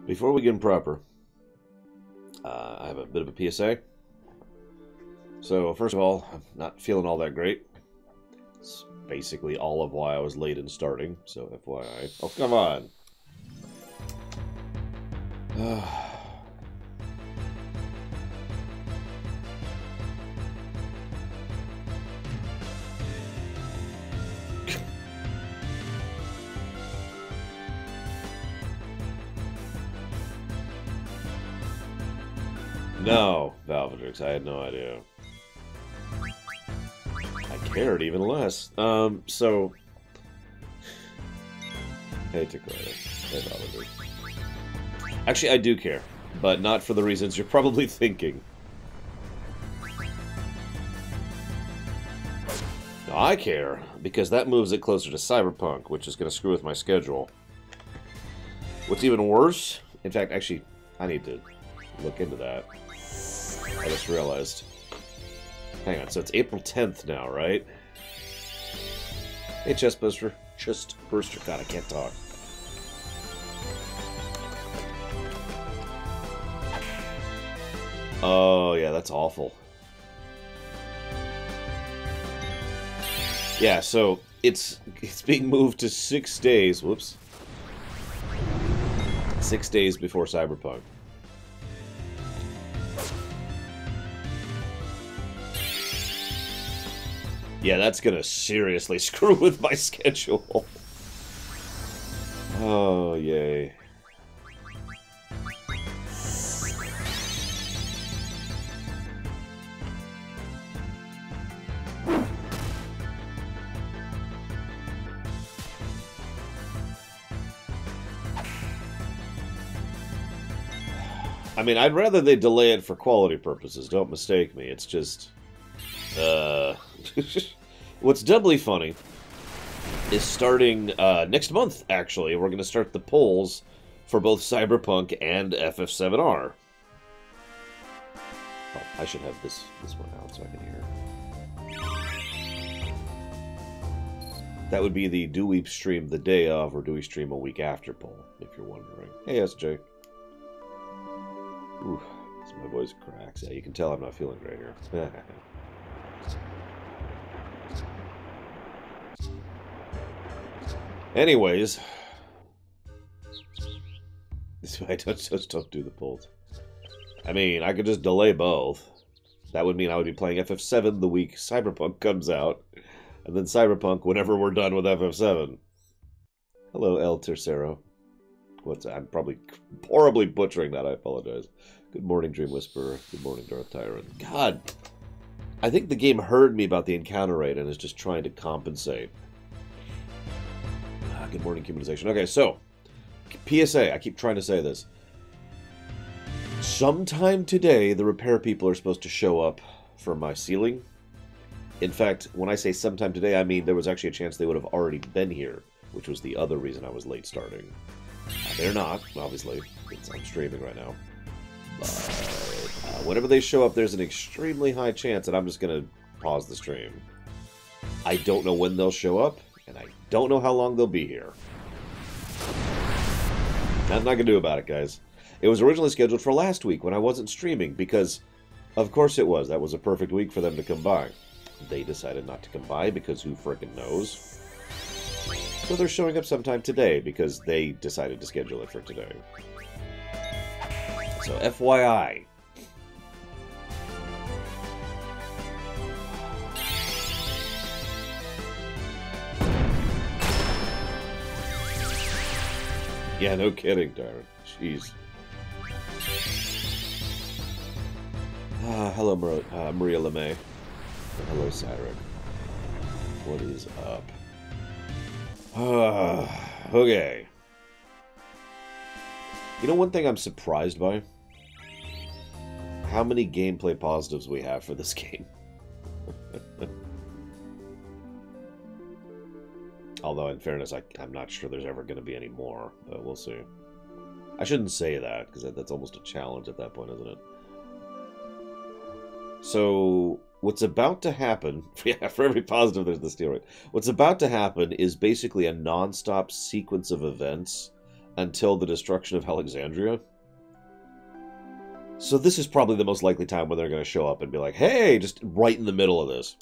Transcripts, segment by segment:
Before we begin proper, I have a bit of a PSA. So, first of all, I'm not feeling all that great. It's basically all of why I was late in starting, so FYI. Oh, come on! No, Valvedrix, I had no idea. I cared even less. So... Hey, Takara. Hey, Valvedrix. Actually, I do care, but not for the reasons you're probably thinking. No, I care, because that moves it closer to Cyberpunk, which is going to screw with my schedule. What's even worse... In fact, actually, I need to look into that. I just realized. Hang on, so it's April 10th now, right? Hey, Chest Burster. Chest Burster. God, I can't talk. Oh, yeah, that's awful. Yeah, so it's being moved to 6 days. Whoops. 6 days before Cyberpunk. Yeah, that's gonna seriously screw with my schedule. Oh, yay. I mean, I'd rather they delay it for quality purposes, don't mistake me. It's just... What's doubly funny is starting next month, actually. We're going to start the polls for both Cyberpunk and FF7R. Oh, I should have this one out so I can hear. That would be the do we stream the day of or do we stream a week after poll, if you're wondering. Hey, SJ. Ooh, so my voice cracks. Yeah, you can tell I'm not feeling great here. Anyways, this way I just don't do the polls. I mean, I could just delay both. That would mean I would be playing FF7 the week Cyberpunk comes out, and then Cyberpunk whenever we're done with FF7. Hello, El Tercero. I'm probably horribly butchering that. I apologize. Good morning, Dream Whisperer. Good morning, Darth Tyrant. God, I think the game heard me about the encounter rate and is just trying to compensate. Good morning, Humanization. Okay, so, PSA, I keep trying to say this. Sometime today, the repair people are supposed to show up for my ceiling. In fact, when I say sometime today, I mean there was actually a chance they would have already been here, which was the other reason I was late starting. They're not, obviously, because I'm streaming right now. But whenever they show up, there's an extremely high chance that I'm just going to pause the stream. I don't know when they'll show up. And I don't know how long they'll be here. Nothing I can do about it, guys. It was originally scheduled for last week when I wasn't streaming, because, of course it was. That was a perfect week for them to come by. They decided not to come by, because who frickin' knows? So they're showing up sometime today, because they decided to schedule it for today. So, FYI. Yeah, no kidding, Darren. Jeez. Hello, Maria LeMay. Hello, Siren. What is up? Okay. You know one thing I'm surprised by? How many gameplay positives we have for this game. Although, in fairness, I'm not sure there's ever going to be any more, but we'll see. I shouldn't say that, because that's almost a challenge at that point, isn't it? So, what's about to happen... Yeah, for every positive, there's the steroid. What's about to happen is basically a non-stop sequence of events until the destruction of Alexandria. So this is probably the most likely time when they're going to show up and be like, hey, just right in the middle of this.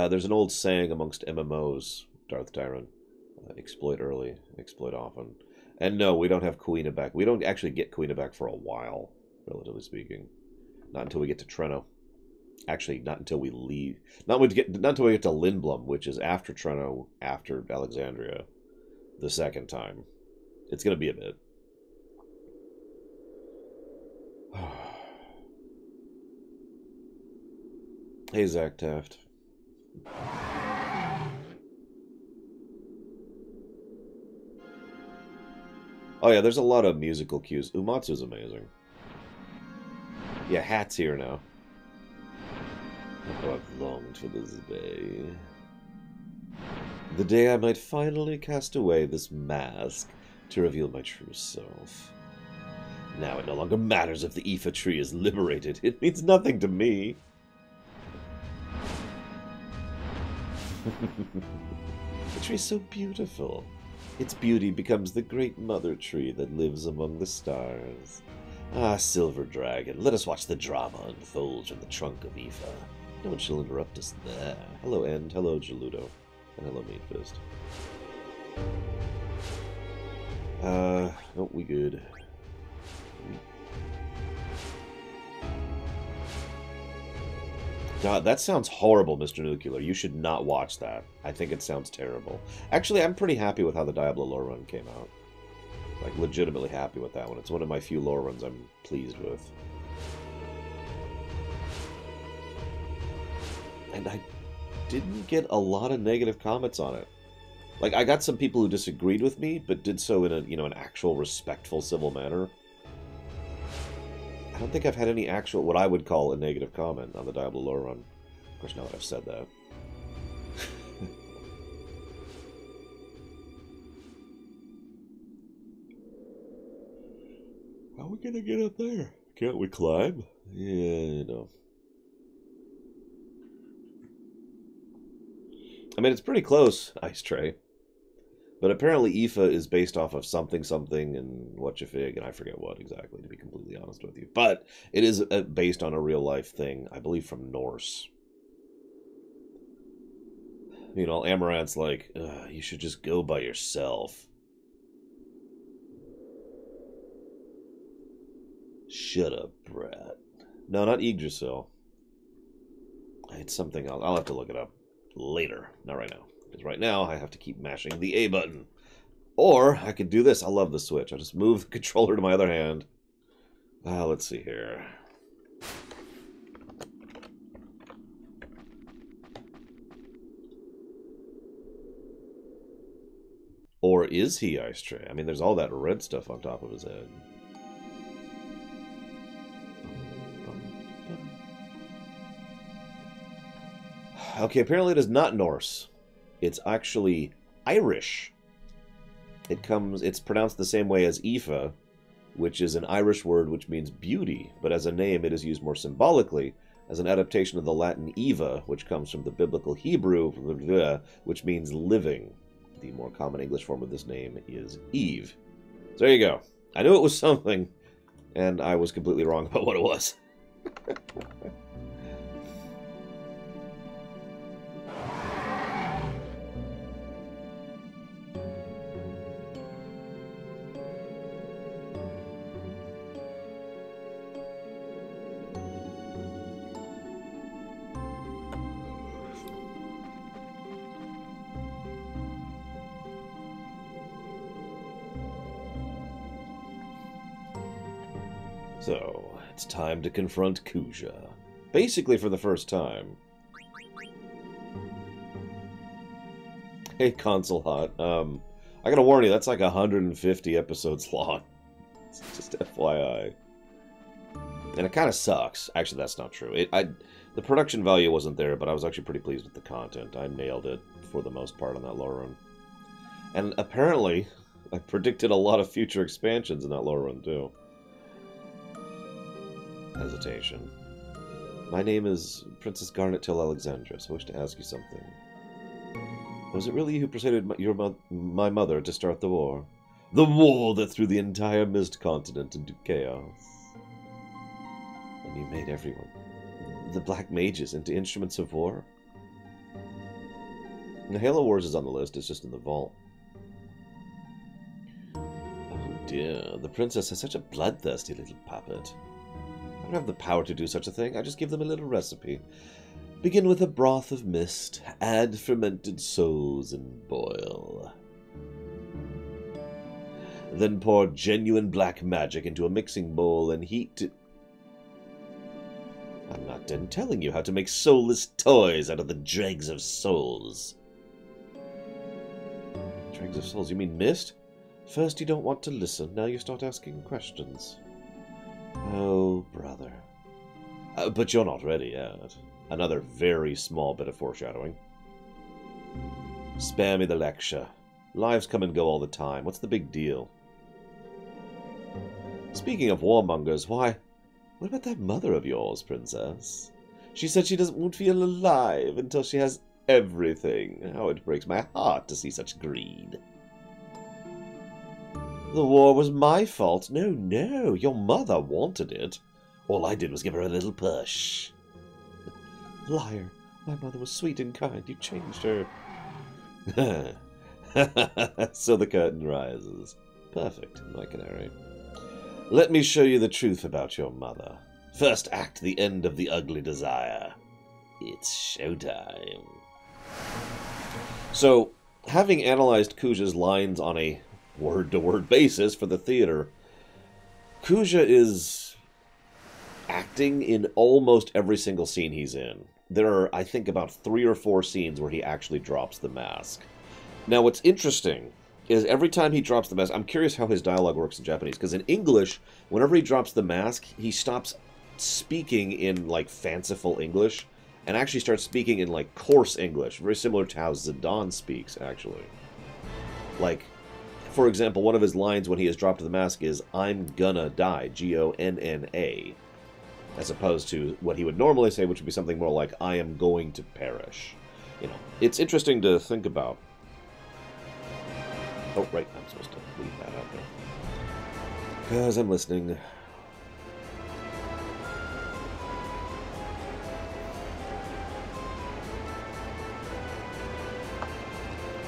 There's an old saying amongst MMOs, Darth Tyron. Exploit early, exploit often. And no, we don't have Kuina back. We don't actually get Kuina back for a while, relatively speaking. Not until we get to Treno. Actually, not until we leave. Not until we get to Lindblum, which is after Treno, after Alexandria, the second time. It's going to be a bit. Hey, Zach Taft. Oh yeah, there's a lot of musical cues. Umatsu's amazing. Yeah, Hat's here now. Oh, I've longed for this day. The day I might finally cast away this mask to reveal my true self. Now it no longer matters if the Ifa tree is liberated. It means nothing to me. The tree's so beautiful. Its beauty becomes the great mother tree that lives among the stars. Ah, Silver Dragon, let us watch the drama unfold from the trunk of Ifa. No one shall interrupt us there. Hello, End. Hello, Geludo. And hello, Meatfist. No, we good. God, that sounds horrible, Mr. Nuclear. You should not watch that. I think it sounds terrible. Actually, I'm pretty happy with how the Diablo lore run came out. Like, legitimately happy with that one. It's one of my few lore runs I'm pleased with. And I didn't get a lot of negative comments on it. Like, I got some people who disagreed with me, but did so in a, an actual respectful, civil manner. I don't think I've had any actual, what I would call a negative comment on the Diablo lore run. Of course, now that I've said that. How are we gonna get up there? Can't we climb? Yeah, no. I mean, it's pretty close, Ice Tray. But apparently Ifa is based off of something and whatchafig, and I forget what exactly, to be completely honest with you. But it is based on a real-life thing, I believe from Norse. You know, Amaranth's like, you should just go by yourself. Shut up, brat. No, not Yggdrasil. It's something else. I'll have to look it up later, not right now. Because right now, I have to keep mashing the A button. Or, I could do this. I love the Switch. I'll just move the controller to my other hand. Let's see here. Or is he Ice Tray? I mean, there's all that red stuff on top of his head. Okay, apparently it is not Norse. It's actually Irish. It's pronounced the same way as Aoife, which is an Irish word which means beauty, but as a name it is used more symbolically as an adaptation of the Latin Eva, which comes from the biblical Hebrew, which means living. The more common English form of this name is Eve. So there you go. I knew it was something, and I was completely wrong about what it was. So, it's time to confront Kuja. Basically for the first time. Hey, Console Hot. I gotta warn you, that's like 150 episodes long. It's just FYI. And it kind of sucks. Actually, that's not true. The production value wasn't there, but I was actually pretty pleased with the content. I nailed it for the most part on that lore run. And apparently, I predicted a lot of future expansions in that lore run, too. hesitation. My name is Princess Garnet Till Alexandra, so I wish to ask you something. Was it really you who persuaded my mother to start the war? The war that threw the entire Mist Continent into chaos. And you made everyone, the Black Mages, into instruments of war? The Halo Wars is on the list, it's just in the vault. Oh dear, the princess is such a bloodthirsty little puppet. I don't have the power to do such a thing, I just give them a little recipe. Begin with a broth of mist, add fermented souls, and boil. Then pour genuine black magic into a mixing bowl and heat to... I'm not done telling you how to make soulless toys out of the dregs of souls. Dregs of souls? You mean mist? First you don't want to listen, now you start asking questions. Oh, brother. But you're not ready yet. Another very small bit of foreshadowing. Spare me the lecture. Lives come and go all the time. What's the big deal? Speaking of warmongers, why, what about that mother of yours, Princess? She said she won't feel alive until she has everything. How it breaks my heart to see such greed. The war was my fault. No, no, your mother wanted it. All I did was give her a little push. Liar. My mother was sweet and kind. You changed her. So the curtain rises. Perfect, my canary. Let me show you the truth about your mother. First act, the end of the ugly desire. It's showtime. So, having analyzed Kuja's lines on a word-to-word basis for the theater, Kuja is acting in almost every single scene he's in. There are, I think, about 3 or 4 scenes where he actually drops the mask. Now, what's interesting is every time he drops the mask, I'm curious how his dialogue works in Japanese, because in English, whenever he drops the mask, he stops speaking in, like, fanciful English, and actually starts speaking in, like, coarse English, very similar to how Zidane speaks, actually. Like, for example, one of his lines when he has dropped the mask is, I'm gonna die, G-O-N-N-A. As opposed to what he would normally say, which would be something more like, I am going to perish. You know, it's interesting to think about. Oh, right, I'm supposed to leave that out there. Because I'm listening.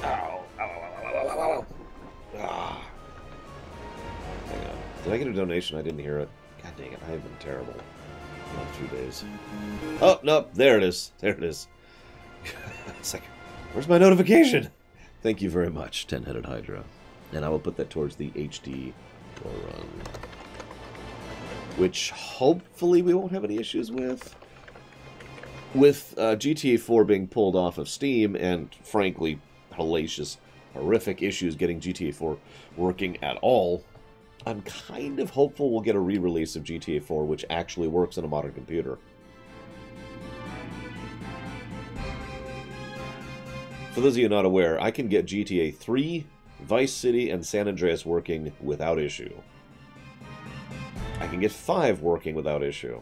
Ow, ow, ow, ow, ow, ow, ow. Ah. Hang on. Did I get a donation? I didn't hear it. God dang it, I have been terrible. Not 2 days. Oh, no, there it is. There it is. It's like, where's my notification? Thank you very much, 10-Headed Hydra. And I will put that towards the HD run. Which, hopefully, we won't have any issues with. With GTA 4 being pulled off of Steam, and, frankly, hellacious, horrific issues getting GTA 4 working at all, I'm kind of hopeful we'll get a re-release of GTA 4 which actually works on a modern computer. For those of you not aware, I can get GTA 3, Vice City, and San Andreas working without issue. I can get 5 working without issue.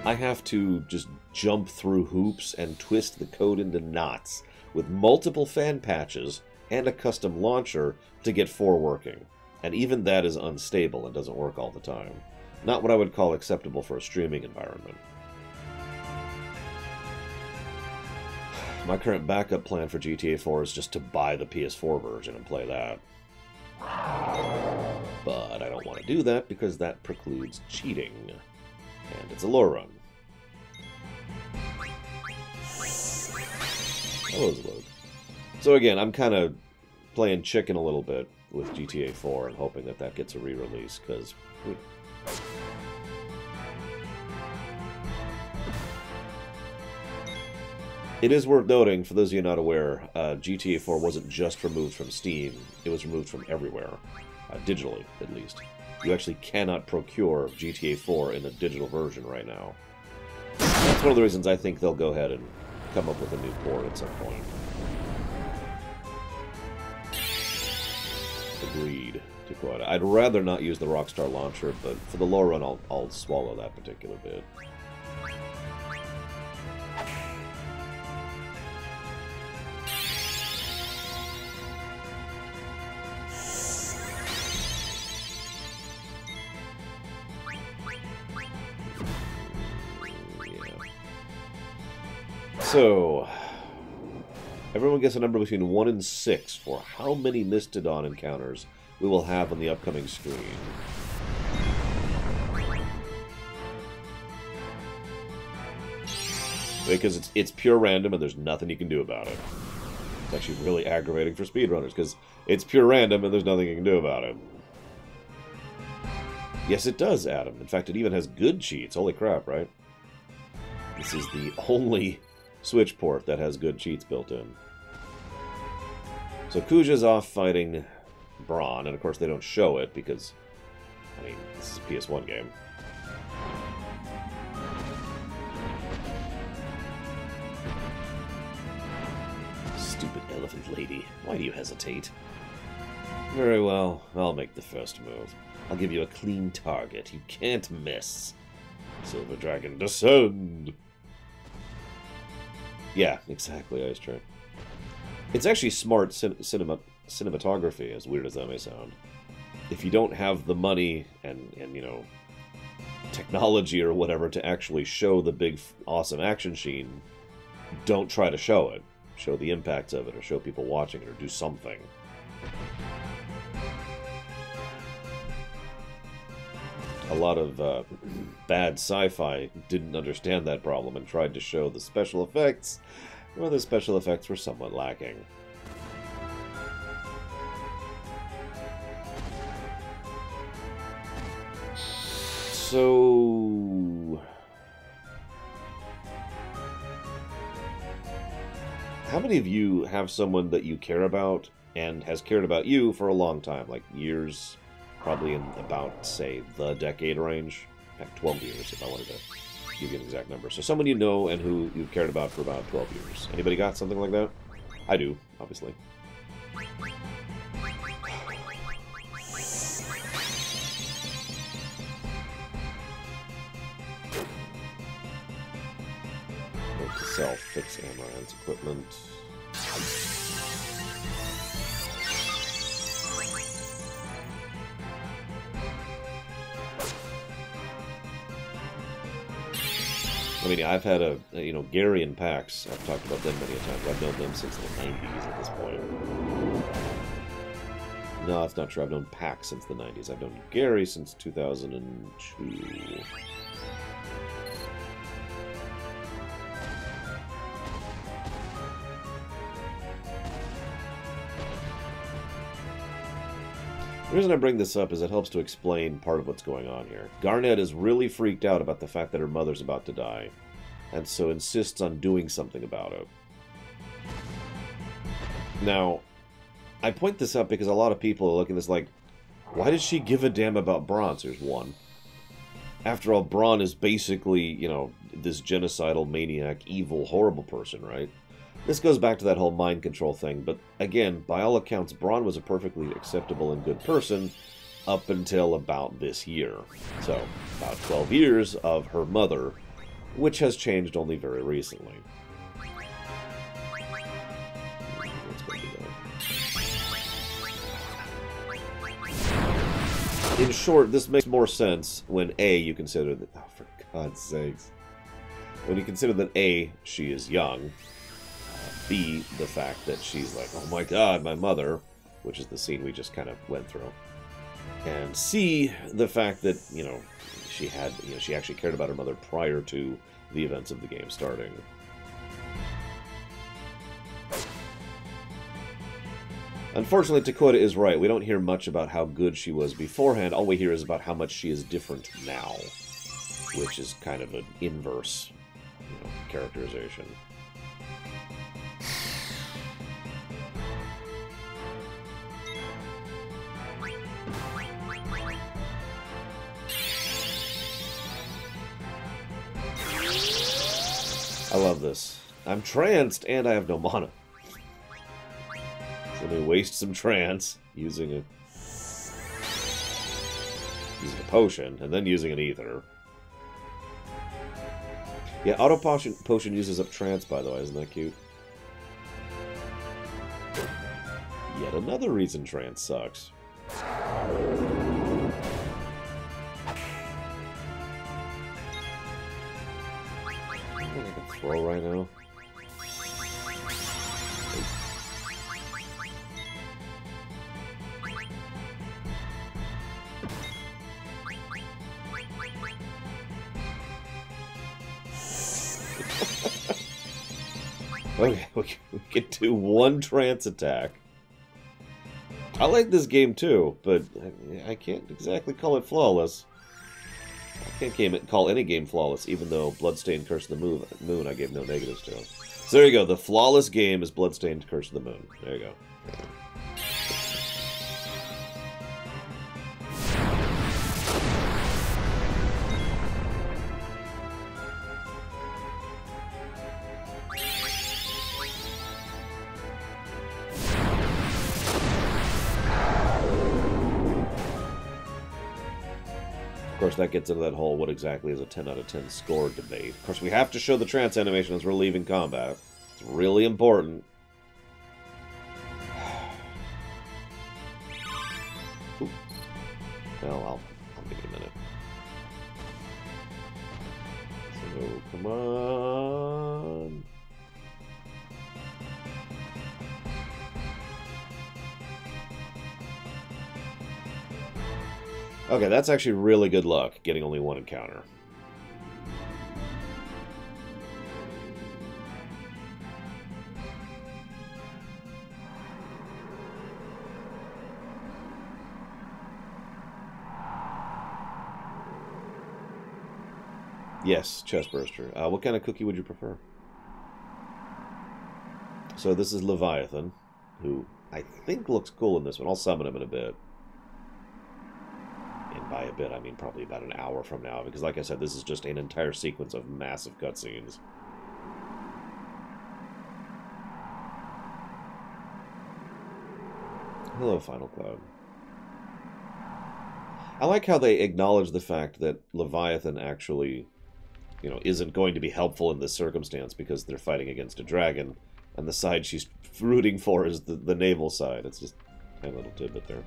I have to just jump through hoops and twist the code into knots with multiple fan patches and a custom launcher to get 4 working. And even that is unstable and doesn't work all the time. Not what I would call acceptable for a streaming environment. My current backup plan for GTA 4 is just to buy the PS4 version and play that. But I don't want to do that because that precludes cheating. And it's a low run. Hello, Zlode. So again, I'm kind of playing chicken a little bit with GTA 4 and hoping that that gets a re-release, because... It is worth noting, for those of you not aware, GTA 4 wasn't just removed from Steam, it was removed from everywhere. Digitally, at least. You actually cannot procure GTA 4 in a digital version right now. That's one of the reasons I think they'll go ahead and come up with a new port at some point. Agreed. Takoida. I'd rather not use the Rockstar launcher, but for the lore run, I'll swallow that particular bit. So, everyone gets a number between 1 and 6 for how many Mistodon encounters we will have on the upcoming screen. Because it's pure random and there's nothing you can do about it. It's actually really aggravating for speedrunners because it's pure random and there's nothing you can do about it. Yes, it does, Adam. In fact, it even has good cheats. Holy crap, right? This is the only Switch port that has good cheats built in. So Kuja's off fighting Braun, and of course they don't show it because, I mean, this is a PS1 game. Stupid elephant lady. Why do you hesitate? Very well, I'll make the first move. I'll give you a clean target. You can't miss. Silver Dragon, descend! Yeah, exactly, Ice Train. It's actually smart cinematography, as weird as that may sound. If you don't have the money and you know, technology or whatever to actually show the big, awesome action scene, don't try to show it. Show the impacts of it, or show people watching it, or do something. A lot of bad sci-fi didn't understand that problem and tried to show the special effects, where the special effects were somewhat lacking. So, how many of you have someone that you care about and has cared about you for a long time, like years? Probably in about, say, the decade range. In fact, 12 years, if I wanted to give you an exact number. So someone you know and who you've cared about for about 12 years. Anybody got something like that? I do, obviously. Note to self, fix Amaranth's equipment. I mean, I've had you know, Gary and Pax. I've talked about them many a times. I've known them since the 90s at this point. No, that's not true. I've known Pax since the 90s. I've known Gary since 2002. The reason I bring this up is it helps to explain part of what's going on here. Garnet is really freaked out about the fact that her mother's about to die, and so insists on doing something about it. Now, I point this up because a lot of people are looking at this like, why does she give a damn about Braun? So here's one. After all, Braun is basically, you know, this genocidal, maniac, evil, horrible person, right? This goes back to that whole mind control thing, but again, by all accounts, Braun was a perfectly acceptable and good person up until about this year. So, about 12 years of her mother, which has changed only very recently. Let's go do that. In short, this makes more sense when A, you consider that, oh, for God's sakes, when you consider that A, she is young, B, the fact that she's like, oh my god, my mother, which is the scene we just kind of went through. And C, the fact that, you know, she actually cared about her mother prior to the events of the game starting. Unfortunately, Takoida is right. We don't hear much about how good she was beforehand. All we hear is about how much she is different now, which is kind of an inverse, you know, characterization. I love this. I'm tranced, and I have no mana. So let me waste some trance using a using a potion, and then using an ether. Yeah, auto potion uses up trance, by the way. Isn't that cute? Yet another reason trance sucks. I think I can throw right now. Okay, we can do one trance attack. I like this game too, but I can't exactly call it flawless. I can't call any game flawless, even though Bloodstained Curse of the Moon I gave no negatives to. So there you go, the flawless game is Bloodstained Curse of the Moon. There you go. Of course, that gets into that whole what exactly is a 10 out of 10 score debate. Of course, we have to show the trance animation as we're leaving combat. It's really important. Ooh. Well, I'll give you a minute. So, come on. Okay, that's actually really good luck, getting only one encounter. Yes, Chestburster. What kind of cookie would you prefer? So this is Leviathan, who I think looks cool in this one. I'll summon him in a bit. And by a bit, I mean probably about an hour from now, because like I said, this is just an entire sequence of massive cutscenes. Hello, Final Cloud. I like how they acknowledge the fact that Leviathan actually, you know, isn't going to be helpful in this circumstance because they're fighting against a dragon, and the side she's rooting for is the naval side. It's just a little tidbit there.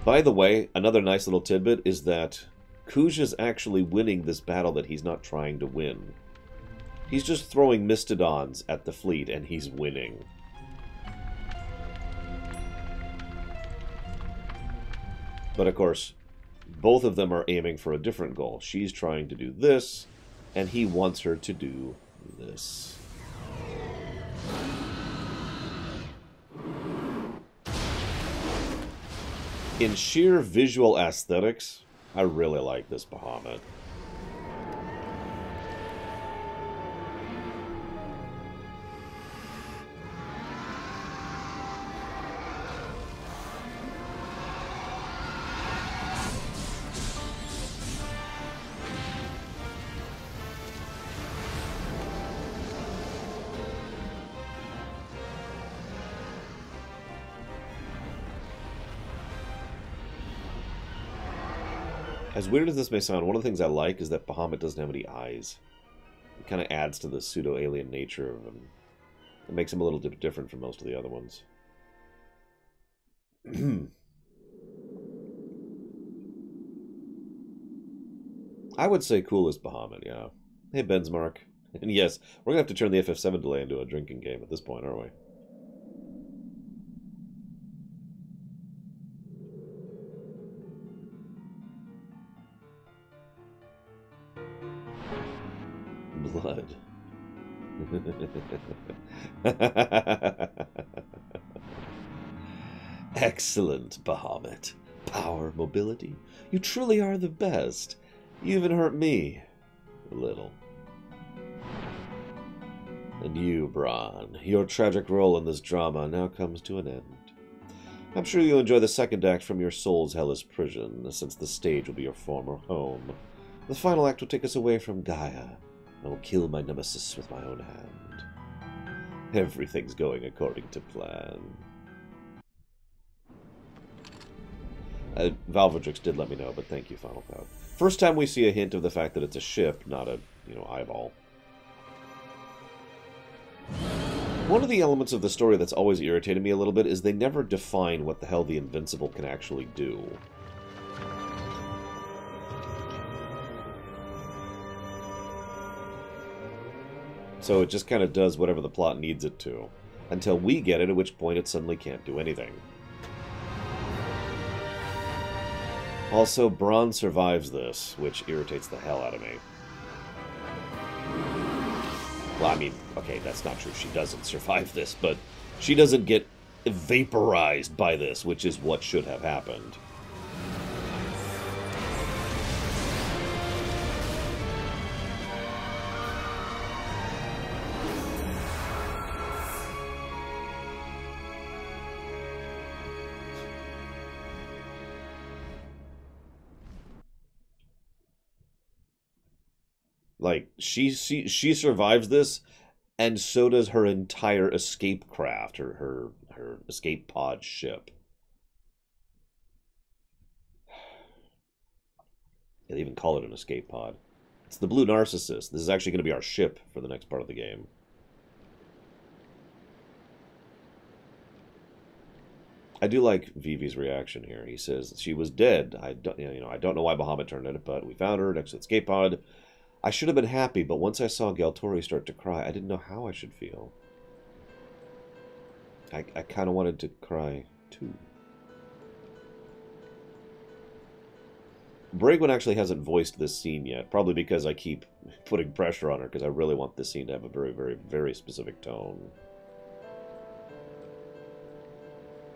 By the way, another nice little tidbit is that Kuja's actually winning this battle that he's not trying to win. He's just throwing Mystodons at the fleet, and he's winning. But of course, both of them are aiming for a different goal. She's trying to do this, and he wants her to do this. In sheer visual aesthetics, I really like this Bahamut. As weird as this may sound, one of the things I like is that Bahamut doesn't have any eyes. It kind of adds to the pseudo-alien nature of him. It makes him a little bit different from most of the other ones. I would say coolest Bahamut, yeah. Hey, Bensmark. And yes, we're going to have to turn the FF7 delay into a drinking game at this point, aren't we? Blood. Excellent, Bahamut. Power, mobility. You truly are the best. You even hurt me. A little. And you, Bron, your tragic role in this drama now comes to an end. I'm sure you'll enjoy the second act from your soul's hellish prison, since the stage will be your former home. The final act will take us away from Gaia. I will kill my nemesis with my own hand. Everything's going according to plan. Valvedrix did let me know, but thank you, Final Cloud. First time we see a hint of the fact that it's a ship, not a, eyeball. One of the elements of the story that's always irritated me a little bit is they never define what the hell the Invincible can actually do. So it just kind of does whatever the plot needs it to. Until we get it, at which point it suddenly can't do anything. Also, Braun survives this, which irritates the hell out of me. Well, I mean, okay, that's not true. She doesn't survive this, but she doesn't get vaporized by this, which is what should have happened. Like, she survives this, and so does her entire escape craft, her escape pod ship. They even call it an escape pod. It's the Blue Narcissus. This is actually going to be our ship for the next part of the game. I do like Vivi's reaction here. He says she was dead. I don't know why Bahamut turned in it, but we found her next to the escape pod. I should have been happy, but once I saw Galtori start to cry, I didn't know how I should feel. I kind of wanted to cry, too. Brigwin actually hasn't voiced this scene yet, probably because I keep putting pressure on her, because I really want this scene to have a very, very, very specific tone.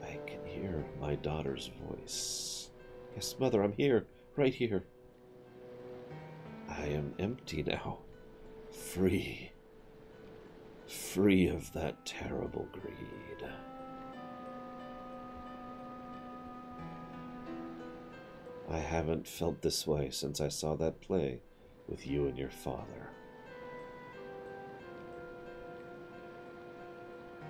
I can hear my daughter's voice. Yes, Mother, I'm here, right here. I am empty now, free of that terrible greed. I haven't felt this way since I saw that play with you and your father.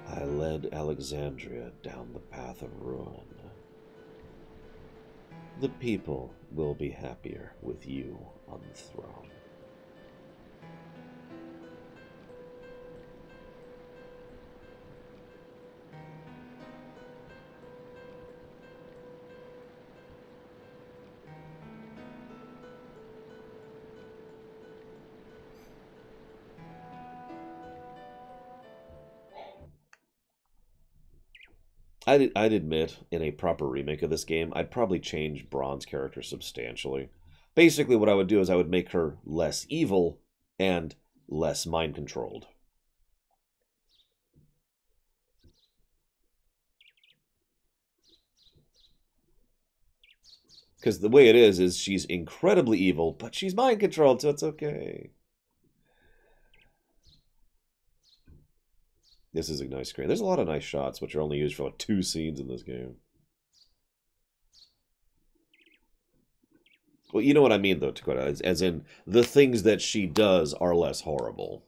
I led Alexandria down the path of ruin. The people will be happier with you on the throne. I'd admit, in a proper remake of this game, I'd probably change Braun's character substantially. Basically, what I would do is I would make her less evil and less mind-controlled. Because the way it is she's incredibly evil, but she's mind-controlled, so it's okay. This is a nice screen. There's a lot of nice shots, which are only used for like 2 scenes in this game. Well, you know what I mean, though, Dakota. As in, the things that she does are less horrible.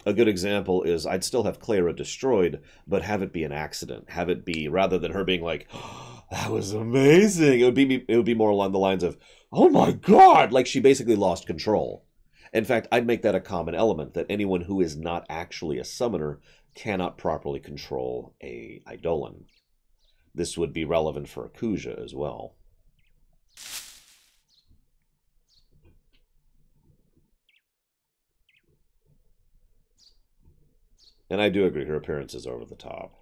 A good example is I'd still have Clara destroyed, but have it be an accident. Have it be, rather than her being like, oh, that was amazing, it would be more along the lines of, oh my god! Like she basically lost control. In fact, I'd make that a common element, that anyone who is not actually a summoner cannot properly control a Eidolon. This would be relevant for Akuja as well. And I do agree, her appearance is over the top.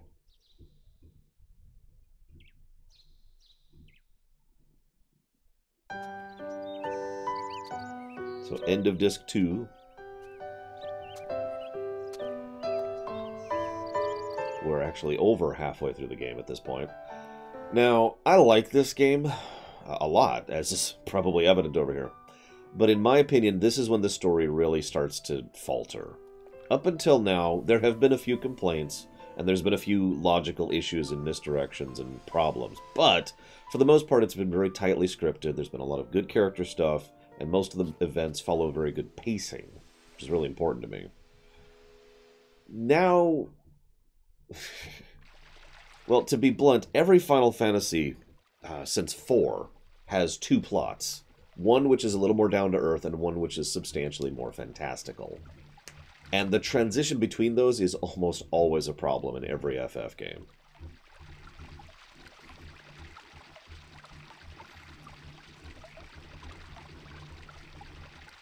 So, end of disc 2. We're actually over halfway through the game at this point. Now, I like this game a lot, as is probably evident over here. But in my opinion, this is when the story really starts to falter. Up until now, there have been a few complaints, and there's been a few logical issues and misdirections and problems. But, for the most part, it's been very tightly scripted. There's been a lot of good character stuff, and most of the events follow very good pacing, which is really important to me. Now, well, to be blunt, every Final Fantasy since 4 has two plots. One which is a little more down to earth, and one which is substantially more fantastical. And the transition between those is almost always a problem in every FF game.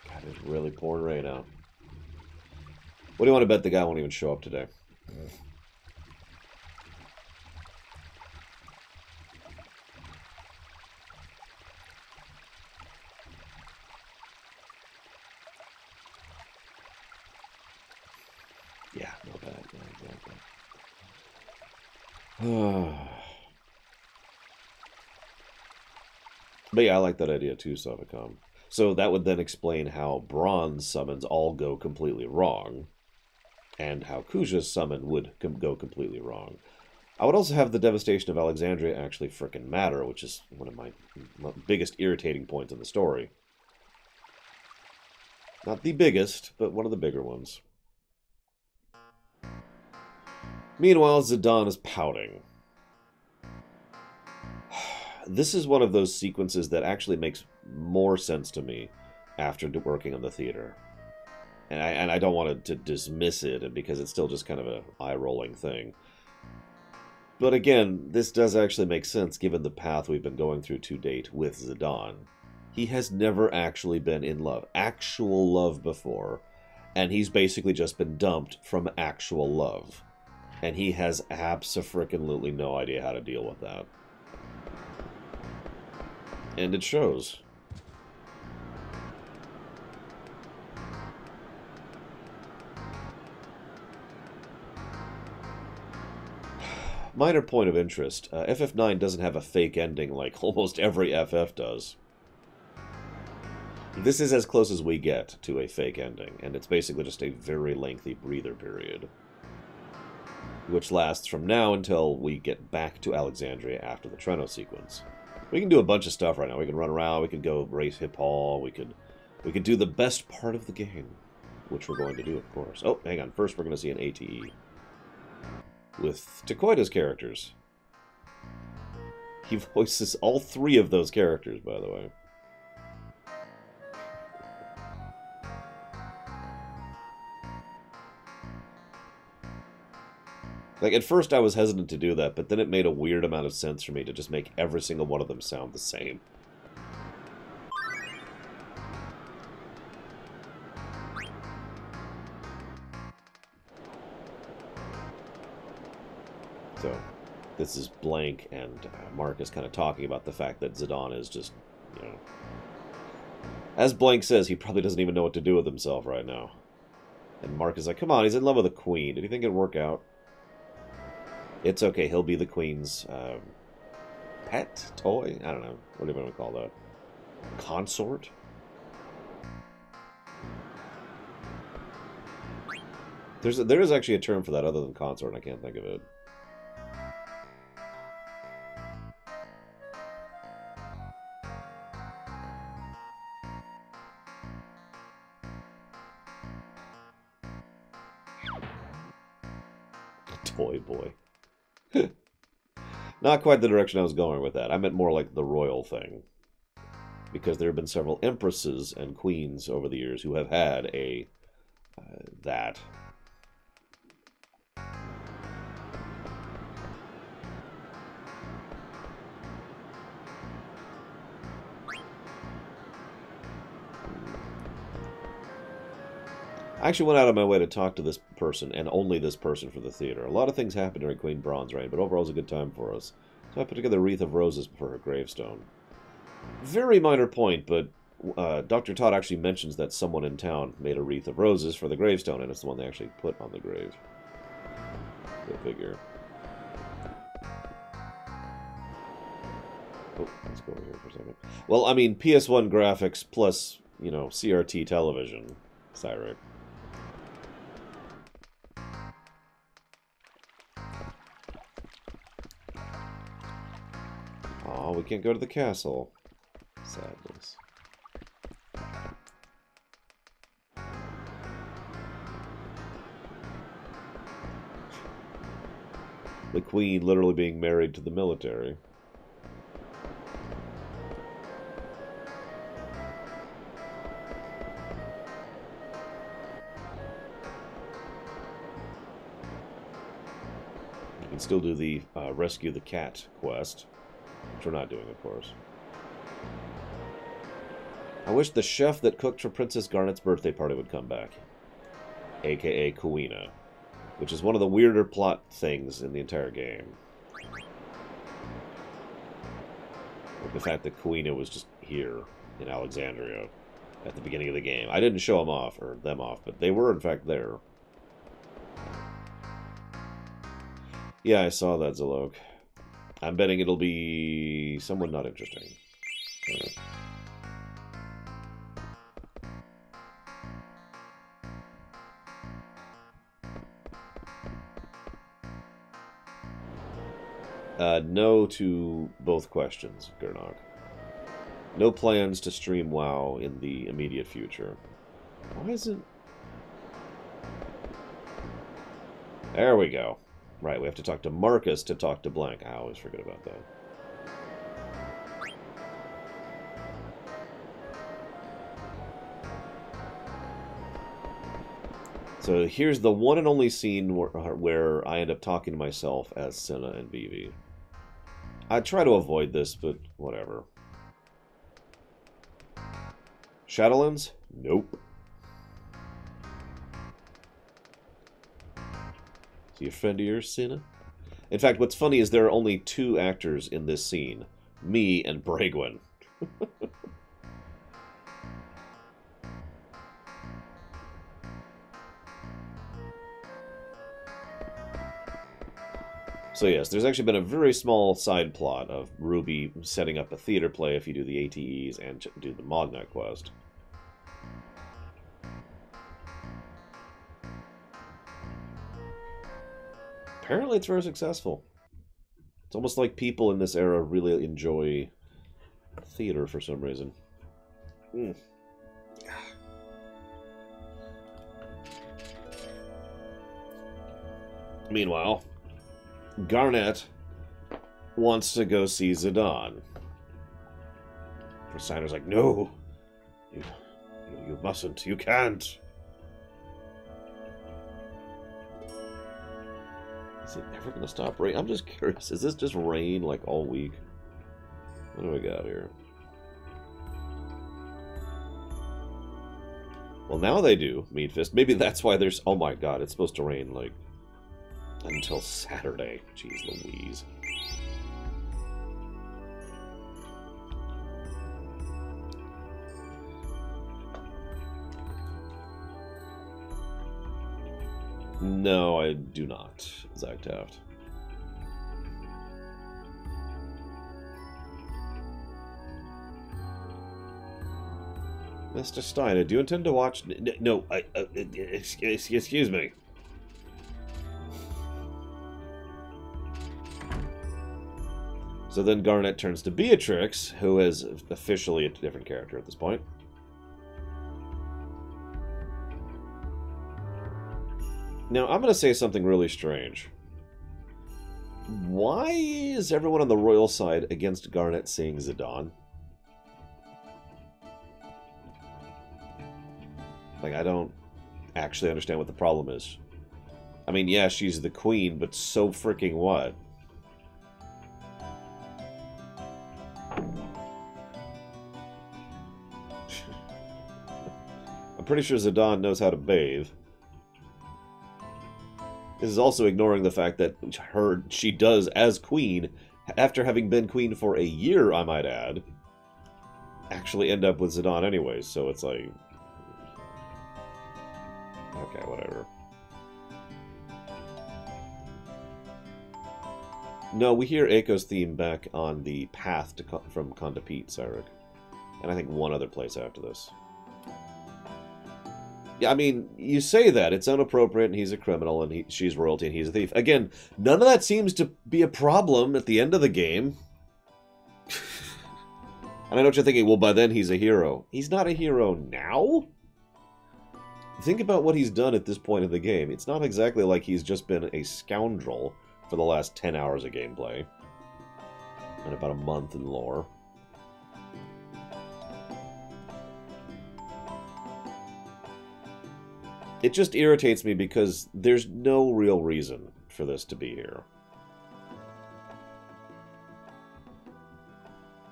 God, it's really pouring rain out. What do you want to bet the guy won't even show up today? Yeah, no bad. Yeah, exactly. But yeah, I like that idea too, Sovicom. So that would then explain how Bronze summons all go completely wrong, and how Kuja's summon would go completely wrong. I would also have the devastation of Alexandria actually frickin' matter, which is one of my biggest irritating points in the story. Not the biggest, but one of the bigger ones. Meanwhile, Zidane is pouting. This is one of those sequences that actually makes more sense to me after working on the theater. And I don't want to dismiss it because it's still just kind of an eye-rolling thing. But again, this does actually make sense given the path we've been going through to date with Zidane. He has never actually been in love, actual love before, and he's basically just been dumped from actual love. And he has abso-frickin-lutely no idea how to deal with that. And it shows. Minor point of interest, FF9 doesn't have a fake ending like almost every FF does. This is as close as we get to a fake ending, and it's basically just a very lengthy breather period, which lasts from now until we get back to Alexandria after the Treno sequence. We can do a bunch of stuff right now. We can run around, we can go race Hip Hall, we could do the best part of the game, which we're going to do, of course. Oh, hang on. First, we're going to see an ATE with Takoida's characters. He voices all 3 of those characters, by the way. Like, at first I was hesitant to do that, but then it made a weird amount of sense for me to just make every single one of them sound the same. So, this is Blank, and Mark is kind of talking about the fact that Zidane is just, you know... As Blank says, he probably doesn't even know what to do with himself right now. And Mark is like, come on, he's in love with the Queen. Did you think it'd work out? It's okay, he'll be the Queen's pet? Toy? I don't know. What do you want to call that? Consort? There is actually a term for that other than consort, and I can't think of it. Toy boy. Not quite the direction I was going with that. I meant more like the royal thing. Because there have been several empresses and queens over the years who have had a... that. I actually went out of my way to talk to this person, and only this person, for the theater. A lot of things happened during Queen Bronze reign, but overall it was a good time for us. So I put together a wreath of roses for her gravestone. Very minor point, but Dr. Todd actually mentions that someone in town made a wreath of roses for the gravestone, and it's the one they actually put on the grave. Go figure. Oh, let's go over here for a second. Well, I mean, PS1 graphics plus, you know, CRT television. Cyric. Oh, we can't go to the castle. Sadness. The Queen literally being married to the military. can still do the rescue the cat quest, which we're not doing, of course. I wish the chef that cooked for Princess Garnet's birthday party would come back, a.k.a. Kuina, which is one of the weirder plot things in the entire game. Like the fact that Kuina was just here in Alexandria at the beginning of the game. I didn't show them off, but they were in fact there. Yeah, I saw that, Zalog. I'm betting it'll be someone not interesting. No to both questions, Gernok. No plans to stream WoW in the immediate future. Why isn't... There we go. Right, we have to talk to Marcus to talk to Blank. I always forget about that. So here's the one and only scene where I end up talking to myself as Senna and Vivi. I try to avoid this, but whatever. Shadowlands? Nope. Is he a friend of yours, Senna? In fact, what's funny is there are only 2 actors in this scene. Me and Bragwin. So yes, there's actually been a very small side plot of Ruby setting up a theater play if you do the ATEs and do the Mogna quest. Apparently it's very successful. It's almost like people in this era really enjoy theater for some reason. Meanwhile, Garnet wants to go see Zidane. Steiner's like, no, you mustn't, you can't. Is it ever going to stop rain? I'm just curious, is this just rain like all week? What do we got here? Well, now they do, Meatfist. Maybe that's why there's... Oh my god, it's supposed to rain like... until Saturday. Jeez Louise. No, I do not, Zach Taft. Mr. Steiner, do you intend to watch... No, excuse me. So then Garnet turns to Beatrix, who is officially a different character at this point. Now, I'm going to say something really strange. Why is everyone on the royal side against Garnet seeing Zidane? Like, I don't actually understand what the problem is. I mean, yeah, she's the queen, but so freaking what? I'm pretty sure Zidane knows how to bathe. This is also ignoring the fact that she does, as queen, after having been queen for a year, I might add, actually end up with Zidane anyways, so it's like... Okay, whatever. No, we hear Aiko's theme back on the path to from Konda Pete, Cyric. And I think one other place after this. Yeah, I mean, you say that. It's inappropriate, and he's a criminal, and she's royalty, and he's a thief. Again, none of that seems to be a problem at the end of the game. And I know what you're thinking, well, by then he's a hero. He's not a hero now? Think about what he's done at this point in the game. It's not exactly like he's just been a scoundrel for the last 10 hours of gameplay. And about a month in lore. It just irritates me because there's no real reason for this to be here.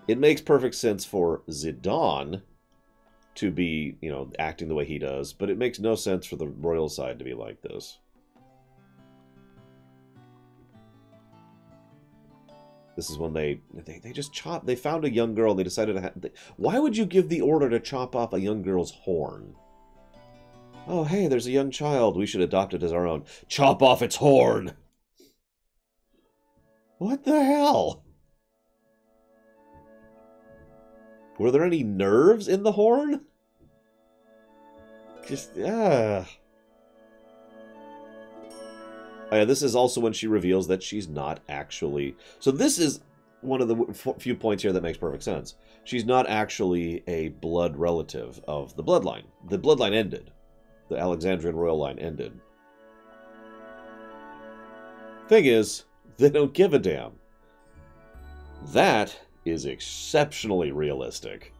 It makes perfect sense for Zidane to be, you know, acting the way he does, but it makes no sense for the royal side to be like this. This is when they just chop. They found a young girl. And they decided to. Why would you give the order to chop off a young girl's horn? Oh, hey, there's a young child. We should adopt it as our own. Chop off its horn. What the hell? Were there any nerves in the horn? Just Oh yeah, this is also when she reveals that she's not actually... So this is one of the few points here that makes perfect sense. She's not actually a blood relative of the bloodline. The bloodline ended. The Alexandrian royal line ended. Thing is, they don't give a damn. That is exceptionally realistic.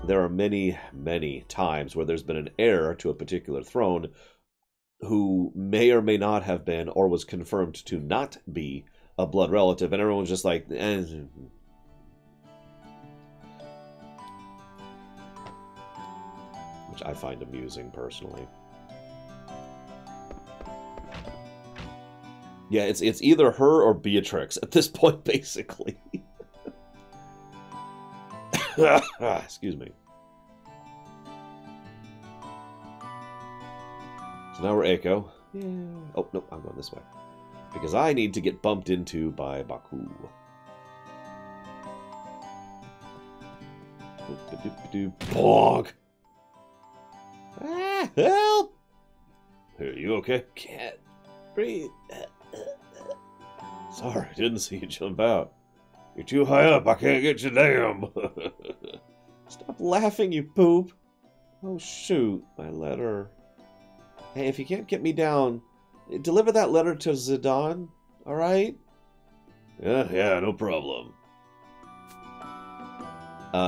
There are many, many times where there's been an heir to a particular throne who may or may not have been, or was confirmed to not be, a blood relative, and everyone's just like, eh. Which I find amusing, personally. Yeah, it's either her or Beatrix at this point, basically. Excuse me. So now we're Eiko. Yeah. Oh, no, I'm going this way. Because I need to get bumped into by Baku. Bonk! Ah, help! Are you okay? Can't breathe. Sorry, didn't see you jump out. You're too high up, I can't get you down. Stop laughing, you poop. Oh, shoot, my letter. Hey, if you can't get me down, deliver that letter to Zidane, alright? Yeah, no problem.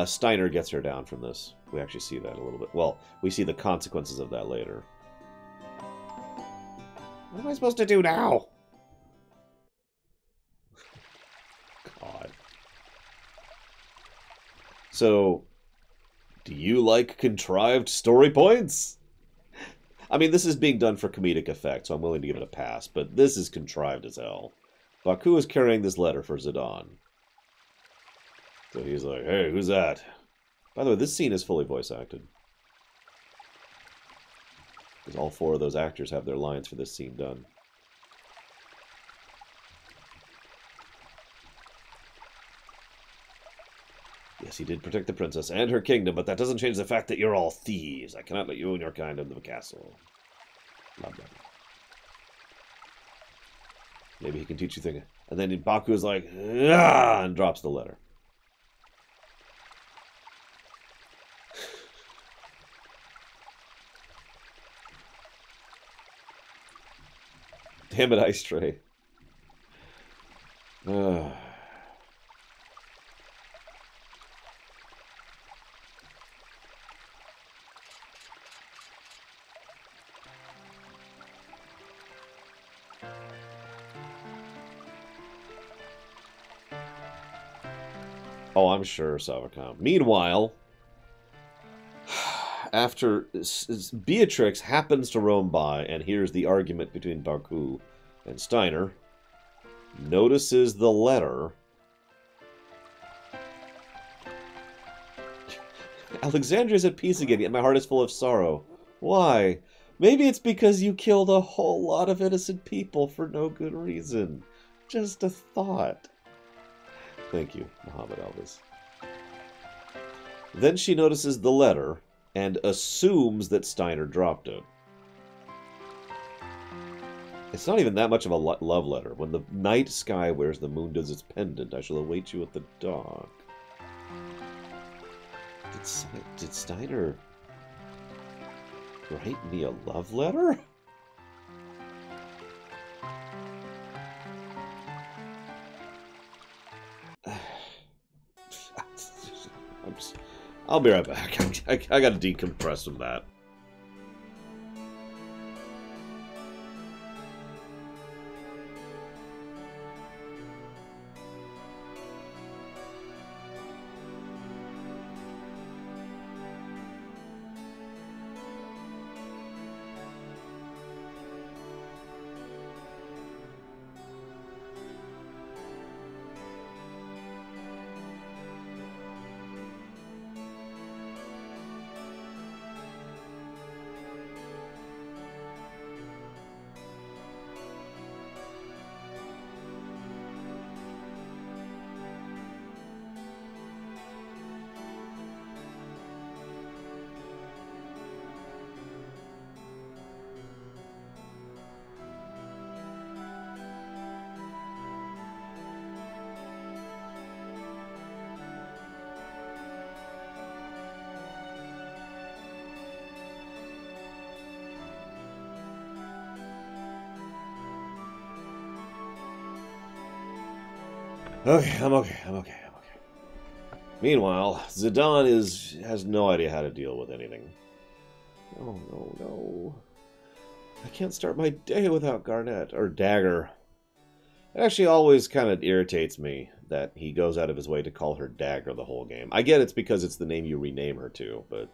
Steiner gets her down from this. We actually see that a little bit. Well, we see the consequences of that later. What am I supposed to do now? God. So, do you like contrived story points? I mean, this is being done for comedic effect, so I'm willing to give it a pass, but this is contrived as hell. Baku is carrying this letter for Zidane. So he's like, hey, who's that? By the way, this scene is fully voice acted. Because all 4 of those actors have their lines for this scene done. Yes, he did protect the princess and her kingdom, but that doesn't change the fact that you're all thieves. I cannot let you and your kind into the castle. Blah, blah. Maybe he can teach you things. And then Baku is like, ah, and drops the letter. Damn it, Ice Tray. Oh, I'm sure, Savacom. Meanwhile, after Beatrix happens to roam by and hears the argument between Baku and Steiner, notices the letter. Alexandria's at peace again, yet my heart is full of sorrow. Why? Maybe it's because you killed a whole lot of innocent people for no good reason. Just a thought. Thank you, Muhammad Elvis. Then she notices the letter and assumes that Steiner dropped it. It's not even that much of a love letter. When the night sky wears the moon does its pendant, I shall await you at the dock. Did Steiner write me a love letter? I'll be right back. I gotta decompress from that. Okay, I'm okay. I'm okay. I'm okay. Meanwhile, Zidane has no idea how to deal with anything. Oh, no, no. I can't start my day without Garnet, or Dagger. It actually always kind of irritates me that he goes out of his way to call her Dagger the whole game. I get it's because it's the name you rename her to, but...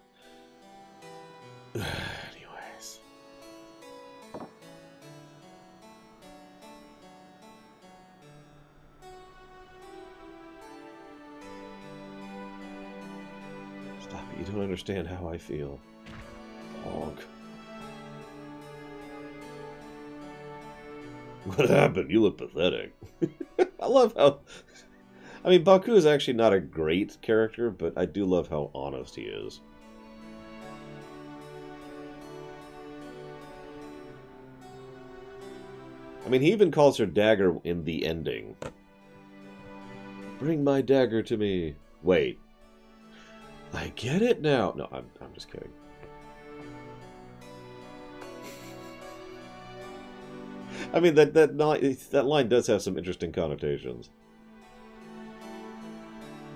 Anyways. Stop it, you don't understand how I feel. Honk. What happened? You look pathetic. I love how... I mean, Baku is actually not a great character, but I do love how honest he is. I mean, he even calls her Dagger in the ending. Bring my dagger to me. Wait. I get it now. No, I'm just kidding. I mean, that line does have some interesting connotations.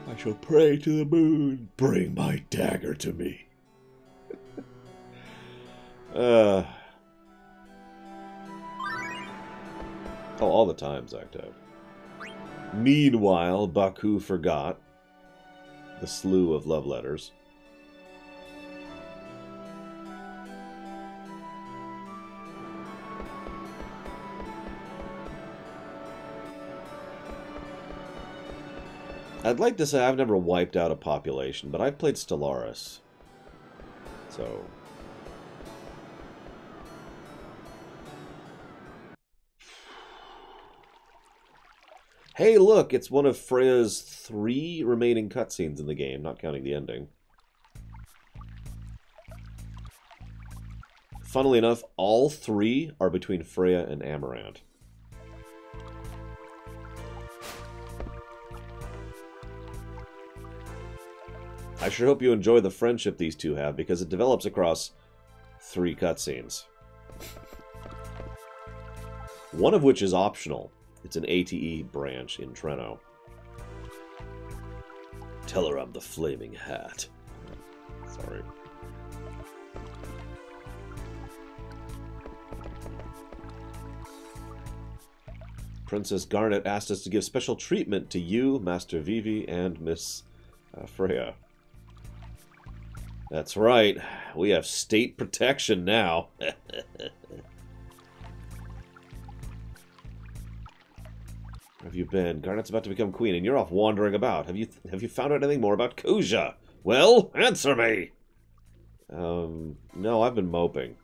I shall pray to the moon. Bring my dagger to me. Oh, all the time, Zacto. Meanwhile, Baku forgot the slew of love letters. I'd like to say I've never wiped out a population, but I've played Stellaris. So... Hey, look! It's one of Freya's 3 remaining cutscenes in the game, not counting the ending. Funnily enough, all 3 are between Freya and Amarant. I sure hope you enjoy the friendship these two have, because it develops across 3 cutscenes. One of which is optional. It's an ATE branch in Treno. Tell her I'm the Flaming Hat. Sorry. Princess Garnet asked us to give special treatment to you, Master Vivi, and Miss Freya. That's right. We have state protection now. Where have you been? Garnet's about to become queen, and you're off wandering about. Have you found out anything more about Kuja? Well, answer me! No, I've been moping.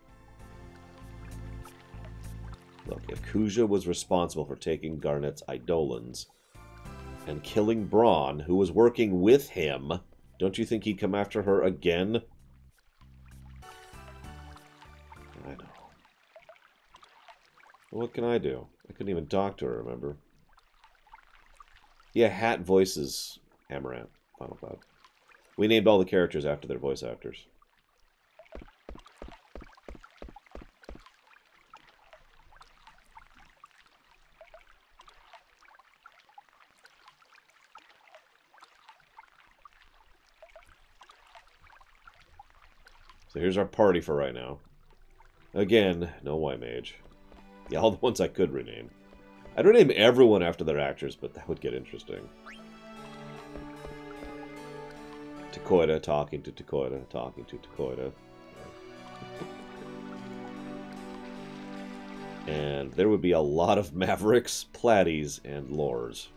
Look, if Kuja was responsible for taking Garnet's Eidolons and killing Braun, who was working with him, don't you think he'd come after her again? I know. Well, what can I do? I couldn't even talk to her, remember? Yeah, Hat voices Amarant, Final Cloud. We named all the characters after their voice actors. So here's our party for right now. Again, no Y-Mage. Yeah, all the ones I could rename. I'd rename everyone after their actors, but that would get interesting. Takoida talking to Takoida, talking to Takoida. And there would be a lot of Mavericks, Platties, and Lores.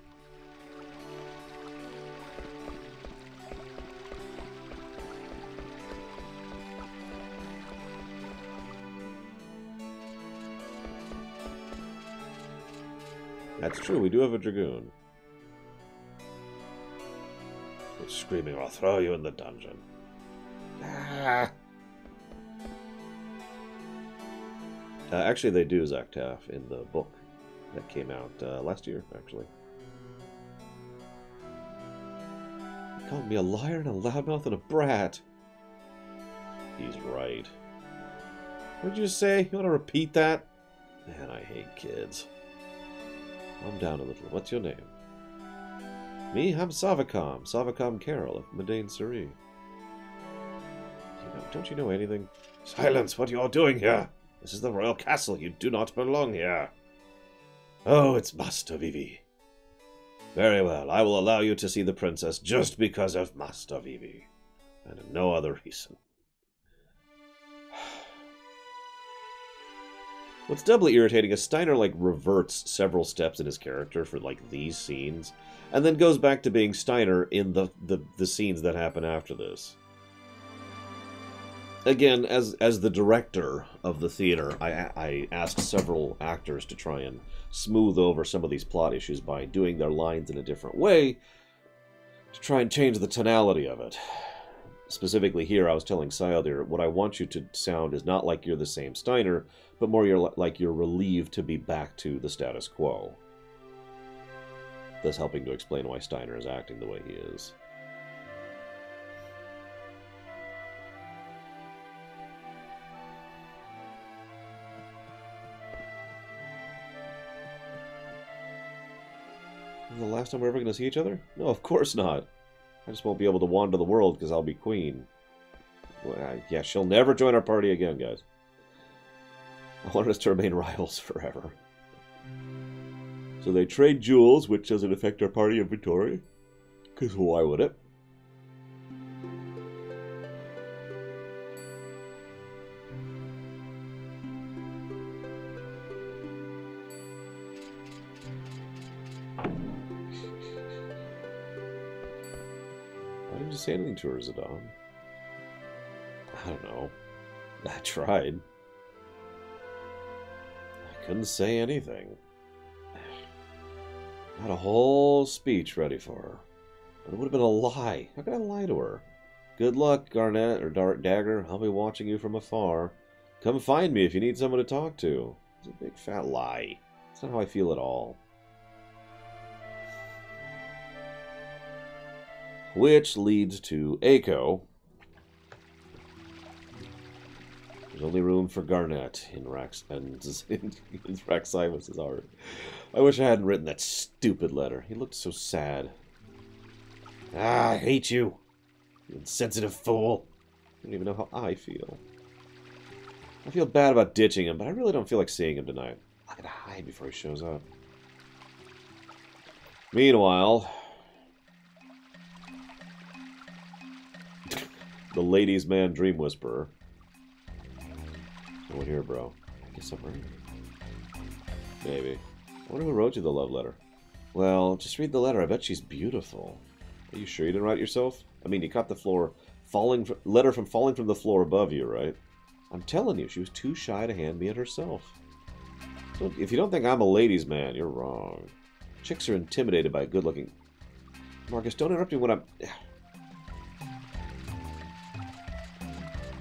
That's true, we do have a Dragoon. Quit screaming or I'll throw you in the dungeon. Ah. Actually, they do, Zactaf, in the book that came out last year, actually. He called me a liar and a loudmouth and a brat. He's right. What did you say? You want to repeat that? Man, I hate kids. Calm down a little. What's your name? Me, I'm Savacom Carroll of Madain Suri. Don't you know anything? Silence! What are you all doing here? This is the royal castle. You do not belong here. Oh, it's Master Vivi. Very well, I will allow you to see the princess just because of Master Vivi, and no other reason. What's doubly irritating is Steiner, reverts several steps in his character for, these scenes, and then goes back to being Steiner in the scenes that happen after this. Again, as the director of the theater, I asked several actors to try and smooth over some of these plot issues by doing their lines in a different way to try and change the tonality of it. Specifically here, I was telling Sayaldir, what I want you to sound is not like you're the same Steiner, but more like you're relieved to be back to the status quo. Thus helping to explain why Steiner is acting the way he is. The last time we're ever going to see each other? No, of course not. I just won't be able to wander the world because I'll be queen. Well, yeah, she'll never join our party again, guys. I wanted us to remain rivals forever. So they trade jewels, which doesn't affect our party inventory. Because why would it? Why didn't you say anything to her, Zidane? I don't know. I tried. I couldn't say anything. I had a whole speech ready for her. But it would have been a lie. How could I lie to her? Good luck, Garnet or Dark Dagger. I'll be watching you from afar. Come find me if you need someone to talk to. It's a big fat lie. That's not how I feel at all. Which leads to Eiko. There's only room for Garnet in Raximus's art. I wish I hadn't written that stupid letter. He looked so sad. Ah, I hate you, you insensitive fool. I don't even know how I feel. I feel bad about ditching him, but I really don't feel like seeing him tonight. I gotta hide before he shows up. Meanwhile, the ladies' man dream whisperer. No one here, bro. I guess I'm right. Maybe. I wonder who wrote you the love letter. Well, just read the letter. I bet she's beautiful. Are you sure you didn't write it yourself? I mean, you caught the floor letter from falling from the floor above you, right? I'm telling you, she was too shy to hand me it herself. So if you don't think I'm a ladies' man, you're wrong. Chicks are intimidated by a good-looking... Marcus, don't interrupt me when I'm...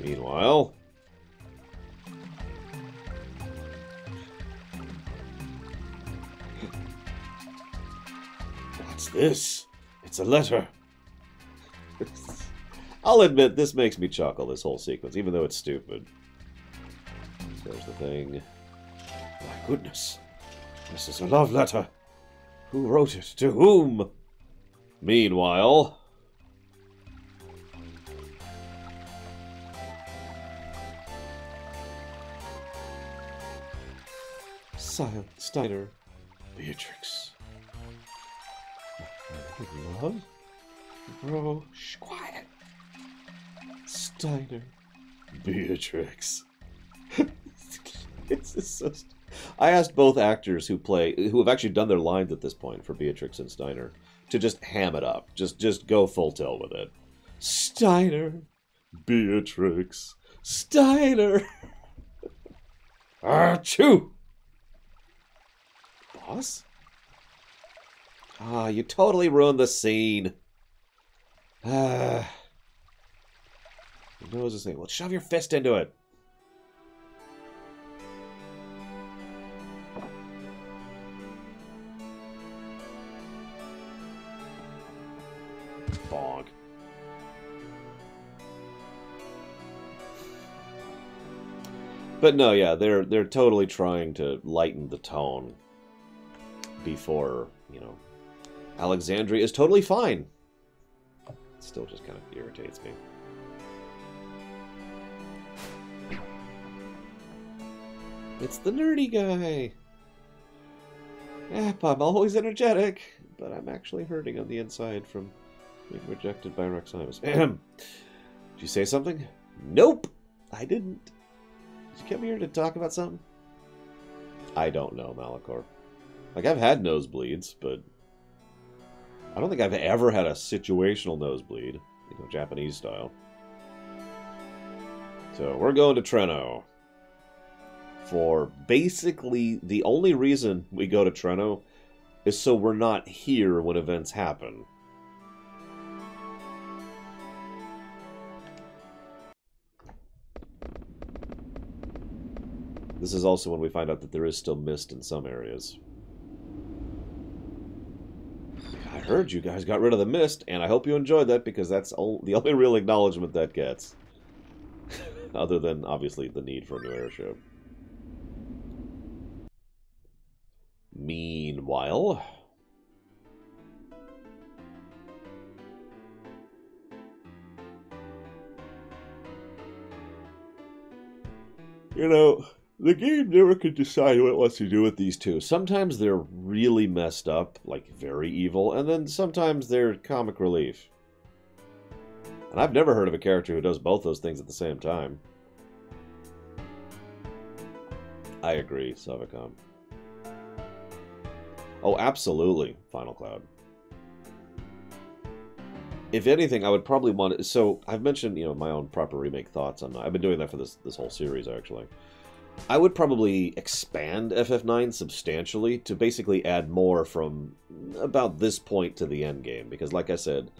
Meanwhile... What's this? It's a letter. I'll admit, this makes me chuckle, this whole sequence, even though it's stupid. There's the thing. My goodness. This is a love letter. Who wrote it? To whom? Meanwhile... Steiner. Beatrix. Love? Bro, shh, quiet. Steiner. Beatrix. It's just so... I asked both actors who have actually done their lines at this point for Beatrix and Steiner to just ham it up. Just go full tilt with it. Steiner. Beatrix. Steiner. Achoo! Boss? Ah, you totally ruined the scene. Your nose is saying, well, shove your fist into it. Bonk. But no, yeah, they're totally trying to lighten the tone before, you know, Alexandria is totally fine. It still just kind of irritates me. It's the nerdy guy. Yep, I'm always energetic, but I'm actually hurting on the inside from being rejected by Reximus. Did you say something? Nope, I didn't. Did you come here to talk about something? I don't know, Malachor. Like, I've had nosebleeds, but I don't think I've ever had a situational nosebleed, you know, Japanese style. So, we're going to Treno. For basically, the only reason we go to Treno is so we're not here when events happen. This is also when we find out that there is still mist in some areas. I heard you guys got rid of the mist, and I hope you enjoyed that, because that's the only real acknowledgement that gets. Other than, obviously, the need for a new airship. Meanwhile... You know, the game never could decide what it wants to do with these two. Sometimes they're really messed up, like very evil, and then sometimes they're comic relief. And I've never heard of a character who does both those things at the same time. I agree, Savicom. Oh, absolutely, Final Cloud. If anything, I would probably want to... So, I've mentioned, you know, my own proper remake thoughts on that. I've been doing that for this whole series, actually. I would probably expand FF9 substantially to basically add more from about this point to the end game. Because, like I said,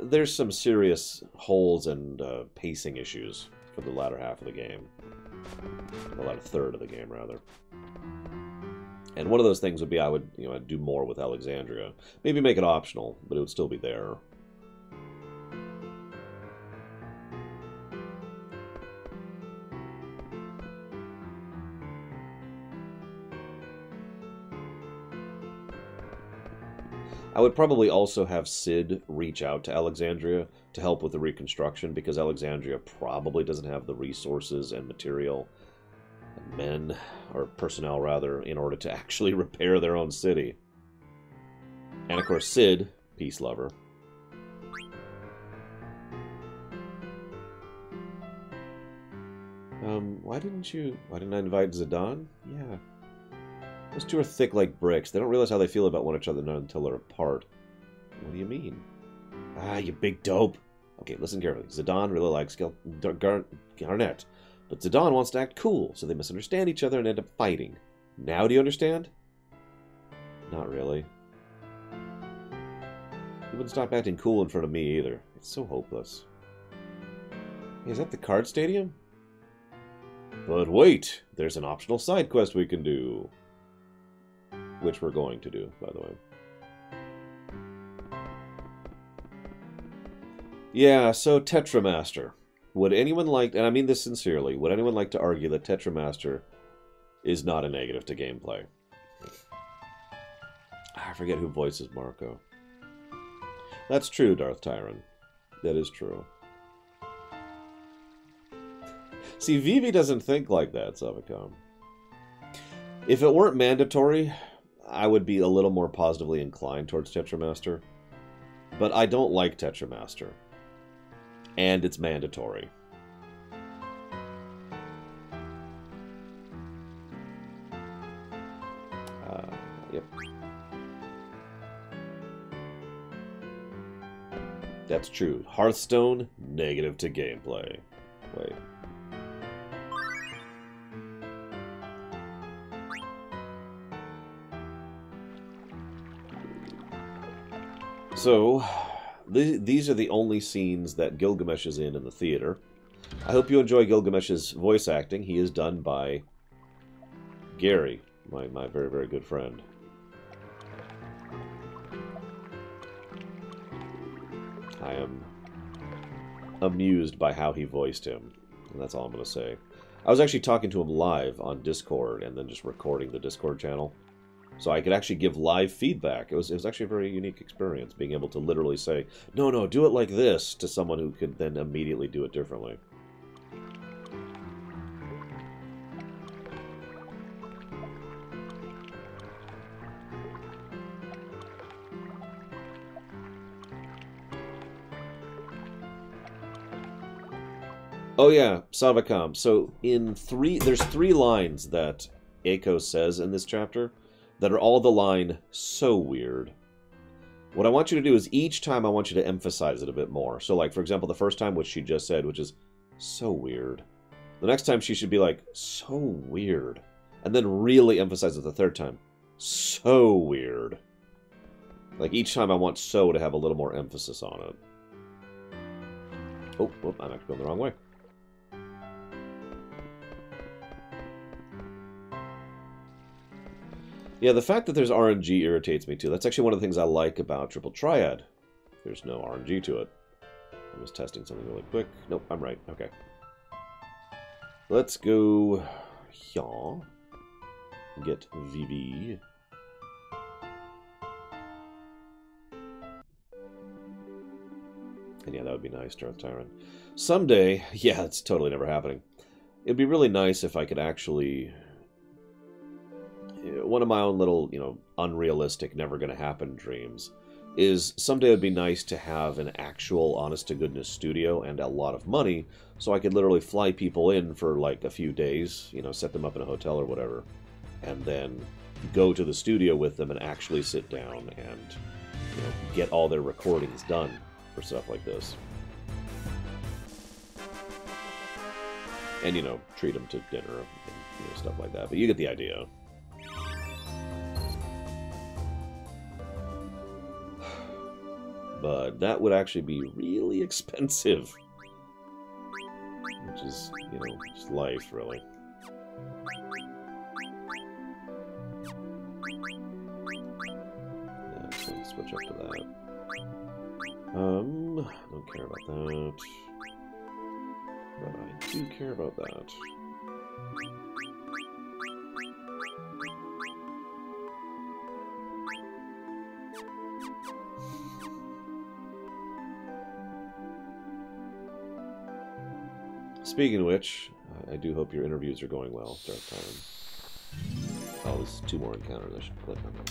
there's some serious holes and pacing issues for the latter half of the game. The latter third of the game, rather. And one of those things would be I would, you know, I'd do more with Alexandria. Maybe make it optional, but it would still be there. I would probably also have Cid reach out to Alexandria to help with the reconstruction, because Alexandria probably doesn't have the resources and material, and men, or personnel rather, in order to actually repair their own city. And of course Cid, peace lover. Why didn't I invite Zidane? Yeah. Those two are thick like bricks. They don't realize how they feel about one another until they're apart. What do you mean? Ah, you big dope. Okay, listen carefully. Zidane really likes Garnet, but Zidane wants to act cool, so they misunderstand each other and end up fighting. Now do you understand? Not really. He wouldn't stop acting cool in front of me either. It's so hopeless. Hey, is that the card stadium? But wait, there's an optional side quest we can do. Which we're going to do, by the way. Yeah, so Tetramaster. Would anyone like, and I mean this sincerely, would anyone like to argue that Tetramaster is not a negative to gameplay? I forget who voices Marco. That's true, Darth Tyron. That is true. See, Vivi doesn't think like that, Savicom. If it weren't mandatory, I would be a little more positively inclined towards Tetramaster. But I don't like Tetramaster. And it's mandatory. Yep. That's true. Hearthstone, negative to gameplay. Wait. So, these are the only scenes that Gilgamesh is in the theater. I hope you enjoy Gilgamesh's voice acting. He is done by Gary, my very, very good friend. I am amused by how he voiced him, and that's all I'm going to say. I was actually talking to him live on Discord and then just recording the Discord channel. So I could actually give live feedback. It was actually a very unique experience, being able to literally say, no, no, do it like this, to someone who could then immediately do it differently. Oh yeah, Savacom. So there's three lines that Eiko says in this chapter that are all the line, so weird. What I want you to do is each time I want you to emphasize it a bit more. So like, for example, the first time, which she just said, which is, so weird. The next time she should be like, so weird. And then really emphasize it the third time. So weird. Like each time I want so to have a little more emphasis on it. Oh, whoop, I'm actually going the wrong way. Yeah, the fact that there's RNG irritates me too. That's actually one of the things I like about Triple Triad. There's no RNG to it. I'm just testing something really quick. Nope, I'm right. Okay. Let's go here. Get VV. And yeah, that would be nice, Darth Tyrant. Someday, yeah, it's totally never happening. It'd be really nice if I could actually... One of my own little, unrealistic, never-gonna-happen dreams is someday it would be nice to have an actual, honest-to-goodness studio and a lot of money, so I could literally fly people in for, like, a few days, set them up in a hotel or whatever, and then go to the studio with them and actually sit down and, get all their recordings done for stuff like this. And, treat them to dinner and, stuff like that. But you get the idea. But that would actually be really expensive. Which is, just life, really. Yeah, so let's switch up to that. Don't care about that. But I do care about that. Speaking of which, I do hope your interviews are going well, Darth Tyrant. Oh, there's 2 more encounters. I should click on them.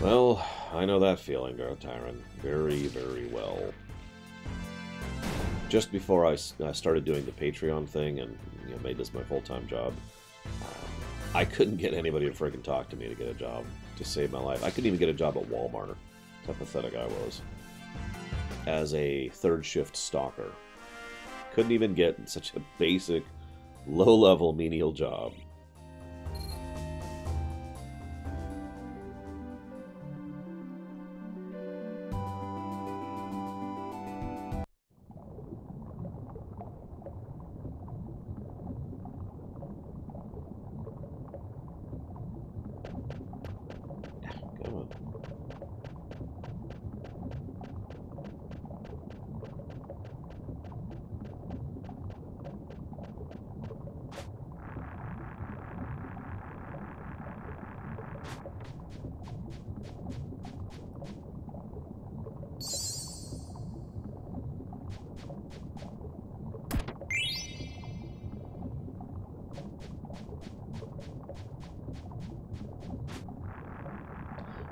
Well, I know that feeling, Darth Tyrant, very, very well. Just before I started doing the Patreon thing and made this my full-time job, I couldn't get anybody to freaking talk to me to get a job to save my life. I couldn't even get a job at Walmart. That's how pathetic I was. As a third-shift stalker. Couldn't even get such a basic, low-level menial job.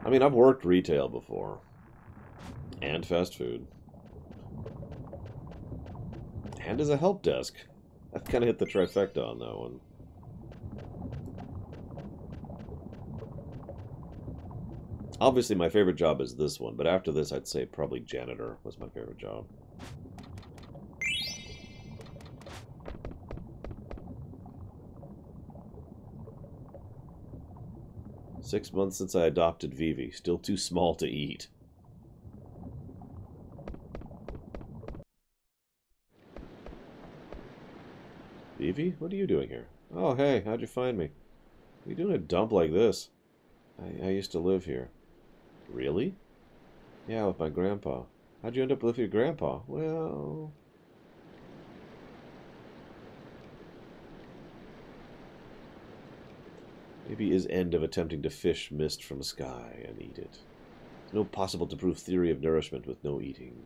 I mean, I've worked retail before. And fast food. And as a help desk. I've kind of hit the trifecta on that one. Obviously, my favorite job is this one, but after this, I'd say probably janitor was my favorite job. "6 months since I adopted Vivi. Still too small to eat." Vivi? Evie, what are you doing here? Oh, hey, how'd you find me? What are you doing a dump like this? I used to live here. Really? Yeah, with my grandpa. How'd you end up with your grandpa? Well... maybe his end of attempting to fish mist from sky and eat it. There's no possible to prove theory of nourishment with no eating.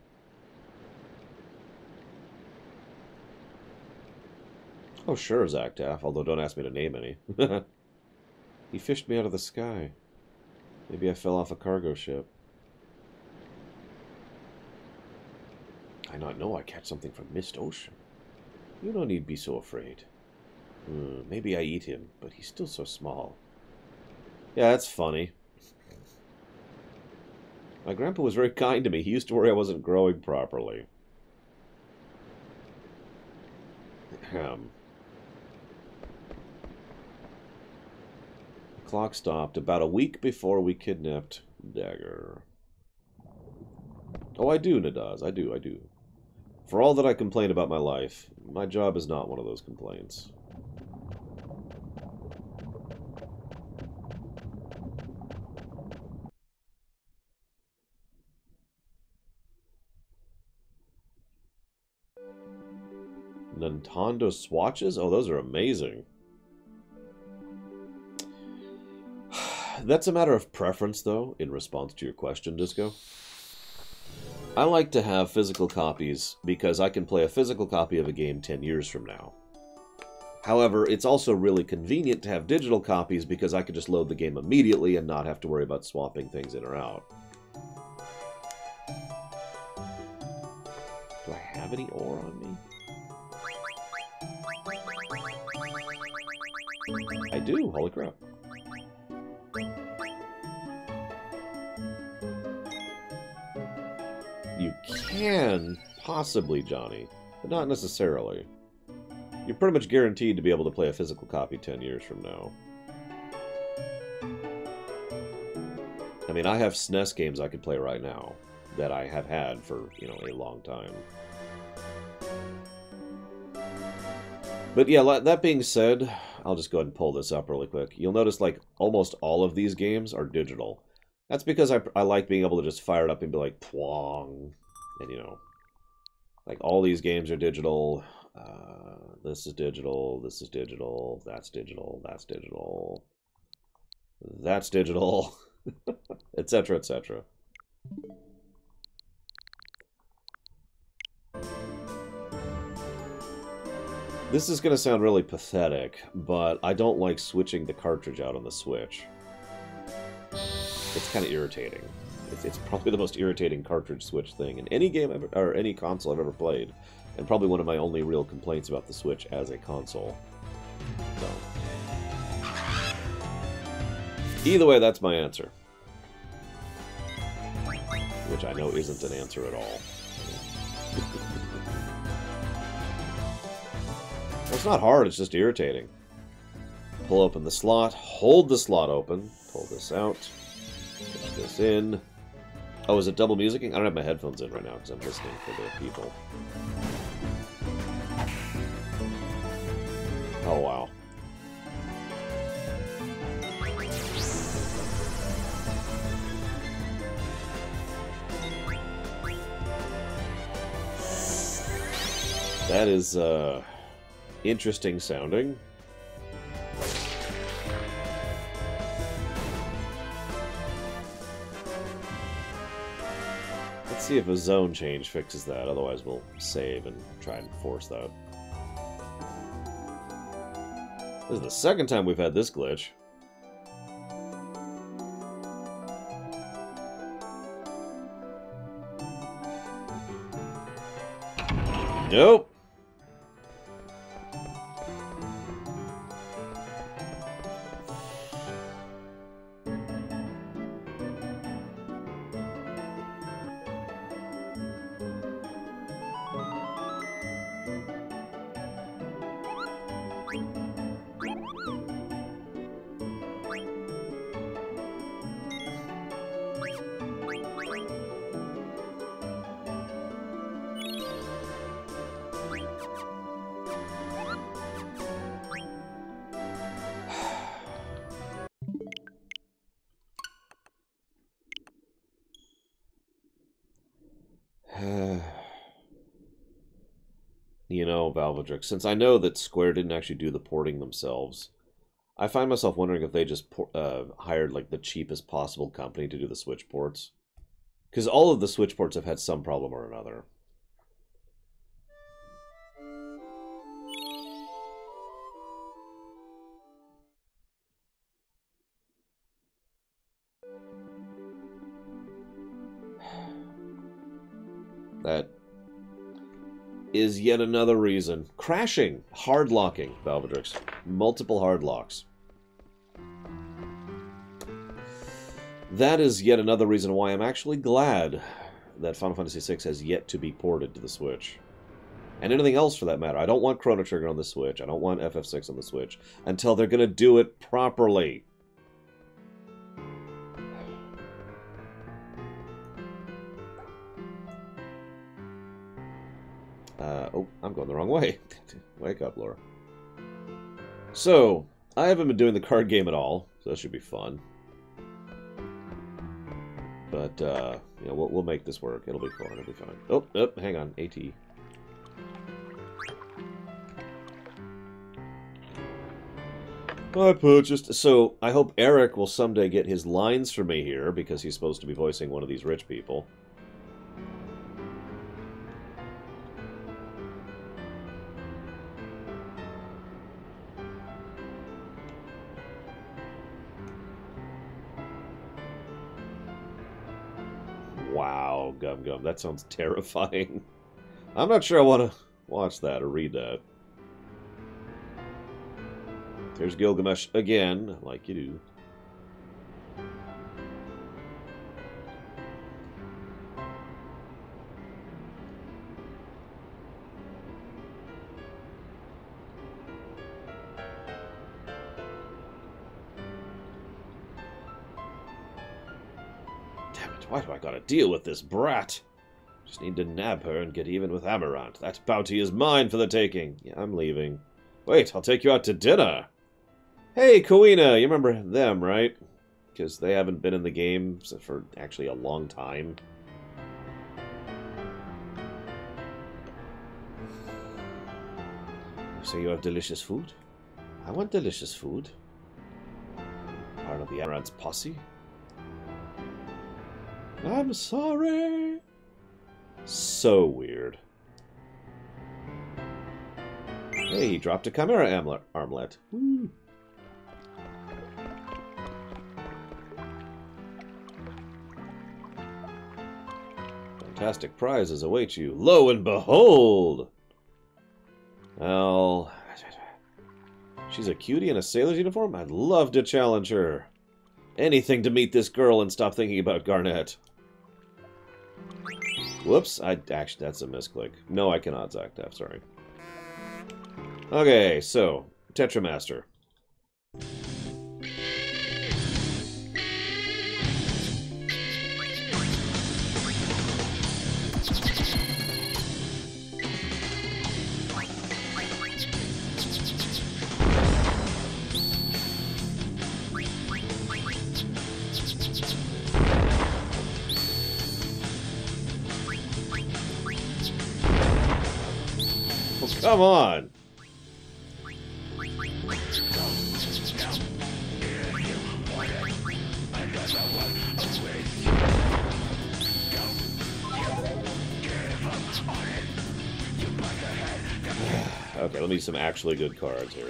Oh, sure, Zactaff, although don't ask me to name any. He fished me out of the sky. Maybe I fell off a cargo ship. I not know I catch something from Mist Ocean. You don't need be so afraid. Maybe I eat him, but he's still so small. Yeah, that's funny. My grandpa was very kind to me. He used to worry I wasn't growing properly. Ahem. The clock stopped about a week before we kidnapped Dagger. Oh, I do, Nadaz. I do. For all that I complain about my life, my job is not one of those complaints. Nintendo Swatches? Oh, those are amazing. That's a matter of preference, though, in response to your question, Disco. I like to have physical copies because I can play a physical copy of a game 10 years from now. However, it's also really convenient to have digital copies because I can just load the game immediately and not have to worry about swapping things in or out. Do I have any ore on me? I do, holy crap. You can, possibly, Johnny, but not necessarily. You're pretty much guaranteed to be able to play a physical copy 10 years from now. I mean, I have SNES games I could play right now that I have had for, you know, a long time. But yeah, that being said, I'll just go ahead and pull this up really quick. You'll notice, like, almost all of these games are digital. That's because I like being able to just fire it up and be like, pwong. And, you know, like, all these games are digital. This is digital, this is digital, that's digital, that's digital, that's digital, etc., etc. This is going to sound really pathetic, but I don't like switching the cartridge out on the Switch. It's kind of irritating. It's probably the most irritating cartridge switch thing in any game or any console I've ever played, and probably one of my only real complaints about the Switch as a console. So, either way, that's my answer. Which I know isn't an answer at all. Well, it's not hard, it's just irritating. Pull open the slot, hold the slot open, pull this out, push this in. Oh, is it double musicking? I don't have my headphones in right now because I'm listening for the people. Oh, wow. That is, interesting sounding. Let's see if a zone change fixes that, otherwise we'll save and try and force that. This is the second time we've had this glitch. Nope. know, Valvedrix, since I know that Square didn't actually do the porting themselves, I find myself wondering if they just hired like the cheapest possible company to do the Switch ports. Because all of the Switch ports have had some problem or another. That is yet another reason. Crashing. Hard locking, Valvedrix. Multiple hard locks. That is yet another reason why I'm actually glad that Final Fantasy VI has yet to be ported to the Switch. And anything else for that matter. I don't want Chrono Trigger on the Switch. I don't want FF6 on the Switch. Until they're going to do it properly. Oh, I'm going the wrong way. Wake up, Laura. So, I haven't been doing the card game at all, so that should be fun. But, you know, we'll make this work. It'll be fun. It'll be fine. Oh, hang on. AT. I purchased... So, I hope Eric will someday get his lines for me here, because he's supposed to be voicing one of these rich people. Wow, Gum Gum. That sounds terrifying. I'm not sure I want to watch that or read that. There's Gilgamesh again, like you do. Why do I gotta deal with this brat? Just need to nab her and get even with Amarant. That bounty is mine for the taking. Yeah, I'm leaving. Wait, I'll take you out to dinner. Hey, Kawina, you remember them, right? Because they haven't been in the game for actually a long time. So you have delicious food? I want delicious food. Part of the Amarant's posse? I'm sorry. So weird. Hey, he dropped a Chimera armlet. Woo. Fantastic prizes await you. Lo and behold! Well, she's a cutie in a sailor's uniform? I'd love to challenge her. Anything to meet this girl and stop thinking about Garnet. Whoops, actually, that's a misclick. No, I cannot Zac Tap, sorry. Okay, so, Tetramaster. Come on! Okay, let me some actually good cards here.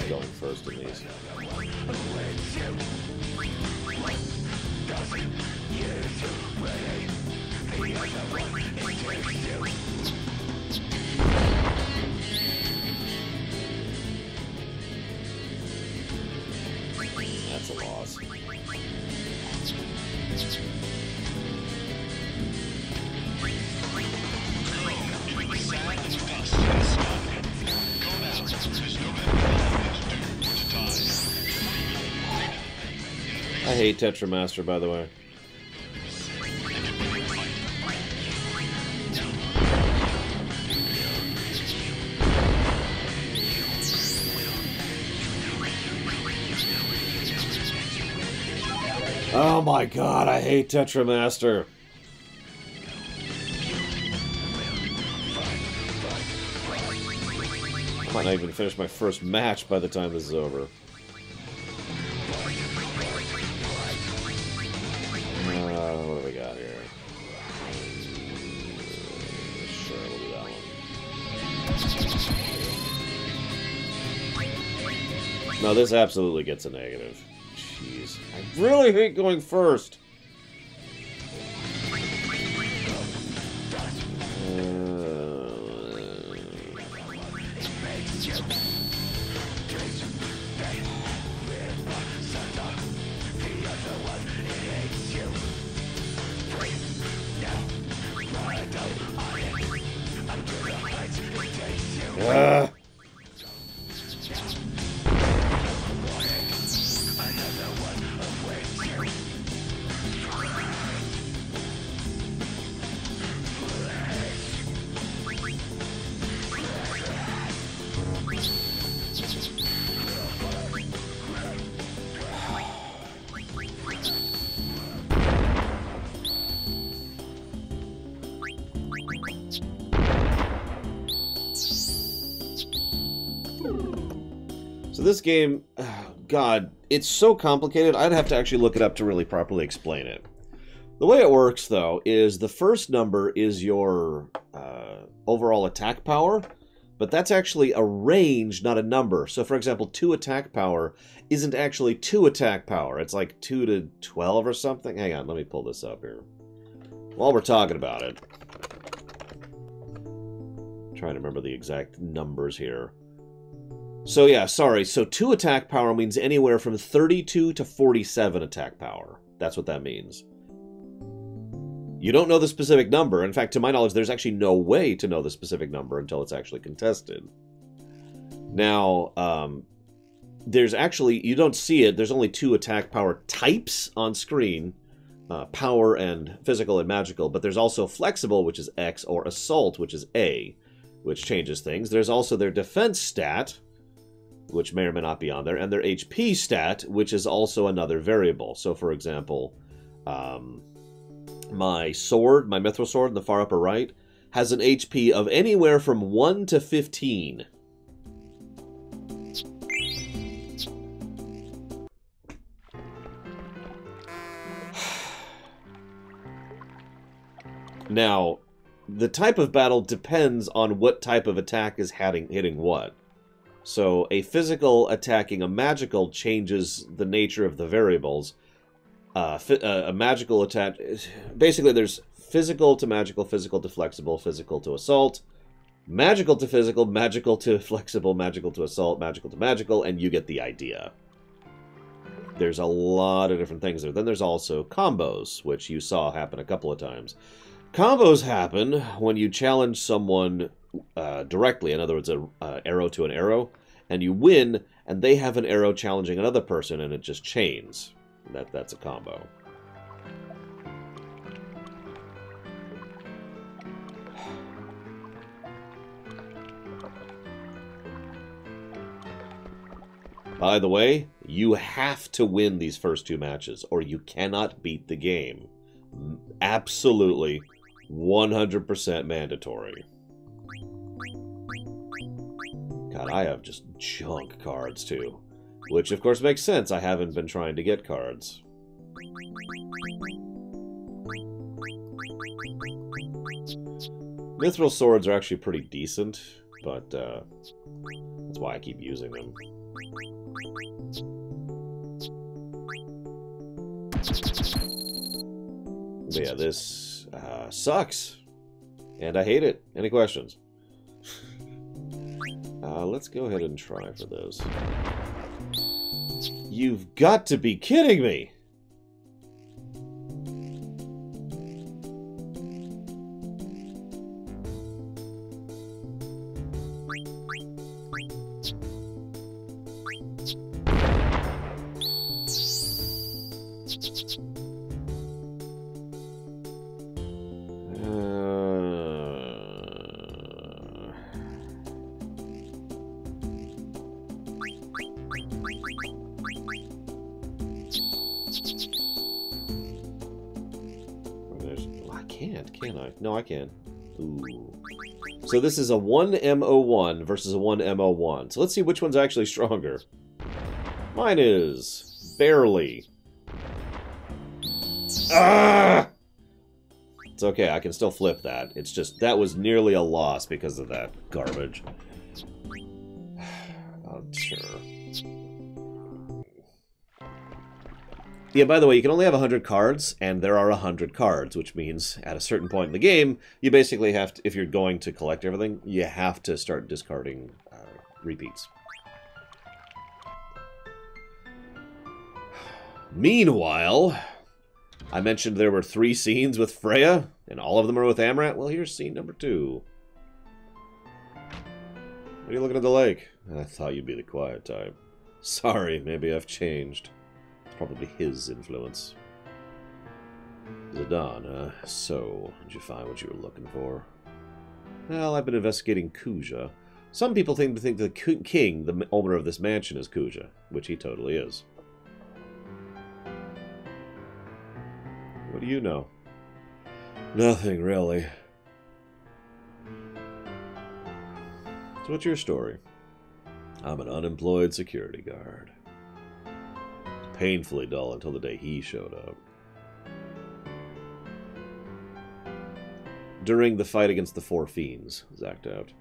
Going first in these. That's a loss. I hate Tetramaster, by the way. Oh my god, I hate Tetramaster. I might not even finish my first match by the time this is over. What do we got here? Sure, we'll do that one. No, this absolutely gets a negative. Jeez. I really hate going first. So this game, God, it's so complicated, I'd have to actually look it up to really properly explain it. The way it works, though, is the first number is your overall attack power, but that's actually a range, not a number. So, for example, 2 attack power isn't actually 2 attack power. It's like 2 to 12 or something. Hang on, let me pull this up here. While we're talking about it. I'm trying to remember the exact numbers here. So yeah, sorry. So 2 attack power means anywhere from 32 to 47 attack power. That's what that means. You don't know the specific number. In fact, to my knowledge, there's actually no way to know the specific number until it's actually contested. Now, there's actually, you don't see it, there's only 2 attack power types on screen. Power and physical and magical, but there's also flexible, which is X, or assault, which is A, which changes things. There's also their defense stat, which may or may not be on there, and their HP stat, which is also another variable. So, for example, my sword, my mithril sword in the far upper right, has an HP of anywhere from 1 to 15. Now, the type of battle depends on what type of attack is hitting what. So, a physical attacking a magical changes the nature of the variables. A magical attack... Basically, there's physical to magical to flexible, physical to assault, magical to physical, magical to flexible, magical to assault, magical to magical, and you get the idea. There's a lot of different things there. Then there's also combos, which you saw happen a couple of times. Combos happen when you challenge someone directly, in other words, an arrow to an arrow, and you win, and they have an arrow challenging another person, and it just chains. That's a combo. By the way, you have to win these first 2 matches, or you cannot beat the game. Absolutely, 100% mandatory. God, I have just junk cards, too. Which, of course, makes sense. I haven't been trying to get cards. Mithril swords are actually pretty decent, but that's why I keep using them. But yeah, this sucks. And I hate it. Any questions? Let's go ahead and try for this. You've got to be kidding me! can't, can I? No, I can. Ooh. So this is a 1MO1 versus a 1MO1. So let's see which one's actually stronger. Mine is. Barely. Ah! It's okay, I can still flip that. It's just, that was nearly a loss because of that garbage. Oh, sure. Yeah, by the way, you can only have 100 cards, and there are 100 cards, which means at a certain point in the game, you basically have to, if you're going to collect everything, you have to start discarding repeats. Meanwhile, I mentioned there were 3 scenes with Freya, and all of them are with Amaranth. Well, here's scene number 2. What are you looking at the lake? I thought you'd be the quiet type. Sorry, maybe I've changed. It's probably his influence. Zidane, so, did you find what you were looking for? Well, I've been investigating Kuja. Some people think the king, the owner of this mansion, is Kuja, which he totally is. What do you know? Nothing, really. So what's your story? I'm an unemployed security guard. Painfully dull until the day he showed up. During the fight against the 4 fiends, Zacked out.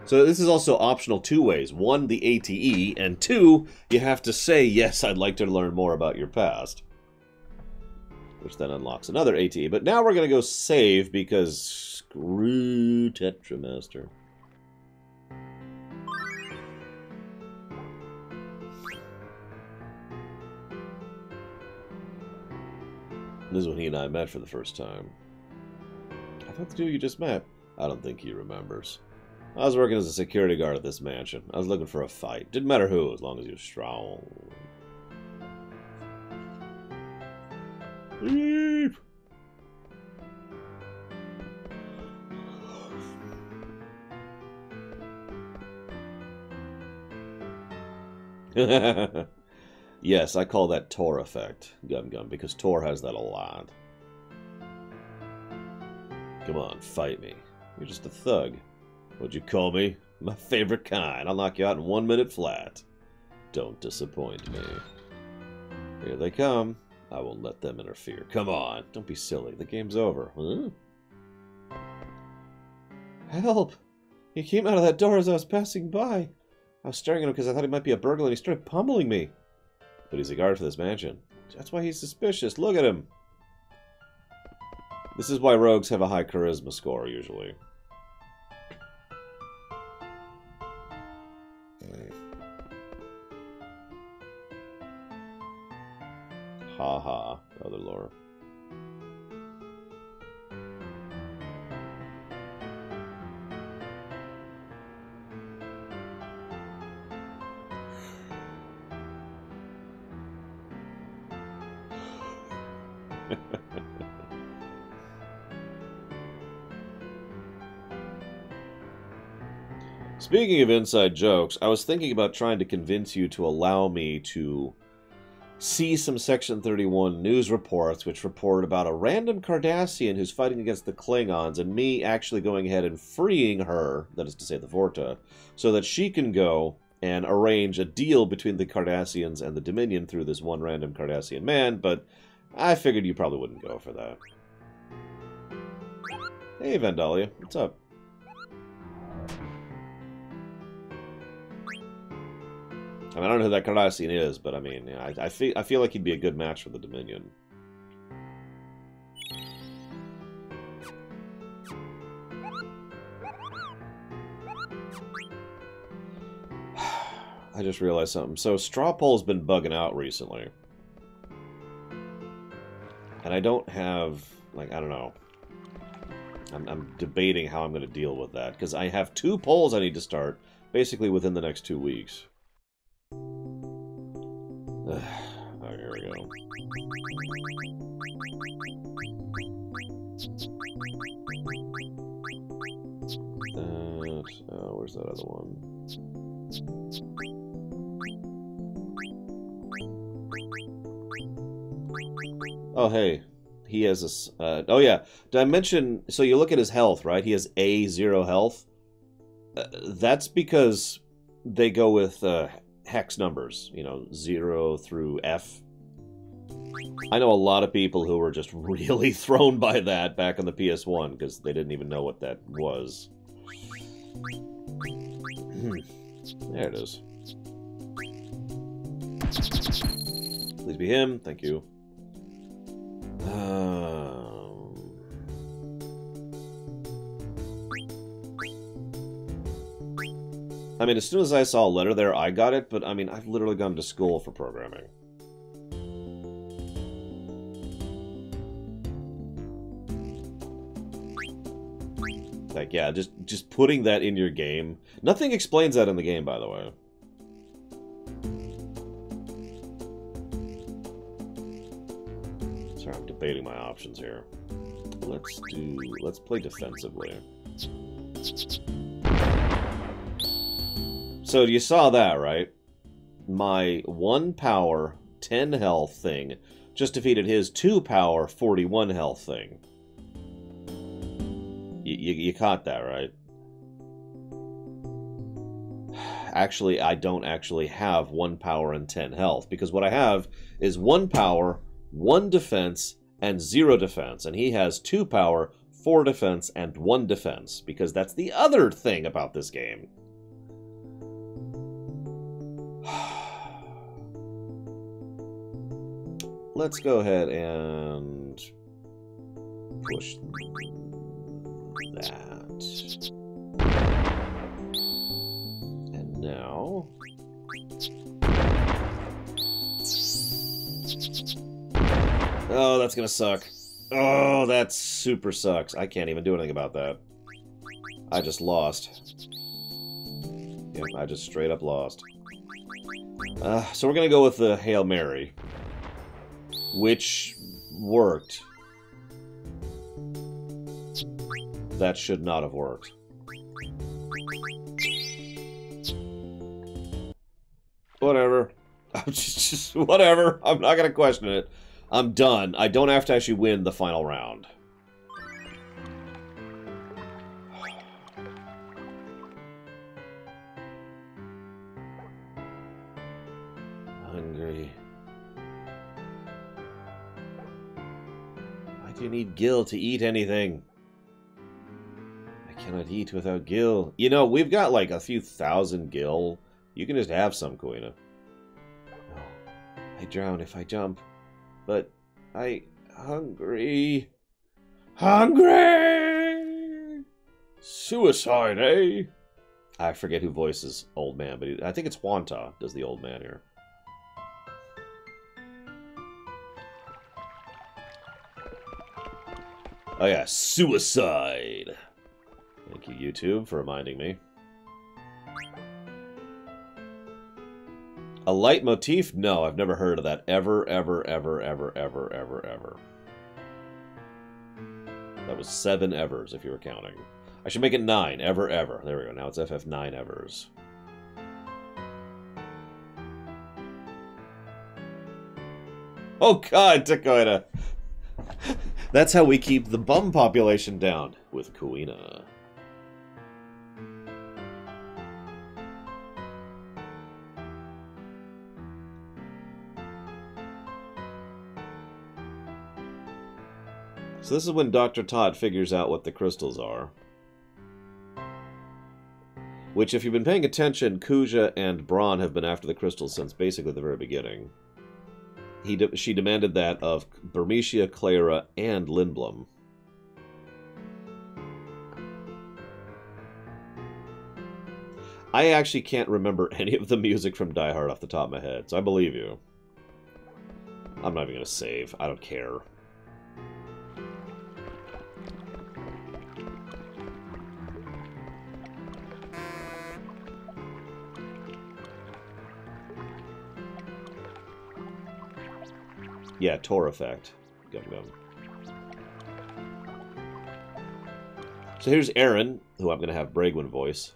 So this is also optional 2 ways. 1, the ATE, and 2, you have to say, yes, I'd like to learn more about your past. Which then unlocks another ATE. But now we're going to go save because screw Tetramaster. This is when he and I met for the first time. I thought the 2 of you just met. I don't think he remembers. I was working as a security guard at this mansion. I was looking for a fight. Didn't matter who, as long as he was strong. Beep. Yes, I call that Tor effect, Gum Gum, because Tor has that a lot. Come on, fight me. You're just a thug. What'd you call me? My favorite kind. I'll knock you out in 1 minute flat. Don't disappoint me. Here they come. I won't let them interfere. Come on, don't be silly. The game's over. Huh? Help! He came out of that door as I was passing by. I was staring at him because I thought he might be a burglar and he started pummeling me. But he's a guard for this mansion. That's why he's suspicious. Look at him. This is why rogues have a high charisma score, usually. Ha ha, other lore. Speaking of inside jokes, I was thinking about trying to convince you to allow me to see some Section 31 news reports which report about a random Cardassian who's fighting against the Klingons and me actually going ahead and freeing her, that is to say the Vorta, so that she can go and arrange a deal between the Cardassians and the Dominion through this one random Cardassian man, but I figured you probably wouldn't go for that. Hey, Vandalia, what's up? I mean, I don't know who that Cardassian is, but I mean, I feel like he'd be a good match for the Dominion. I just realized something. So Strawpole's been bugging out recently. And I don't have, like, I don't know. I'm debating how I'm going to deal with that. Because I have 2 polls I need to start, basically within the next 2 weeks. Alright, here we go. Where's that other one? Oh, hey. He has a... oh, yeah. Did I mention... So you look at his health, right? He has A0 health. That's because they go with hex numbers. You know, 0 through F. I know a lot of people who were just really thrown by that back on the PS1 because they didn't even know what that was. There it is. Please be him. Thank you. I mean, as soon as I saw a letter there, I got it, but I mean, I've literally gone to school for programming. Like, yeah, just putting that in your game. Nothing explains that in the game, by the way. Sorry, I'm debating my options here. Let's play defensively. So you saw that, right? My 1 power, 10 health thing just defeated his 2 power, 41 health thing. You caught that, right? Actually, I don't actually have 1 power and 10 health, because what I have is 1 power, 1 defense, and 0 defense, and he has 2 power, 4 defense, and 1 defense, because that's the other thing about this game. Let's go ahead and push that. And now... Oh, that's gonna suck. Oh, that super sucks. I can't even do anything about that. I just lost. Yeah, I just straight up lost. So we're gonna go with the Hail Mary. Which worked. That should not have worked. Whatever. just whatever. I'm not gonna question it. I'm done. I don't have to actually win the final round. Hungry. Why do you need Gil to eat anything? I cannot eat without Gil. You know, we've got like a few thousand Gil. You can just have some, Kuina. No. I drown if I jump. But hungry. Hungry! Suicide, eh? I forget who voices Old Man, but I think it's Wanta does the Old Man here. Oh yeah, suicide. Thank you, YouTube, for reminding me. A leitmotif? No, I've never heard of that. Ever, ever, ever, ever, ever, ever, ever. That was 7 evers, if you were counting. I should make it 9. Ever, ever. There we go. Now it's FF9 evers. Oh god, Takoida! That's how we keep the bum population down. With Kuina. So this is when Dr. Todd figures out what the crystals are. Which, if you've been paying attention, Kuja and Braun have been after the crystals since basically the very beginning. She demanded that of Bermesia, Clara, and Lindblom. I actually can't remember any of the music from Die Hard off the top of my head, so I believe you. I'm not even going to save. I don't care. Yeah, Tor effect. Gum gum. So here's Aaron, who I'm going to have Bragwin voice.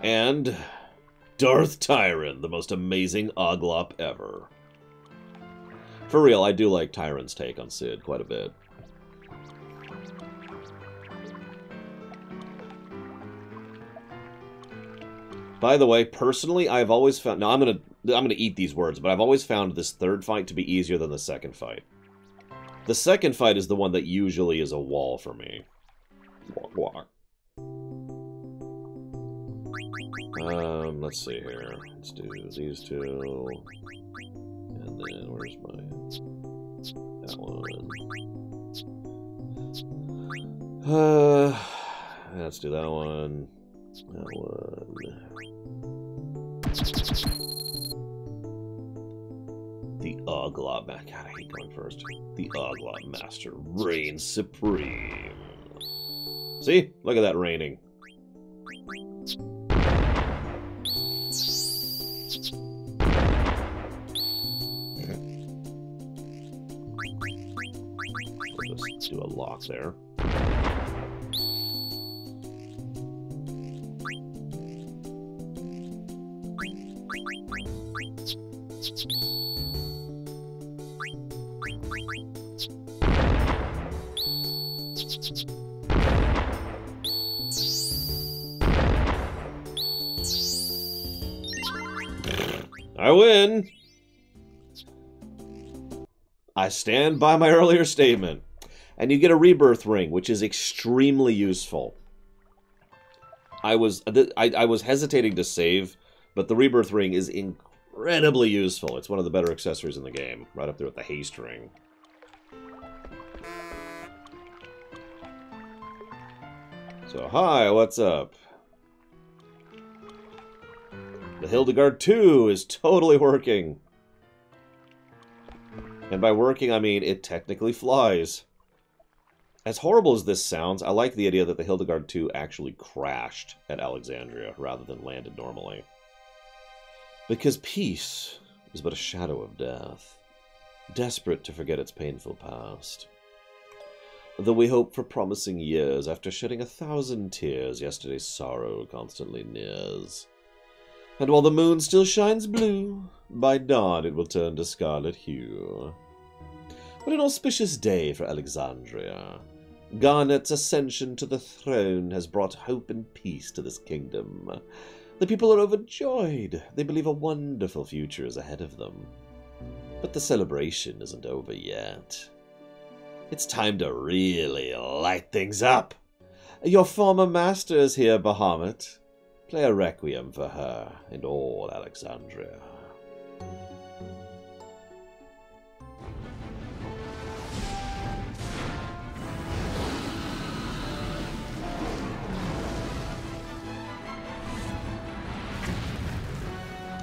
And Darth Tyron, the most amazing Oglop ever. For real, I do like Tyron's take on Cid quite a bit. By the way, personally, I've always found... Now, I'm gonna eat these words, but I've always found this third fight to be easier than the second fight. The second fight is the one that usually is a wall for me. Let's see here. Let's do these two. And then, where's my... that one. Let's do that one. That one. The Oglop... God, I hate going first. The Oglop Master reigns supreme. See? Look at that reigning. Let's do a lock there. I win! I stand by my earlier statement. And you get a rebirth ring, which is extremely useful. I was hesitating to save, but the rebirth ring is incredibly useful. It's one of the better accessories in the game, right up there with the haste ring. So, hi, what's up? The Hildegard 2 is totally working. And by working, I mean it technically flies. As horrible as this sounds, I like the idea that the Hildegard 2 actually crashed at Alexandria rather than landed normally. Because peace is but a shadow of death, desperate to forget its painful past. Though we hope for promising years, after shedding 1,000 tears, yesterday's sorrow constantly nears. And while the moon still shines blue, by dawn it will turn to scarlet hue. What an auspicious day for Alexandria. Garnet's ascension to the throne has brought hope and peace to this kingdom. The people are overjoyed. They believe a wonderful future is ahead of them. But the celebration isn't over yet. It's time to really light things up. Your former master is here, Bahamut. Play a requiem for her and all Alexandria.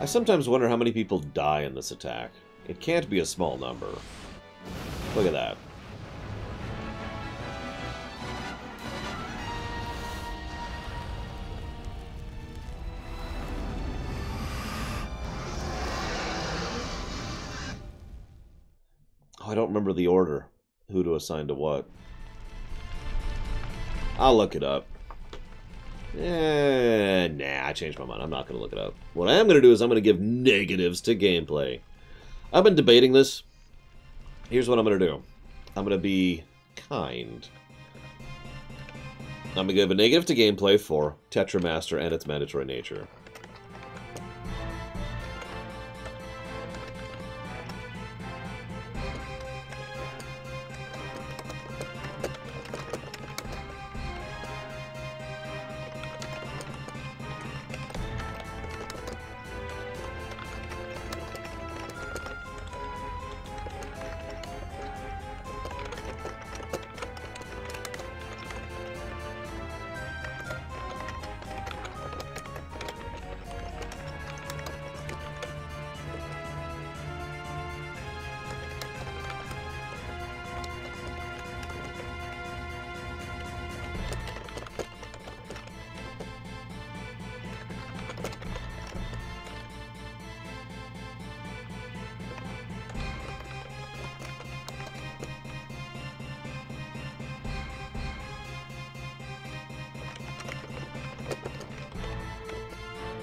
I sometimes wonder how many people die in this attack. It can't be a small number. Look at that. Oh, I don't remember the order. Who to assign to what. I'll look it up. Nah, I changed my mind. I'm not going to look it up. What I am going to do is I'm going to give negatives to gameplay. I've been debating this. Here's what I'm going to do. I'm going to be kind. I'm going to give a negative to gameplay for Tetramaster and its mandatory nature.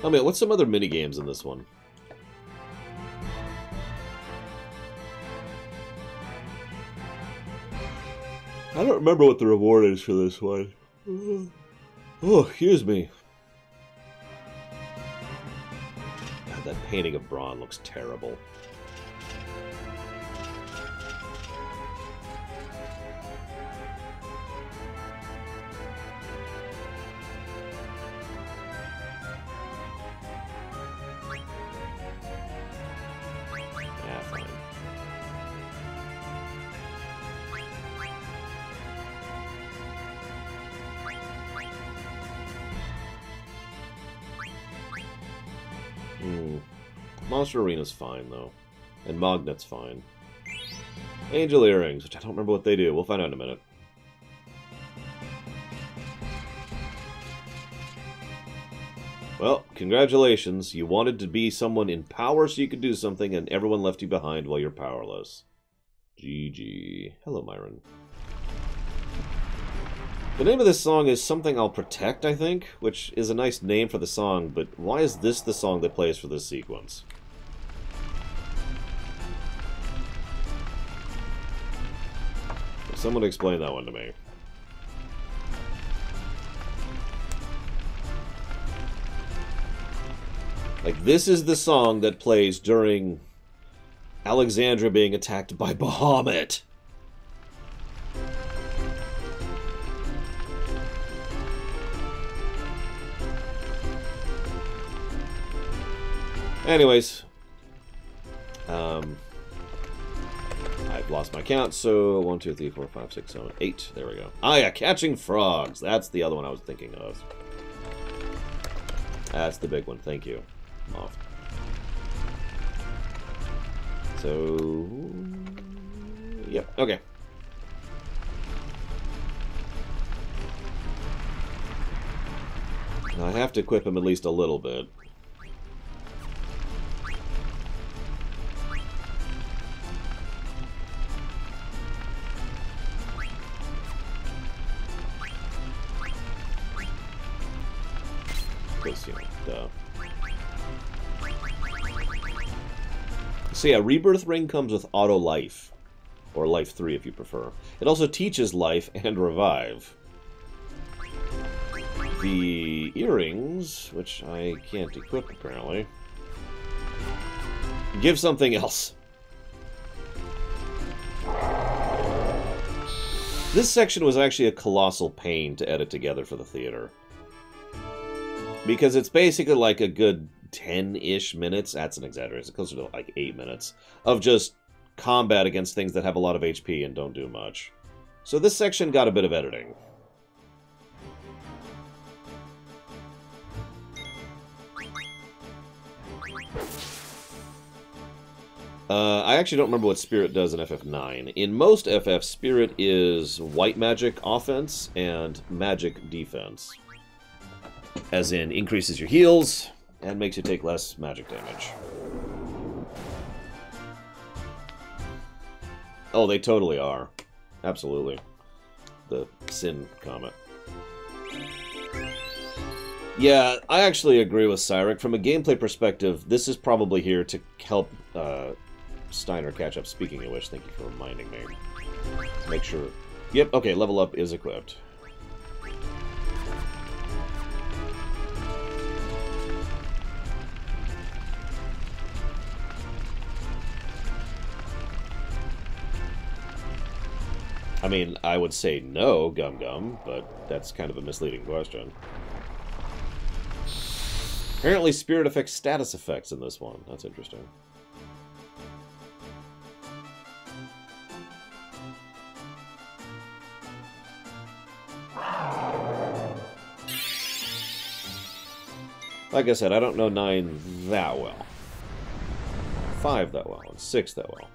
I mean, what's some other mini games in this one? I don't remember what the reward is for this one. Oh, excuse me. God, that painting of Braun looks terrible. Monster Arena's fine, though. And Magnet's fine. Angel Earrings, which I don't remember what they do. We'll find out in a minute. Well, congratulations. You wanted to be someone in power so you could do something, and everyone left you behind while you're powerless. GG. Hello, Myron. The name of this song is Something I'll Protect, I think, which is a nice name for the song, but why is this the song that plays for this sequence? Someone explain that one to me. Like, this is the song that plays during Alexandria being attacked by Bahamut. Anyways, I've lost my count, so 1, 2, 3, 4, 5, 6, 7, 8. There we go. Ah, yeah, Catching Frogs. That's the other one I was thinking of. That's the big one. Thank you. Off. So, yep. Okay. I have to equip him at least a little bit. So yeah, Rebirth Ring comes with Auto Life, or Life 3 if you prefer. It also teaches Life and Revive. The earrings, which I can't equip apparently, give something else. This section was actually a colossal pain to edit together for the theater. Because it's basically like a good 10-ish minutes, that's an exaggeration, it's closer to like 8 minutes, of just combat against things that have a lot of HP and don't do much. So this section got a bit of editing. I actually don't remember what Spirit does in FF9. In most FF, Spirit is white magic offense and magic defense. As in, increases your heals and makes you take less magic damage. Oh, they totally are. Absolutely. The Sin Comet. Yeah, I actually agree with Cyric. From a gameplay perspective, this is probably here to help Steiner catch up. Speaking of which, thank you for reminding me. Make sure... Yep, okay, level up is equipped. I mean, I would say no, Gum Gum, but that's kind of a misleading question. Apparently Spirit affects status effects in this one. That's interesting. Like I said, I don't know 9 that well. 5 that well, and 6 that well.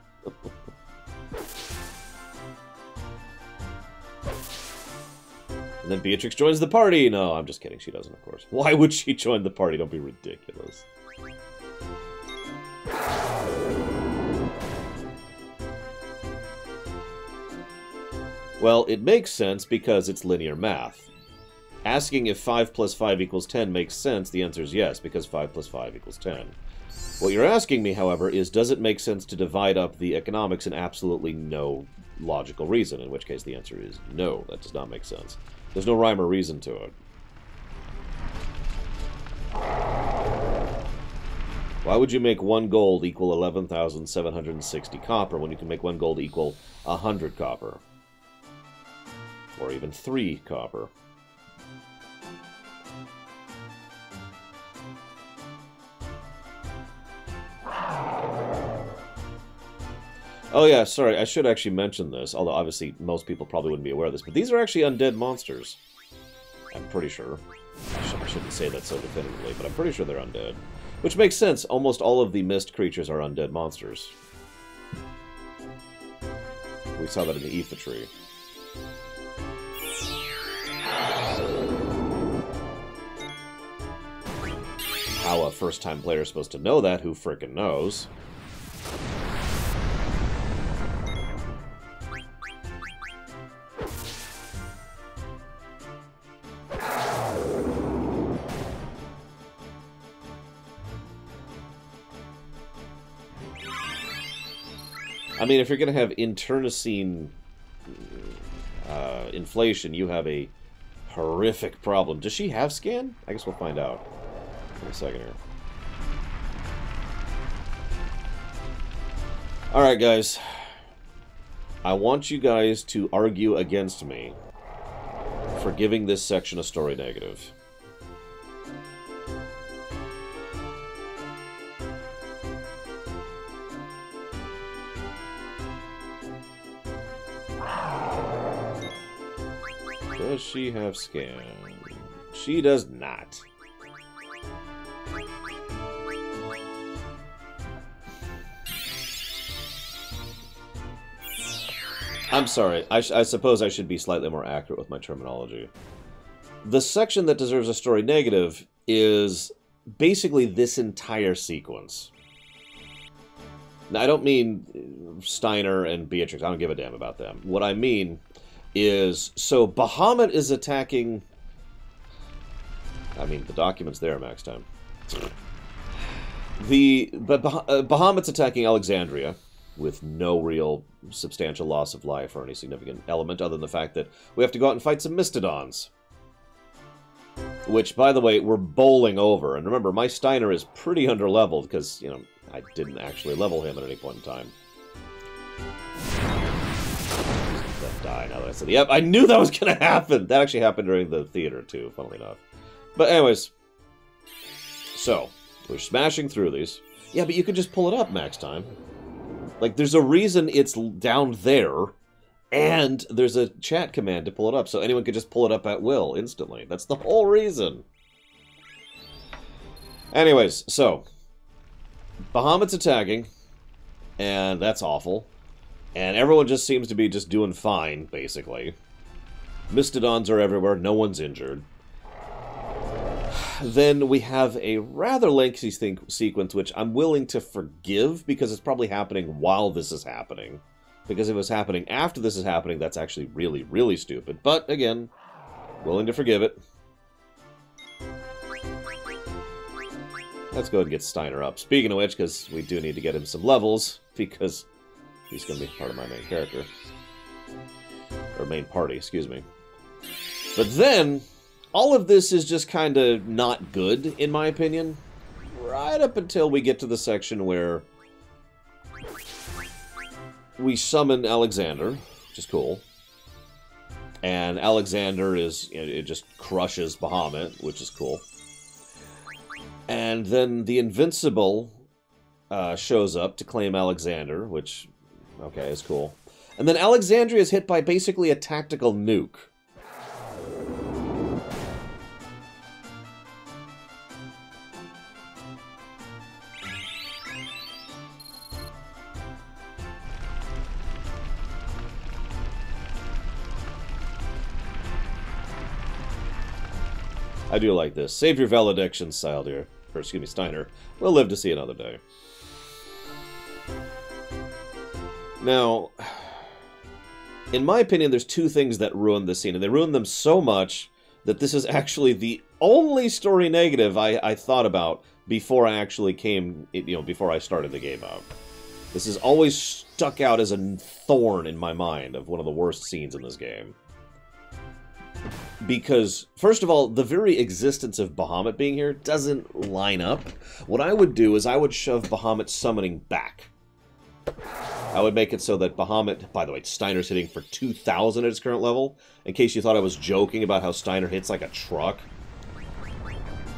And then Beatrix joins the party! No, I'm just kidding, she doesn't, of course. Why would she join the party? Don't be ridiculous. Well, it makes sense because it's linear math. asking if 5 plus 5 equals 10 makes sense, the answer is yes, because 5 plus 5 equals 10. What you're asking me, however, is does it make sense to divide up the economics in absolutely no logical reason, in which case the answer is no, that does not make sense. There's no rhyme or reason to it. Why would you make 1 gold equal 11,760 copper when you can make 1 gold equal 100 copper? Or even 3 copper? Oh yeah, sorry, I should actually mention this, although obviously most people probably wouldn't be aware of this, but these are actually undead monsters. I'm pretty sure. I shouldn't say that so definitively, but I'm pretty sure they're undead. Which makes sense, almost all of the mist creatures are undead monsters. We saw that in the Aoife tree. How a first-time player is supposed to know that, who frickin' knows? I mean, if you're going to have internecine inflation, you have a horrific problem. Does she have scan? I guess we'll find out in a second here. Alright, guys. I want you guys to argue against me for giving this section a story negative. Does she have scan? She does not. I'm sorry. I suppose I should be slightly more accurate with my terminology. The section that deserves a story negative is basically this entire sequence. Now, I don't mean Steiner and Beatrix. I don't give a damn about them. What I mean is, so Bahamut is attacking... I mean, the document's there, Max Time. Bahamut's attacking Alexandria with no real substantial loss of life or any significant element other than the fact that we have to go out and fight some Mystodons. Which, by the way, we're bowling over. And remember, my Steiner is pretty underleveled because, you know, I didn't actually level him at any point in time. Die now that I said, yep, I knew that was going to happen. That actually happened during the theater, too, funnily enough. But anyways, so, we're smashing through these. Yeah, but you can just pull it up, Max Time. Like, there's a reason it's down there, and there's a chat command to pull it up, so anyone could just pull it up at will, instantly. That's the whole reason. Anyways, so, Bahamut's attacking, and that's awful. And everyone just seems to be just doing fine, basically. Mystodons are everywhere, no one's injured. Then we have a rather lengthy sequence, which I'm willing to forgive, because it's probably happening while this is happening. Because if it was happening after this is happening, that's actually really, really stupid. But, again, willing to forgive it. Let's go ahead and get Steiner up. Speaking of which, because we do need to get him some levels, because he's going to be part of my main character. Or main party, excuse me. But then, all of this is just kind of not good, in my opinion. Right up until we get to the section where we summon Alexander, which is cool. And Alexander is, you know, it just crushes Bahamut, which is cool. And then the Invincible shows up to claim Alexander, which... okay, it's cool. And then Alexandria is hit by basically a tactical nuke. I do like this. Save your valediction, Sildir. Or, excuse me, Steiner. We'll live to see another day. Now, in my opinion, there's two things that ruin this scene, and they ruin them so much that this is actually the only story negative I thought about before I actually came, before I started the game out. This has always stuck out as a thorn in my mind of one of the worst scenes in this game. Because, first of all, the very existence of Bahamut being here doesn't line up. What I would do is I would shove Bahamut summoning back. I would make it so that Bahamut... By the way, Steiner's hitting for 2,000 at its current level. In case you thought I was joking about how Steiner hits like a truck.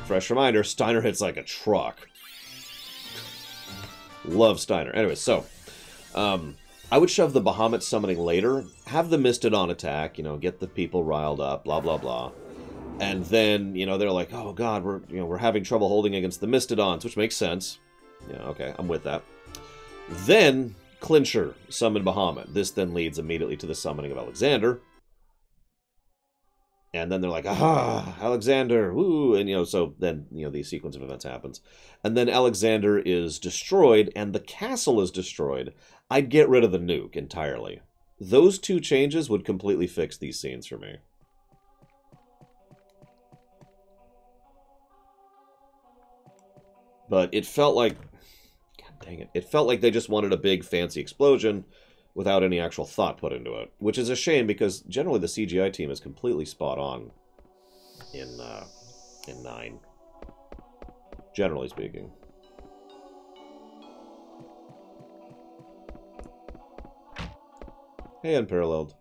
Fresh reminder, Steiner hits like a truck. Love Steiner. Anyway, so... I would shove the Bahamut summoning later, have the Mistodon attack, get the people riled up, blah, blah, blah. And then, they're like, oh god, we're having trouble holding against the Mistodons, which makes sense. Yeah, okay, I'm with that. Then, Clincher, summon Bahamut. This then leads immediately to the summoning of Alexander. And then they're like, aha, Alexander, woo! And, so then, the sequence of events happens. And then Alexander is destroyed, and the castle is destroyed. I'd get rid of the nuke entirely. Those two changes would completely fix these scenes for me. But it felt like... God dang it. It felt like they just wanted a big, fancy explosion without any actual thought put into it. Which is a shame, because generally the CGI team is completely spot on in 9. Generally speaking. Hey, Unparalleled.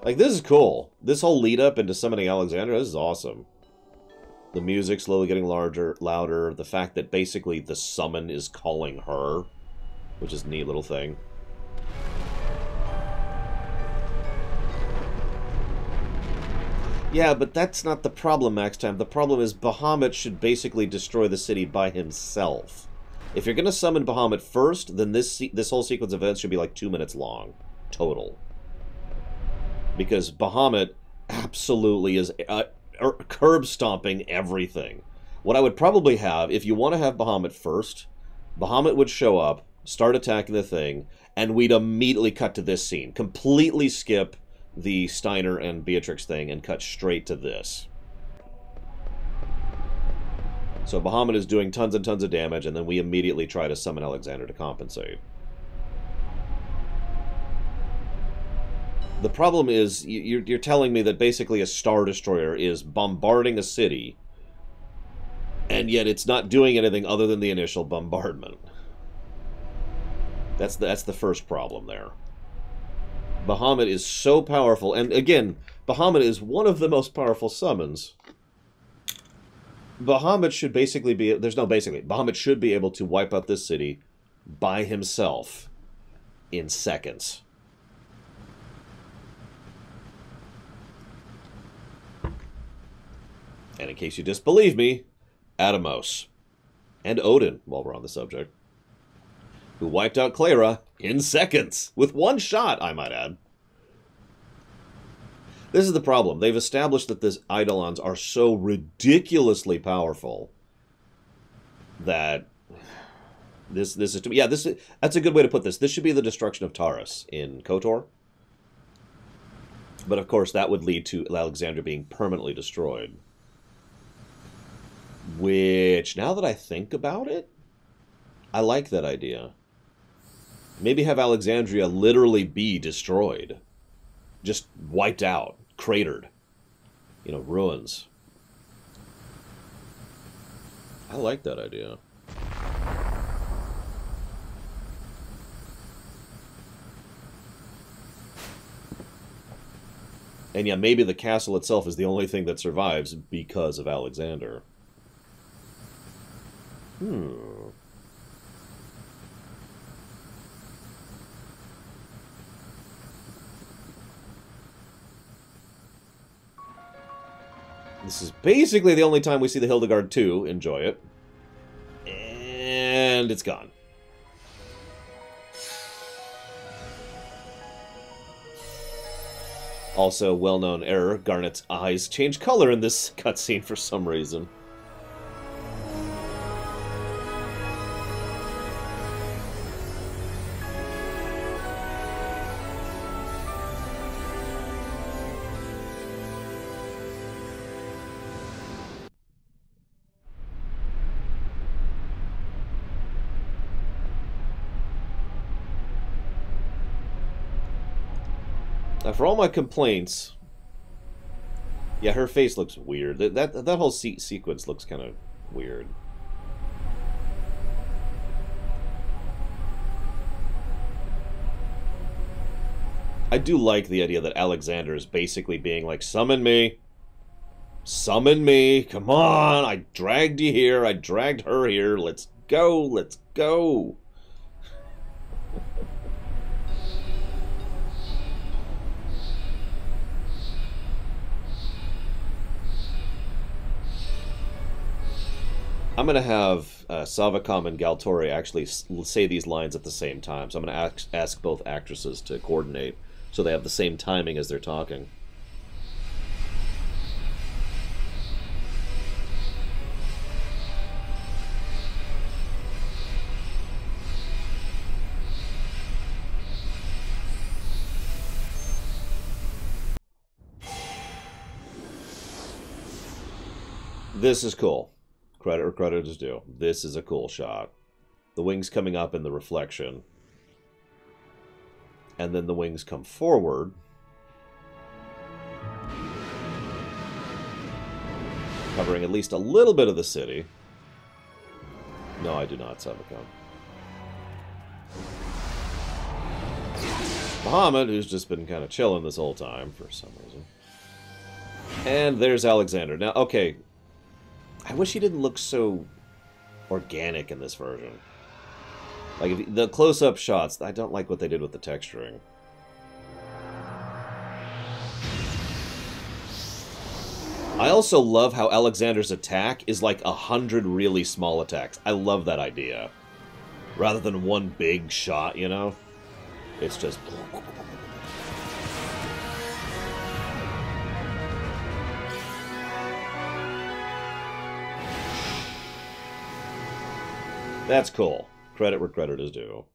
Like, this is cool. This whole lead-up into summoning Alexander, this is awesome. The music slowly getting louder. The fact that basically the summon is calling her, which is a neat little thing. Yeah, but that's not the problem, Max Time. The problem is Bahamut should basically destroy the city by himself. If you're going to summon Bahamut first, then this whole sequence of events should be like 2 minutes long. Total. Because Bahamut absolutely is curb-stomping everything. What I would probably have, if you want to have Bahamut first, Bahamut would show up, start attacking the thing, and we'd immediately cut to this scene. Completely skip the Steiner and Beatrix thing and cut straight to this. So Bahamut is doing tons and tons of damage, and then we immediately try to summon Alexander to compensate. The problem is, you're telling me that basically a Star Destroyer is bombarding a city, and yet it's not doing anything other than the initial bombardment. That's the first problem there. Bahamut is so powerful, and again, Bahamut is one of the most powerful summons. Bahamut should basically be... There's no basically. Bahamut should be able to wipe out this city by himself in seconds. And in case you disbelieve me, Atomos. And Odin, while we're on the subject. Who wiped out Clara in seconds. With one shot, I might add. This is the problem. They've established that these Eidolons are so ridiculously powerful that this is... Yeah, that's a good way to put this. This should be the destruction of Taurus in KOTOR. But of course, that would lead to Alexander being permanently destroyed. Which, now that I think about it, I like that idea. Maybe have Alexandria literally be destroyed. Just wiped out. Cratered. Ruins. I like that idea. And yeah, maybe the castle itself is the only thing that survives because of Alexander. This is basically the only time we see the Hildegard 2. Enjoy it. And it's gone. Also, well-known error, Garnet's eyes change color in this cutscene for some reason. Now, for all my complaints, yeah, her face looks weird. That whole sequence looks kind of weird. I do like the idea that Alexander is basically being like, summon me. Summon me. Come on. I dragged you here. I dragged her here. Let's go. Let's go. I'm going to have Savacom and Galtori actually say these lines at the same time. So I'm going to ask both actresses to coordinate so they have the same timing as they're talking. This is cool. Credit where credit is due. This is a cool shot. The wings coming up in the reflection. And then the wings come forward. Covering at least a little bit of the city. No, I do not, Savacom. Muhammad, who's just been kind of chilling this whole time for some reason. And there's Alexander. Now, okay. I wish he didn't look so organic in this version. Like, the close-up shots, I don't like what they did with the texturing. I also love how Alexander's attack is like 100 really small attacks. I love that idea. Rather than one big shot, you know? It's just... That's cool. Credit where credit is due.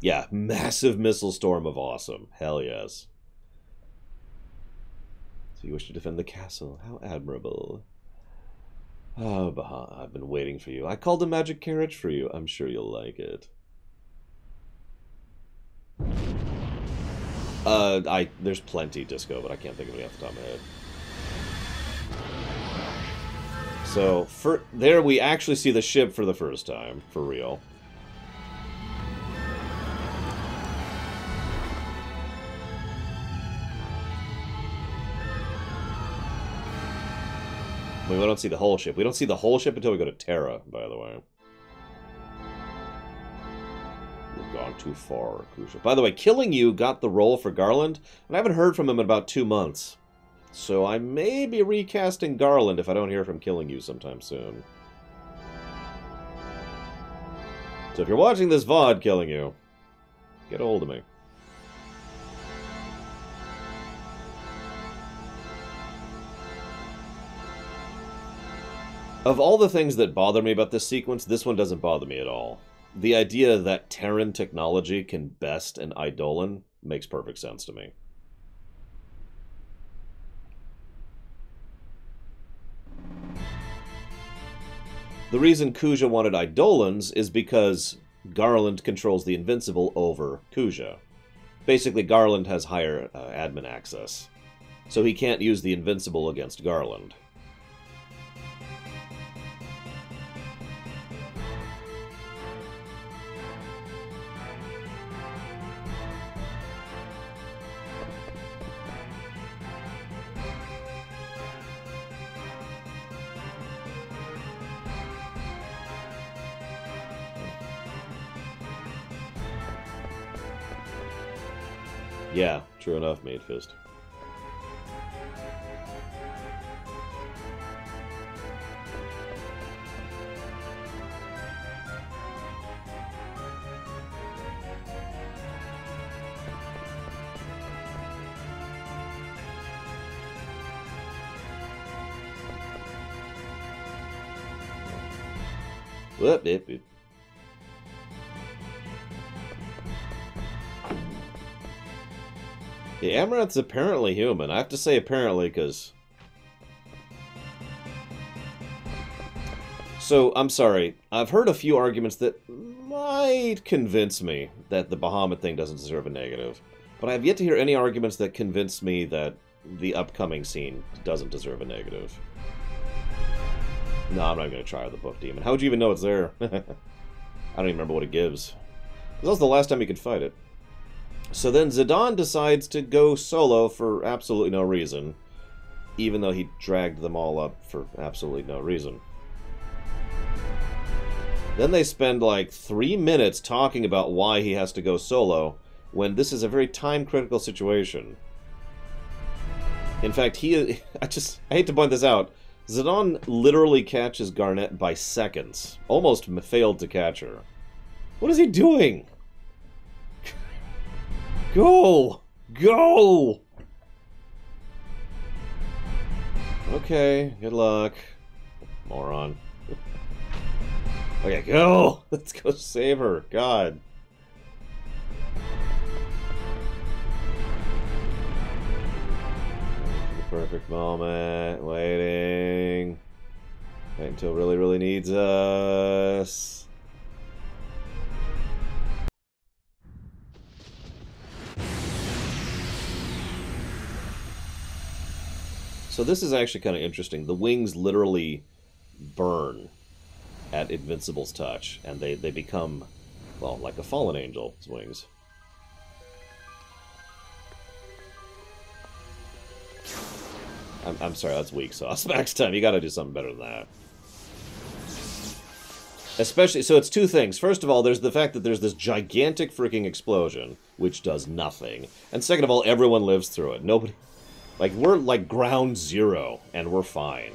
Yeah, massive missile storm of awesome. Hell yes. So you wish to defend the castle. How admirable. Oh, Baha, I've been waiting for you. I called a magic carriage for you. I'm sure you'll like it. There's plenty, Disco, but I can't think of any off the top of my head. So, there we actually see the ship for the first time, for real. I mean, we don't see the whole ship. We don't see the whole ship until we go to Terra, by the way. We've gone too far, Kusha. By the way, Killing You got the role for Garland, and I haven't heard from him in about 2 months. So I may be recasting Garland if I don't hear from Killing You sometime soon. So if you're watching this VOD, Killing You, get a hold of me. Of all the things that bother me about this sequence, this one doesn't bother me at all. The idea that Terran technology can best an Eidolon makes perfect sense to me. The reason Kuja wanted Eidolons is because Garland controls the Invincible over Kuja. Basically, Garland has higher admin access, so he can't use the Invincible against Garland. Yeah, true enough, Maidfist. Whoop, dip, dip. The Amaranth's apparently human. I have to say apparently because... So, I'm sorry. I've heard a few arguments that might convince me that the Bahamut thing doesn't deserve a negative. But I have yet to hear any arguments that convince me that the upcoming scene doesn't deserve a negative. No, I'm not going to try the Book Demon. How would you even know it's there? I don't even remember what it gives. That was the last time you could fight it. So then Zidane decides to go solo for absolutely no reason, even though he dragged them all up for absolutely no reason. Then they spend like 3 minutes talking about why he has to go solo, when this is a very time-critical situation. In fact, I hate to point this out, Zidane literally catches Garnet by seconds. Almost failed to catch her. What is he doing? Go! Go! Okay, good luck. Moron. Okay, go! Let's go save her. God. The perfect moment. Waiting. Wait until really, really needs us. So this is actually kind of interesting. The wings literally burn at Invincible's touch, and they become, well, like a fallen angel's wings. I'm sorry, that's weak sauce. Max time, you gotta do something better than that. Especially, so it's two things. First of all, there's the fact that there's this gigantic freaking explosion, which does nothing. And second of all, everyone lives through it. Nobody... Like, we're like ground zero, and we're fine.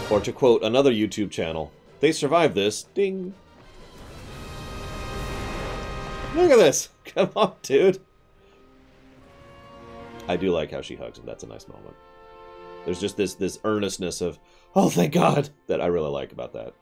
Or to quote another YouTube channel, they survived this. Ding. Look at this. Come on, dude. I do like how she hugs him. That's a nice moment. There's just this earnestness of, oh, thank God, that I really like about that.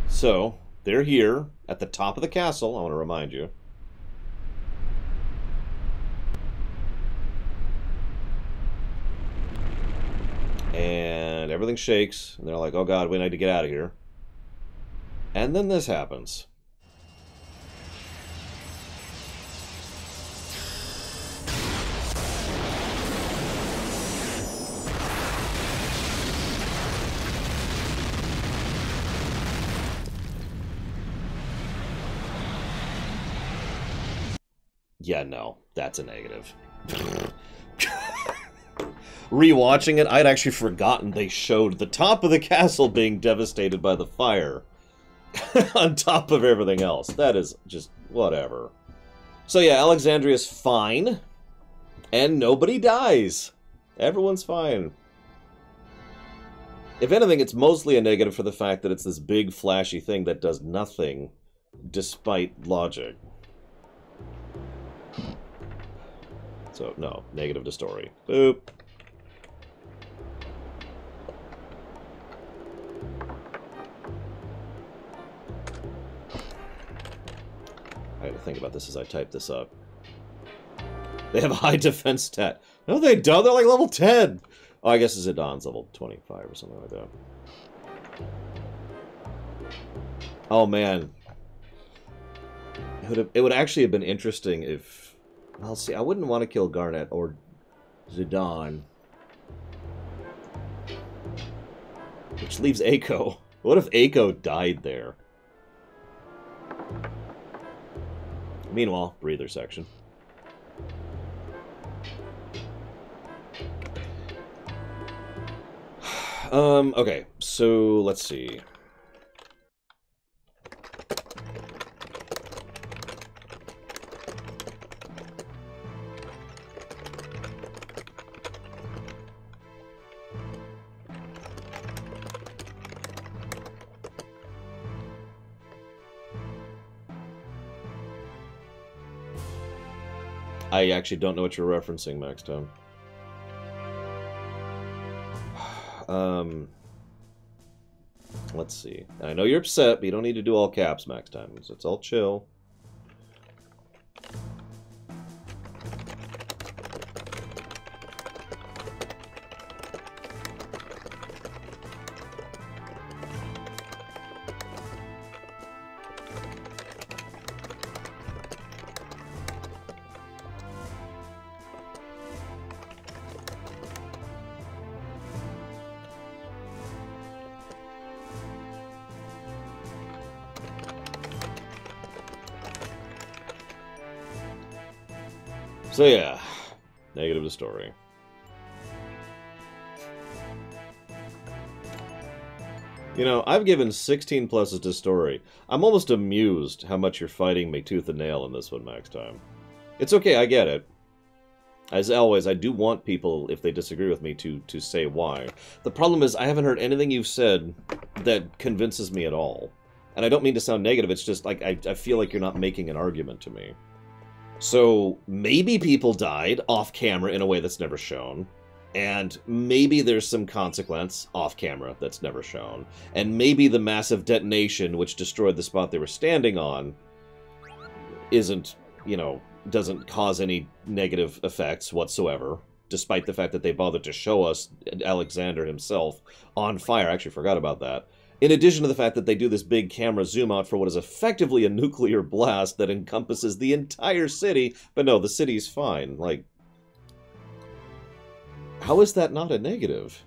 So, they're here at the top of the castle, I want to remind you. And everything shakes, and they're like, oh God, we need to get out of here. And then this happens. Yeah, no, that's a negative. Rewatching it, I'd actually forgotten they showed the top of the castle being devastated by the fire. On top of everything else. That is just whatever. So yeah, Alexandria's fine. And nobody dies. Everyone's fine. If anything, it's mostly a negative for the fact that it's this big flashy thing that does nothing despite logic. So, no. Negative to story. Boop. I had to think about this as I type this up. They have a high defense stat. No, they don't. They're like level 10. Oh, I guess Zidane's level 25 or something like that. Oh, man. It would actually have been interesting if... Well, see, I wouldn't want to kill Garnet or Zidane. Which leaves Eiko. What if Eiko died there? Meanwhile, breather section. Okay, so let's see. I actually don't know what you're referencing, Max Time. Let's see. I know you're upset, but you don't need to do all caps, Max Time. It's all chill. So yeah, negative to story. You know, I've given 16 pluses to story. I'm almost amused how much you're fighting me tooth and nail in this one, Max Time. It's okay, I get it. As always, I do want people, if they disagree with me, to say why. The problem is, I haven't heard anything you've said that convinces me at all. And I don't mean to sound negative, it's just like, I feel like you're not making an argument to me. So, maybe people died off-camera in a way that's never shown. And maybe there's some consequence off-camera that's never shown. And maybe the massive detonation which destroyed the spot they were standing on isn't, you know, doesn't cause any negative effects whatsoever. Despite the fact that they bothered to show us Alexander himself on fire. I actually forgot about that. In addition to the fact that they do this big camera zoom out for what is effectively a nuclear blast that encompasses the entire city, but no, the city's fine. Like, how is that not a negative?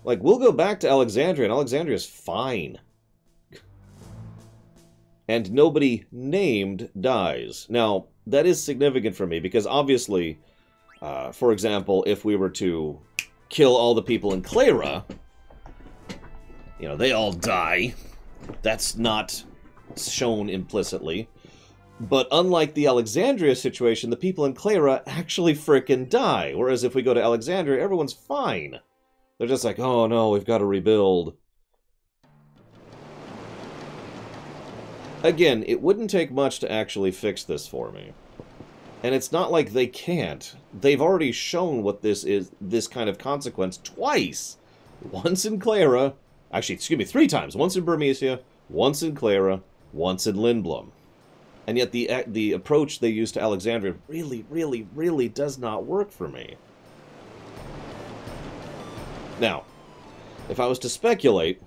Like, we'll go back to Alexandria, and Alexandria's fine. And nobody named dies. Now, that is significant for me, because obviously, for example, if we were to kill all the people in Clara, you know, they all die. That's not shown implicitly. But unlike the Alexandria situation, the people in Clara actually frickin' die. Whereas if we go to Alexandria, everyone's fine. They're just like, oh no, we've got to rebuild. Again, it wouldn't take much to actually fix this for me. And it's not like they can't. They've already shown what this is, this kind of consequence, twice. Once in Clara, actually, excuse me, 3 times. Once in Burmecia, once in Clara, once in Lindblum. And yet the approach they use to Alexandria really, really, really does not work for me. Now, if I was to speculate,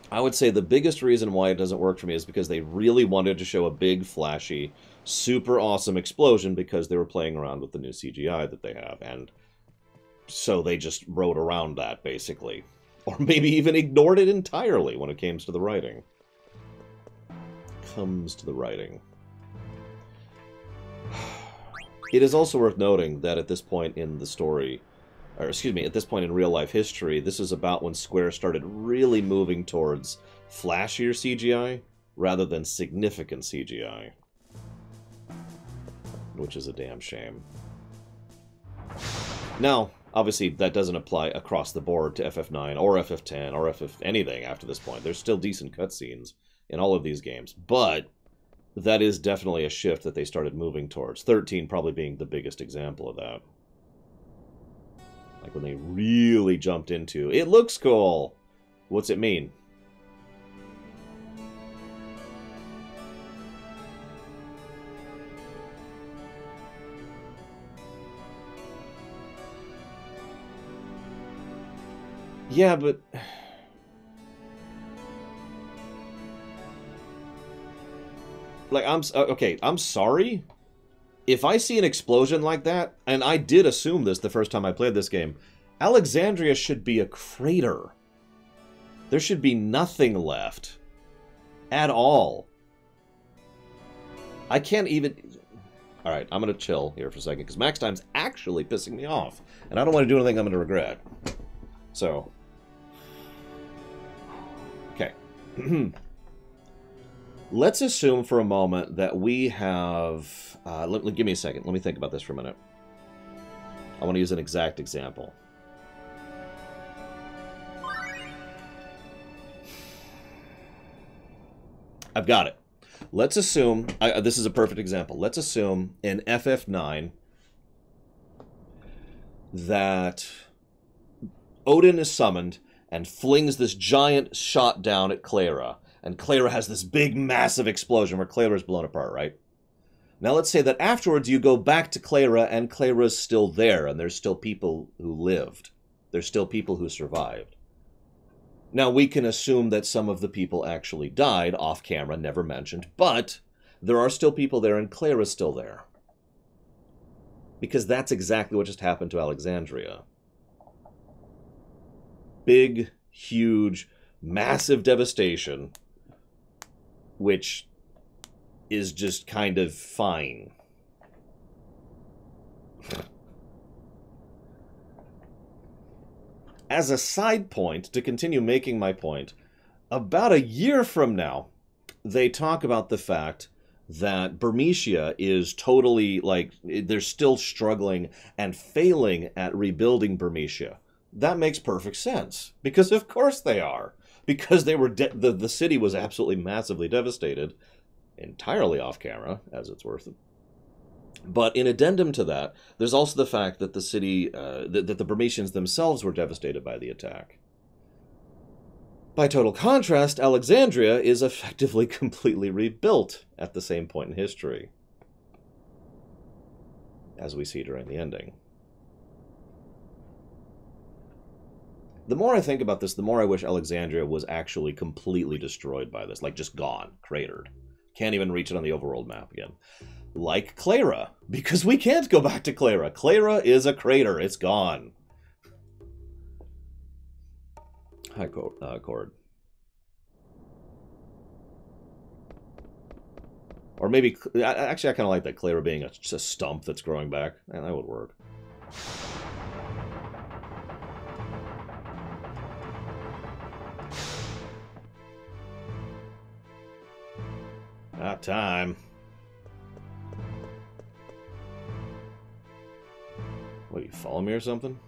I would say the biggest reason why it doesn't work for me is because they really wanted to show a big, flashy, super awesome explosion because they were playing around with the new CGI that they have, and so they just wrote around that, basically. Or maybe even ignored it entirely when it comes to the writing. It is also worth noting that at this point in the story, or excuse me, at this point in real-life history, this is about when Square started really moving towards flashier CGI rather than significant CGI. Which is a damn shame. Now, obviously, that doesn't apply across the board to FF9 or FF10 or FF anything after this point. There's still decent cutscenes in all of these games, but that is definitely a shift that they started moving towards. 13 probably being the biggest example of that. Like when they really jumped into, it looks cool. What's it mean? Yeah, but like, okay, I'm sorry. If I see an explosion like that, and I did assume this the first time I played this game, Alexandria should be a crater. There should be nothing left. At all. I can't even... Alright, I'm going to chill here for a second, because Max Time's actually pissing me off. And I don't want to do anything I'm going to regret. So... Okay. Let's assume for a moment that we have... give me a second. Let me think about this for a minute. I want to use an exact example. I've got it. Let's assume, this is a perfect example. Let's assume in FF9 that Odin is summoned and flings this giant shot down at Clara. And Clara has this big, massive explosion where Clara is blown apart, right? Now let's say that afterwards you go back to Clara and Clara's still there and there's still people who lived. There's still people who survived. Now we can assume that some of the people actually died off camera, never mentioned, but there are still people there and Clara's still there. Because that's exactly what just happened to Alexandria. Big, huge, massive devastation, which is just kind of fine. As a side point, to continue making my point, about a year from now, they talk about the fact that Burmecia is totally, like, they're still struggling and failing at rebuilding Burmecia. That makes perfect sense, because of course they are. Because they were the city was absolutely massively devastated, entirely off camera, as it's worth it. But in addendum to that, there's also the fact that the city, that the Burmecians themselves were devastated by the attack. By total contrast, Alexandria is effectively completely rebuilt at the same point in history, as we see during the ending. The more I think about this, the more I wish Alexandria was actually completely destroyed by this, like just gone, cratered. Can't even reach it on the overworld map again. Like Clara, because we can't go back to Clara. Clara is a crater. It's gone. Hi, Cord. Or maybe, actually, I kind of like that Clara being just a stump that's growing back. Man, that would work. Not time. What, you follow me or something?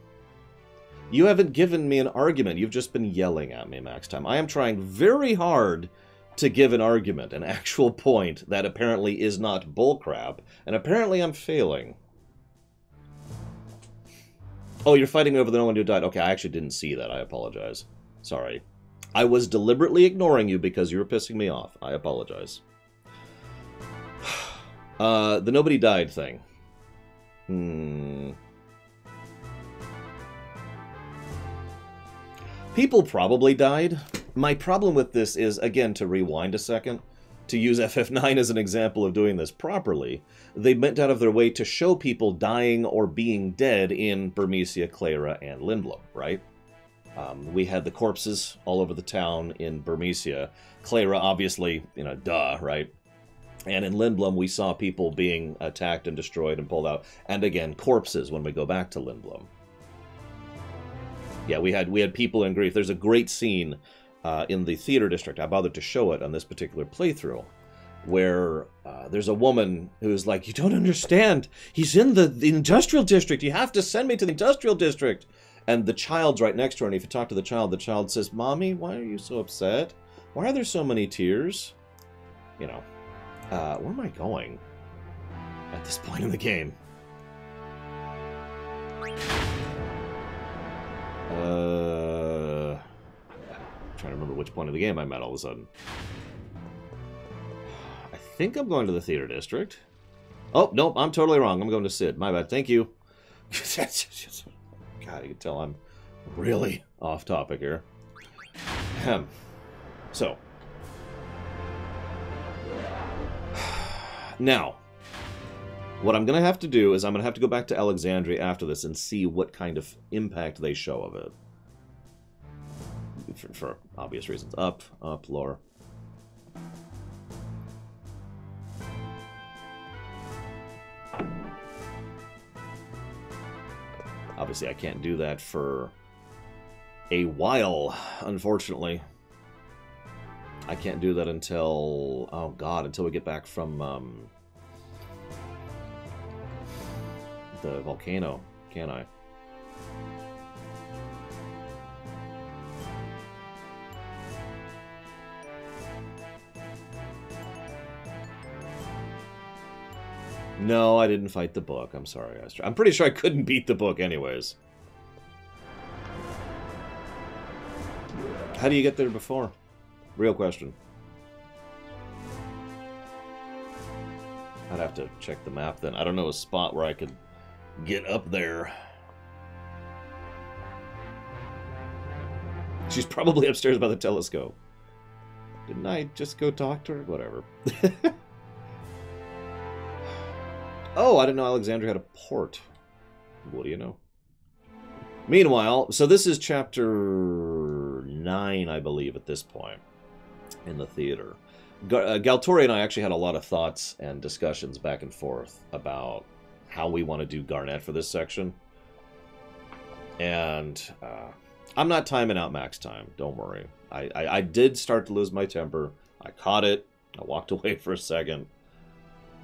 You haven't given me an argument. You've just been yelling at me, Max Time. I am trying very hard to give an argument, an actual point that apparently is not bullcrap, and apparently I'm failing. Oh, you're fighting over the no one who died. Okay, I actually didn't see that. I apologize. Sorry. I was deliberately ignoring you because you were pissing me off. I apologize. The nobody died thing. People probably died. My problem with this is, again, to rewind a second, to use FF9 as an example of doing this properly, they went out of their way to show people dying or being dead in Burmecia, Clara, and Lindblum, right? We had the corpses all over the town in Burmecia. Clara, obviously, you know, duh, right? And in Lindblum, we saw people being attacked and destroyed and pulled out. And again, corpses when we go back to Lindblum. Yeah, we had people in grief. There's a great scene in the theater district. I bothered to show it on this particular playthrough, where there's a woman who's like, "You don't understand. He's in the industrial district. You have to send me to the industrial district." And the child's right next to her, and if you talk to the child says, "Mommy, why are you so upset? Why are there so many tears?" You know, where am I going at this point in the game? I'm trying to remember which point of the game I'm at all of a sudden. I think I'm going to the theater district. Oh, nope, I'm totally wrong. I'm going to Sid. My bad. Thank you. God, you can tell I'm really off topic here. So. Now, what I'm going to have to do is I'm going to have to go back to Alexandria after this and see what kind of impact they show of it. For obvious reasons. Up, lower. Obviously, I can't do that for a while, unfortunately. I can't do that until, oh god, until we get back from the volcano, can I? No, I didn't fight the book. I'm sorry, Astra. I'm pretty sure I couldn't beat the book anyways. How do you get there before? Real question. I'd have to check the map then. I don't know a spot where I could get up there. She's probably upstairs by the telescope. Didn't I just go talk to her? Whatever. Oh, I didn't know Alexandria had a port. What do you know? Meanwhile, so this is chapter 9, I believe, at this point, in the theater. Galtori and I actually had a lot of thoughts and discussions back and forth about how we want to do Garnet for this section. And I'm not timing out max time, don't worry. I did start to lose my temper. I caught it. I walked away for a second.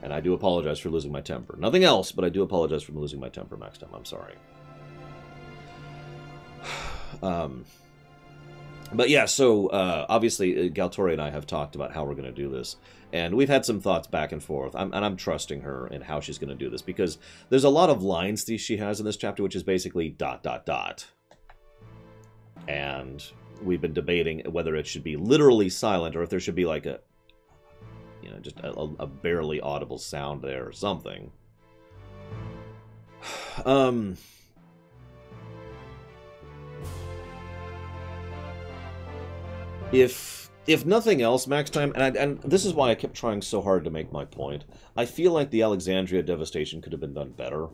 And I do apologize for losing my temper. Nothing else, but I do apologize for losing my temper max time. I'm sorry. But yeah, so obviously Galtori and I have talked about how we're going to do this. And we've had some thoughts back and forth. And I'm trusting her in how she's going to do this. Because there's a lot of lines that she has in this chapter, which is basically ... And we've been debating whether it should be literally silent or if there should be like a, you know, just a barely audible sound there or something. If nothing else, max time, and this is why I kept trying so hard to make my point, I feel like the Alexandria devastation could have been done better.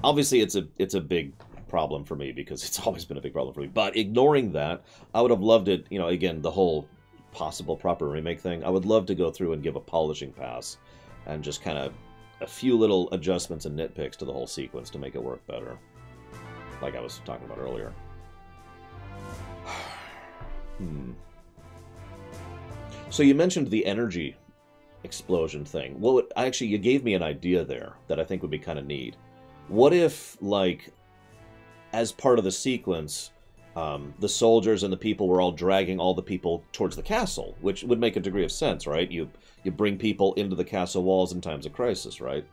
Obviously, it's a big problem for me because it's always been a big problem for me. But ignoring that, I would have loved it. You know, again, the whole possible proper remake thing. I would love to go through and give a polishing pass, and just kind of a few little adjustments and nitpicks to the whole sequence to make it work better, like I was talking about earlier. So you mentioned the energy explosion thing. Well, actually, you gave me an idea there that I think would be kind of neat. What if, like, as part of the sequence, the soldiers and the people were all dragging all the people towards the castle, which would make a degree of sense, right? You bring people into the castle walls in times of crisis, right?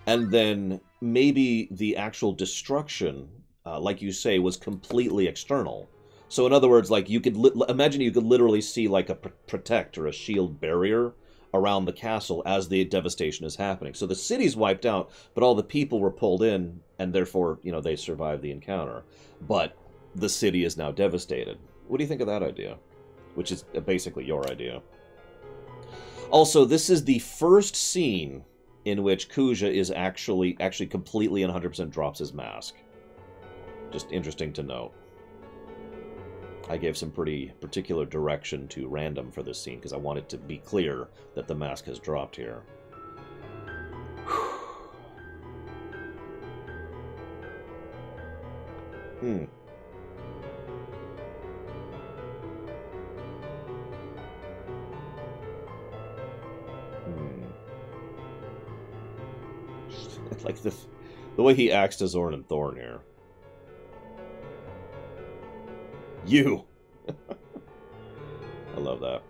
And then maybe the actual destruction, like you say, was completely external. So in other words, like, you could imagine you could literally see like a protect or a shield barrier around the castle as the devastation is happening. So the city's wiped out, but all the people were pulled in, and therefore, you know, they survived the encounter. But the city is now devastated. What do you think of that idea? Which is basically your idea. Also, this is the first scene in which Kuja is actually completely and 100% drops his mask. Just interesting to note. I gave some pretty particular direction to random for this scene because I wanted to be clear that the mask has dropped here. Like the way he acts to Zorn and Thorn here. You! I love that.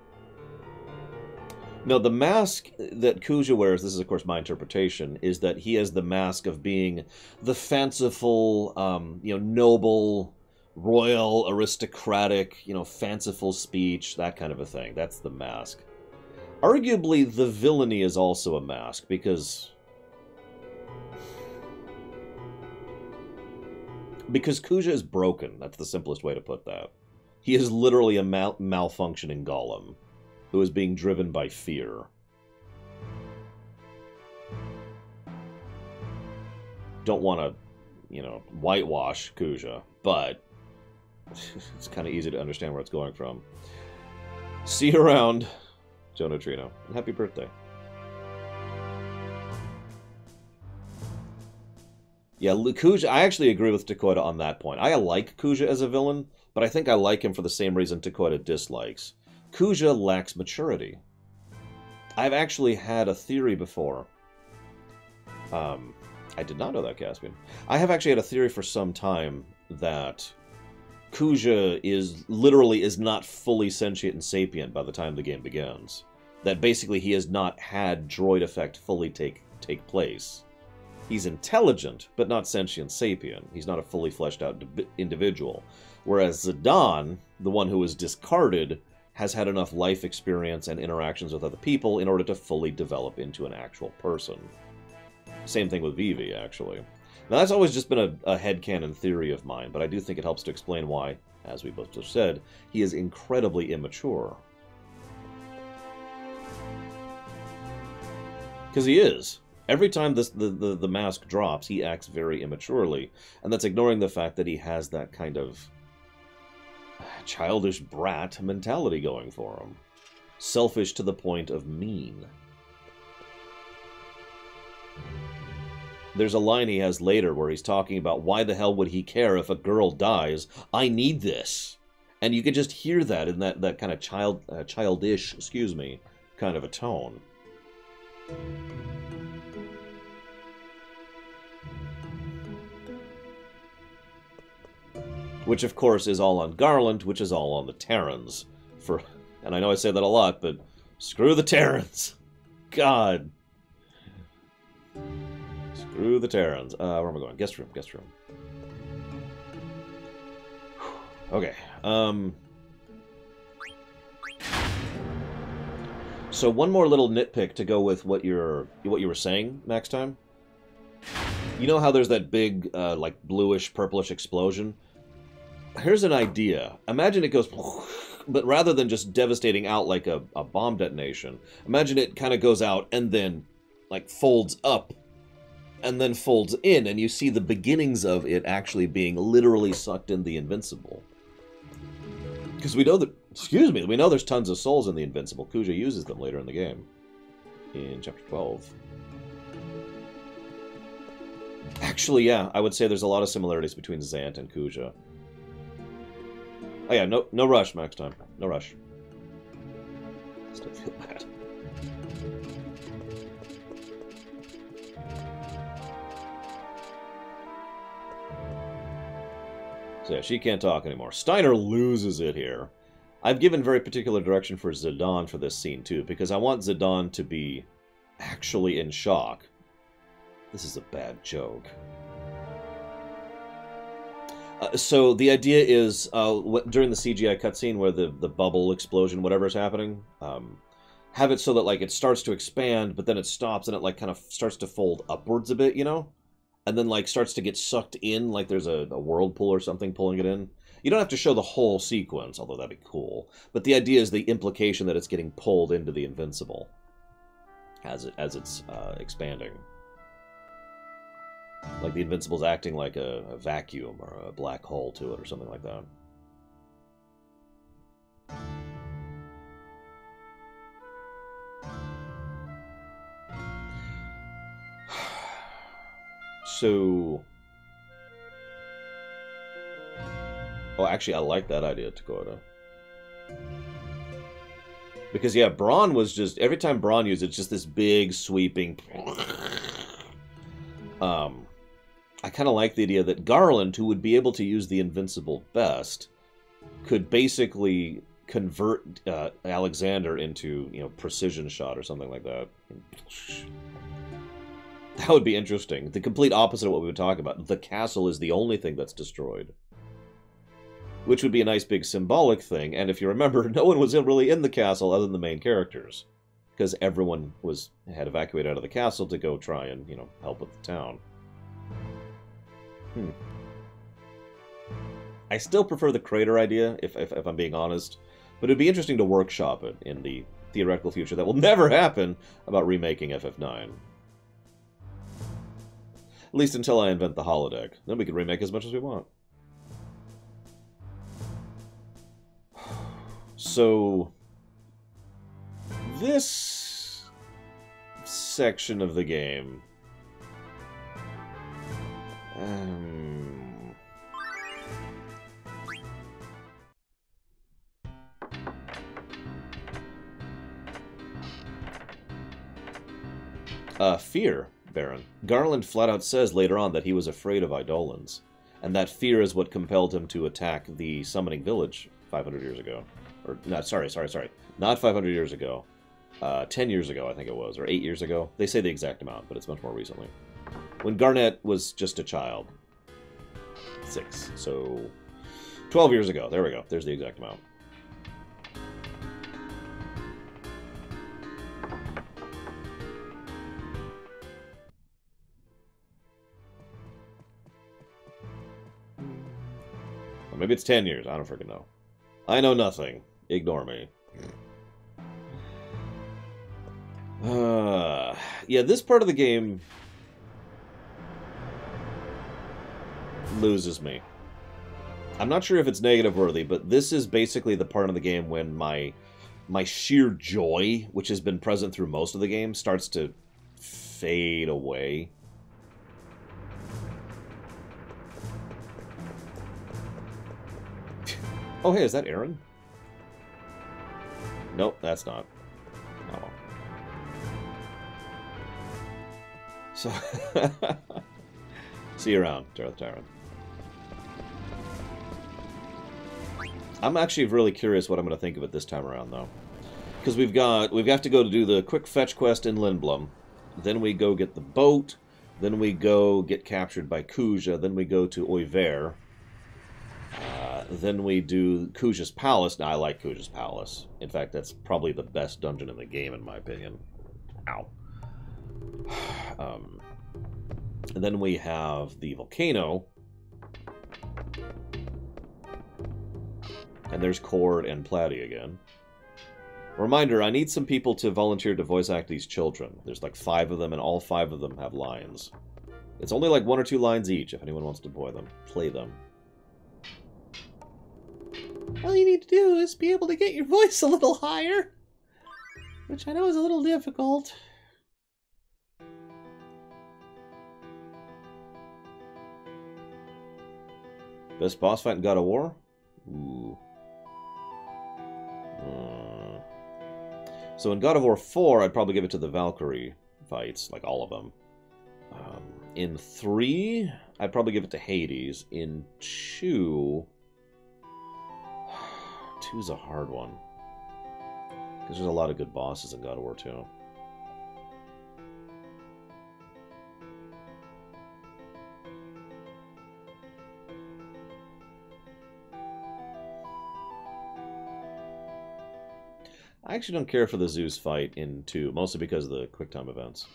No, the mask that Kuja wears, this is of course my interpretation, is that he has the mask of being the fanciful, you know, noble, royal, aristocratic, you know, fanciful speech, that kind of a thing. That's the mask. Arguably, the villainy is also a mask, because Kuja is broken. That's the simplest way to put that. He is literally a malfunctioning golem who is being driven by fear. Don't want to, you know, whitewash Kuja, but it's kind of easy to understand where it's going from. See you around, Joe Neutrino. Happy birthday. Yeah, Kuja, I actually agree with Dakota on that point. I like Kuja as a villain, but I think I like him for the same reason Dakota dislikes. Kuja lacks maturity. I've actually had a theory before. I did not know that, Caspian. I have actually had a theory for some time that Kuja is not fully sentient and sapient by the time the game begins. That basically he has not had droid effect fully take take place. He's intelligent, but not sentient sapient. He's not a fully fleshed out individual. Whereas Zidane, the one who was discarded, has had enough life experience and interactions with other people in order to fully develop into an actual person. Same thing with Vivi, actually. Now, that's always just been a headcanon theory of mine, but I do think it helps to explain why, as we both just said, he is incredibly immature. Because he is. Every time the mask drops, he acts very immaturely, and that's ignoring the fact that he has that kind of childish brat mentality going for him. Selfish to the point of mean. There's a line he has later where he's talking about why the hell would he care if a girl dies? I need this. And you could just hear that in that kind of childish, excuse me, kind of a tone. Which, of course, is all on Garland, which is all on the Terrans. And I know I say that a lot, but screw the Terrans. God. Screw the Terrans. Where am I going? Guest room, guest room. Okay. So one more little nitpick to go with what you were saying, Max Time. You know how there's that big, like, bluish, purplish explosion? Here's an idea. Imagine it goes, but rather than just devastating out like a bomb detonation, imagine it kind of goes out and then, like, folds up and then folds in, and you see the beginnings of it actually being literally sucked in the Invincible. Because we know that, excuse me, we know there's tons of souls in the Invincible. Kuja uses them later in the game. In Chapter 12. Actually, yeah, I would say there's a lot of similarities between Zant and Kuja. Oh yeah, no rush, Max Time. No rush. Still feel bad. So yeah, she can't talk anymore. Steiner loses it here. I've given very particular direction for Zidane for this scene too, because I want Zidane to be actually in shock. This is a bad joke. So the idea is, during the CGI cutscene where the bubble explosion, whatever is happening, have it so that, like, it starts to expand, but then it stops and it, like, kind of starts to fold upwards a bit, you know? And then, like, starts to get sucked in, like there's a whirlpool or something pulling it in. You don't have to show the whole sequence, although that'd be cool. But the idea is the implication that it's getting pulled into the Invincible as it's expanding. Like the Invincible's acting like a vacuum or a black hole to it or something like that. So... Oh, actually, I like that idea, Dakota. Because, yeah, Braun was just... Every time Braun used it, it's just this big, sweeping... I kind of like the idea that Garland, who would be able to use the Invincible best, could basically convert Alexander into, you know, precision shot or something like that. That would be interesting. The complete opposite of what we would talk about. The castle is the only thing that's destroyed. Which would be a nice big symbolic thing, and if you remember, no one was really in the castle other than the main characters. Because everyone had evacuated out of the castle to go try and, you know, help with the town. I still prefer the crater idea, if I'm being honest. But it'd be interesting to workshop it in the theoretical future that will never happen about remaking FF9. At least until I invent the holodeck. Then we can remake as much as we want. So... this section of the game... fear, Baron. Garland flat out says later on that he was afraid of Eidolons, and that fear is what compelled him to attack the summoning village 500 years ago. Or, not, sorry. Not 500 years ago. 10 years ago, I think it was, or 8 years ago. They say the exact amount, but it's much more recently. When Garnet was just a child. 6. So 12 years ago. There we go. There's the exact amount. Or maybe it's 10 years. I don't freaking know. I know nothing. Ignore me. Yeah, this part of the game loses me. I'm not sure if it's negative worthy, but this is basically the part of the game when my sheer joy, which has been present through most of the game, starts to fade away. Oh, hey, is that Aaron? Nope, that's not. Oh. So, see you around, Darth Tyrant. I'm actually really curious what I'm going to think of it this time around, though, because we've got to go to do the quick fetch quest in Lindblum, then we go get the boat, then we go get captured by Kuja, then we go to Oiver, then we do Kuja's Palace. Now, I like Kuja's Palace. In fact, that's probably the best dungeon in the game, in my opinion. Ow. And then we have the volcano. And there's Cord and Platy again. Reminder, I need some people to volunteer to voice act these children. There's like 5 of them, and all 5 of them have lines. It's only like 1 or 2 lines each, if anyone wants to play them. All you need to do is be able to get your voice a little higher. Which I know is a little difficult. Best boss fight in God of War? Ooh. So in God of War 4, I'd probably give it to the Valkyrie fights, like all of them. In 3, I'd probably give it to Hades. In 2... 2's a hard one. Because there's a lot of good bosses in God of War 2. I actually don't care for the Zeus fight in 2, mostly because of the QuickTime events.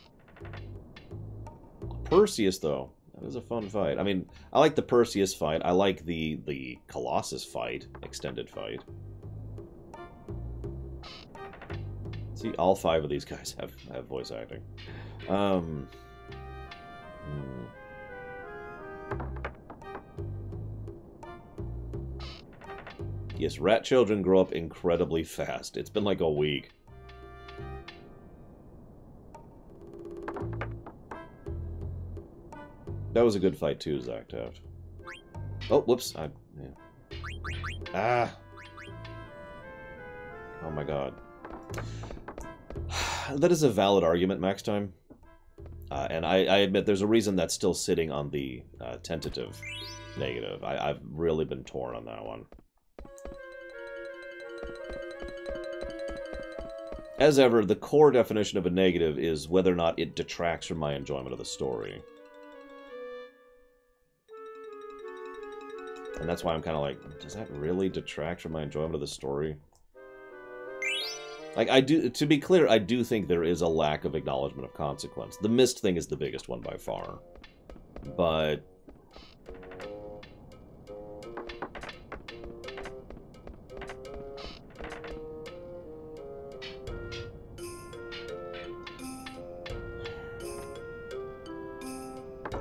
Perseus, though, that is a fun fight. I mean, I like the Perseus fight. I like the Colossus fight, extended fight. See, all 5 of these guys have voice acting. Yes, rat children grow up incredibly fast. It's been like a week. That was a good fight too, Zach Taft. Oh, whoops. Yeah. Ah! Oh my god. That is a valid argument, Max Time. And I admit there's a reason that's still sitting on the tentative negative. I've really been torn on that one. As ever, the core definition of a negative is whether or not it detracts from my enjoyment of the story. And that's why I'm kind of like, does that really detract from my enjoyment of the story? Like, to be clear, I do think there is a lack of acknowledgement of consequence. The Mist thing is the biggest one by far. But...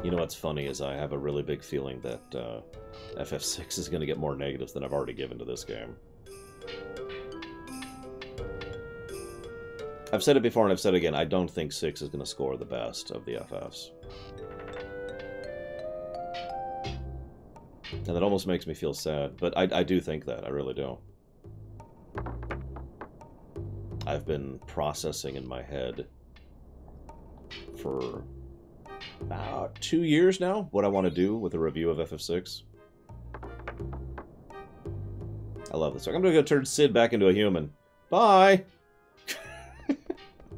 you know what's funny is I have a really big feeling that FF6 is going to get more negatives than I've already given to this game. I've said it before and I've said it again, I don't think 6 is going to score the best of the FFs. And that almost makes me feel sad, but I do think that, I really do. I've been processing in my head for about 2 years now what I want to do with a review of FF6. I love this. I'm going to go turn Sid back into a human. Bye!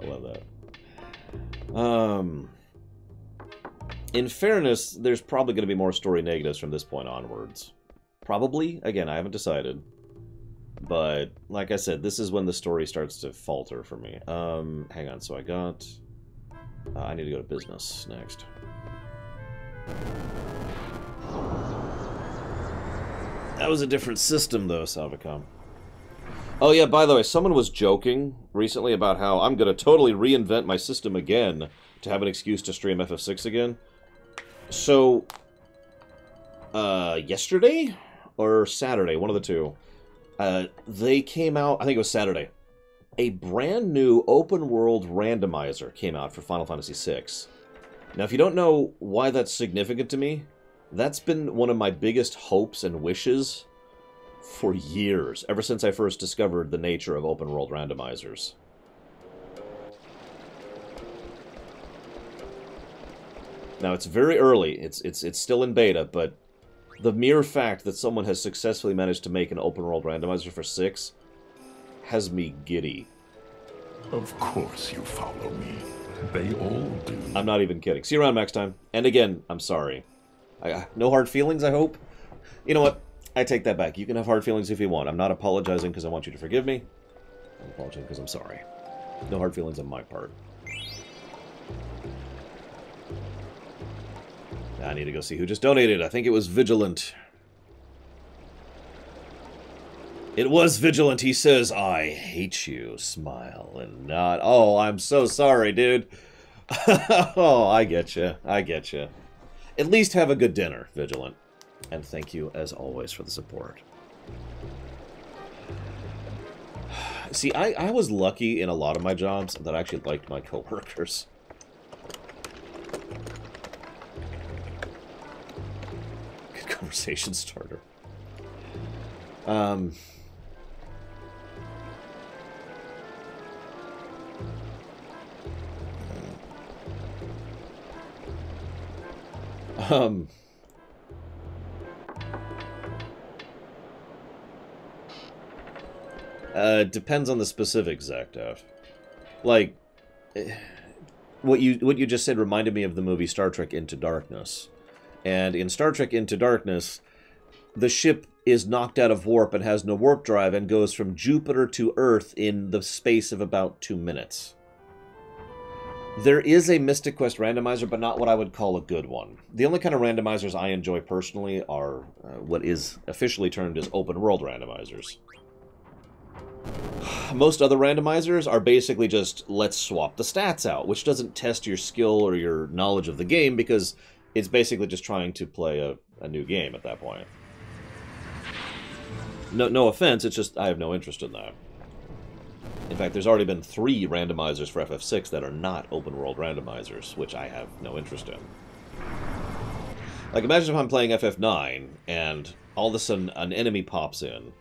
I love that. In fairness, there's probably going to be more story negatives from this point onwards. Probably. Again, I haven't decided. But, like I said, this is when the story starts to falter for me. Hang on, so I got... I need to go to business next. That was a different system, though, Salvacom. Oh, yeah, by the way, someone was joking recently about how I'm going to totally reinvent my system again to have an excuse to stream FF6 again. So, yesterday? Or Saturday, one of the two. They came out, I think it was Saturday. A brand new open-world randomizer came out for Final Fantasy VI. Now, if you don't know why that's significant to me, that's been one of my biggest hopes and wishes for years, ever since I first discovered the nature of open-world randomizers. Now, it's very early, it's still in beta, but the mere fact that someone has successfully managed to make an open-world randomizer for 6 has me giddy. Of course you follow me. They all do. I'm not even kidding. See you around next time. And again, I'm sorry. No hard feelings, I hope? You know what? I take that back. You can have hard feelings if you want. I'm not apologizing because I want you to forgive me. I'm apologizing because I'm sorry. No hard feelings on my part. I need to go see who just donated. I think it was Vigilant. It was Vigilant. He says, I hate you. Smile and nod. Oh, I'm so sorry, dude. Oh, I get you. I get you. At least have a good dinner, Vigilant. And thank you, as always, for the support. See, I was lucky in a lot of my jobs that I actually liked my coworkers. Good conversation starter. Depends on the specifics, Zactaf. Like, what you just said reminded me of the movie Star Trek Into Darkness. And in Star Trek Into Darkness, the ship is knocked out of warp and has no warp drive and goes from Jupiter to Earth in the space of about 2 minutes. There is a Mystic Quest randomizer, but not what I would call a good one. The only kind of randomizers I enjoy personally are what is officially termed as open world randomizers. Most other randomizers are basically just, let's swap the stats out, which doesn't test your skill or your knowledge of the game, because it's basically just trying to play a new game at that point. No offense, it's just I have no interest in that. In fact, there's already been 3 randomizers for FF6 that are not open-world randomizers, which I have no interest in. Like, imagine if I'm playing FF9, and all of a sudden an enemy pops in,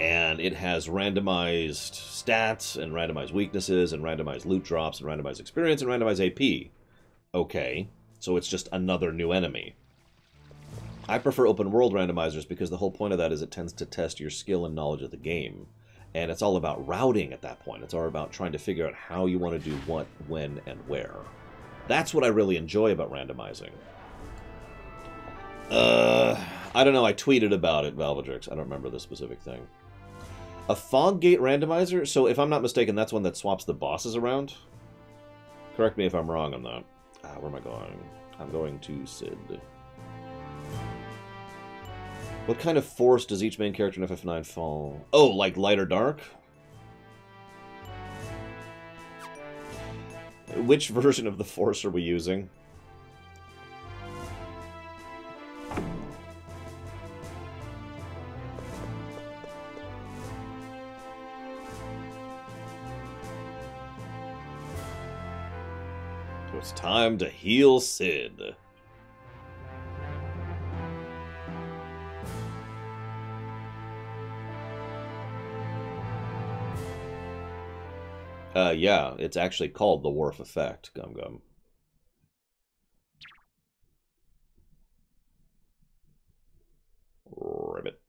and it has randomized stats, and randomized weaknesses, and randomized loot drops, and randomized experience, and randomized AP. Okay, so it's just another new enemy. I prefer open-world randomizers because the whole point of that is it tends to test your skill and knowledge of the game. And it's all about routing at that point. It's all about trying to figure out how you want to do what, when, and where. That's what I really enjoy about randomizing. I don't know, I tweeted about it, Valvedrix. I don't remember the specific thing. A fog gate randomizer? So if I'm not mistaken, that's one that swaps the bosses around? Correct me if I'm wrong on that. Where am I going? I'm going to Cid. What kind of force does each main character in FF9 fall? Oh, like light or dark? Which version of the force are we using? It's time to heal Cid. Yeah, it's actually called the Worf Effect, Gum Gum. Ribbit.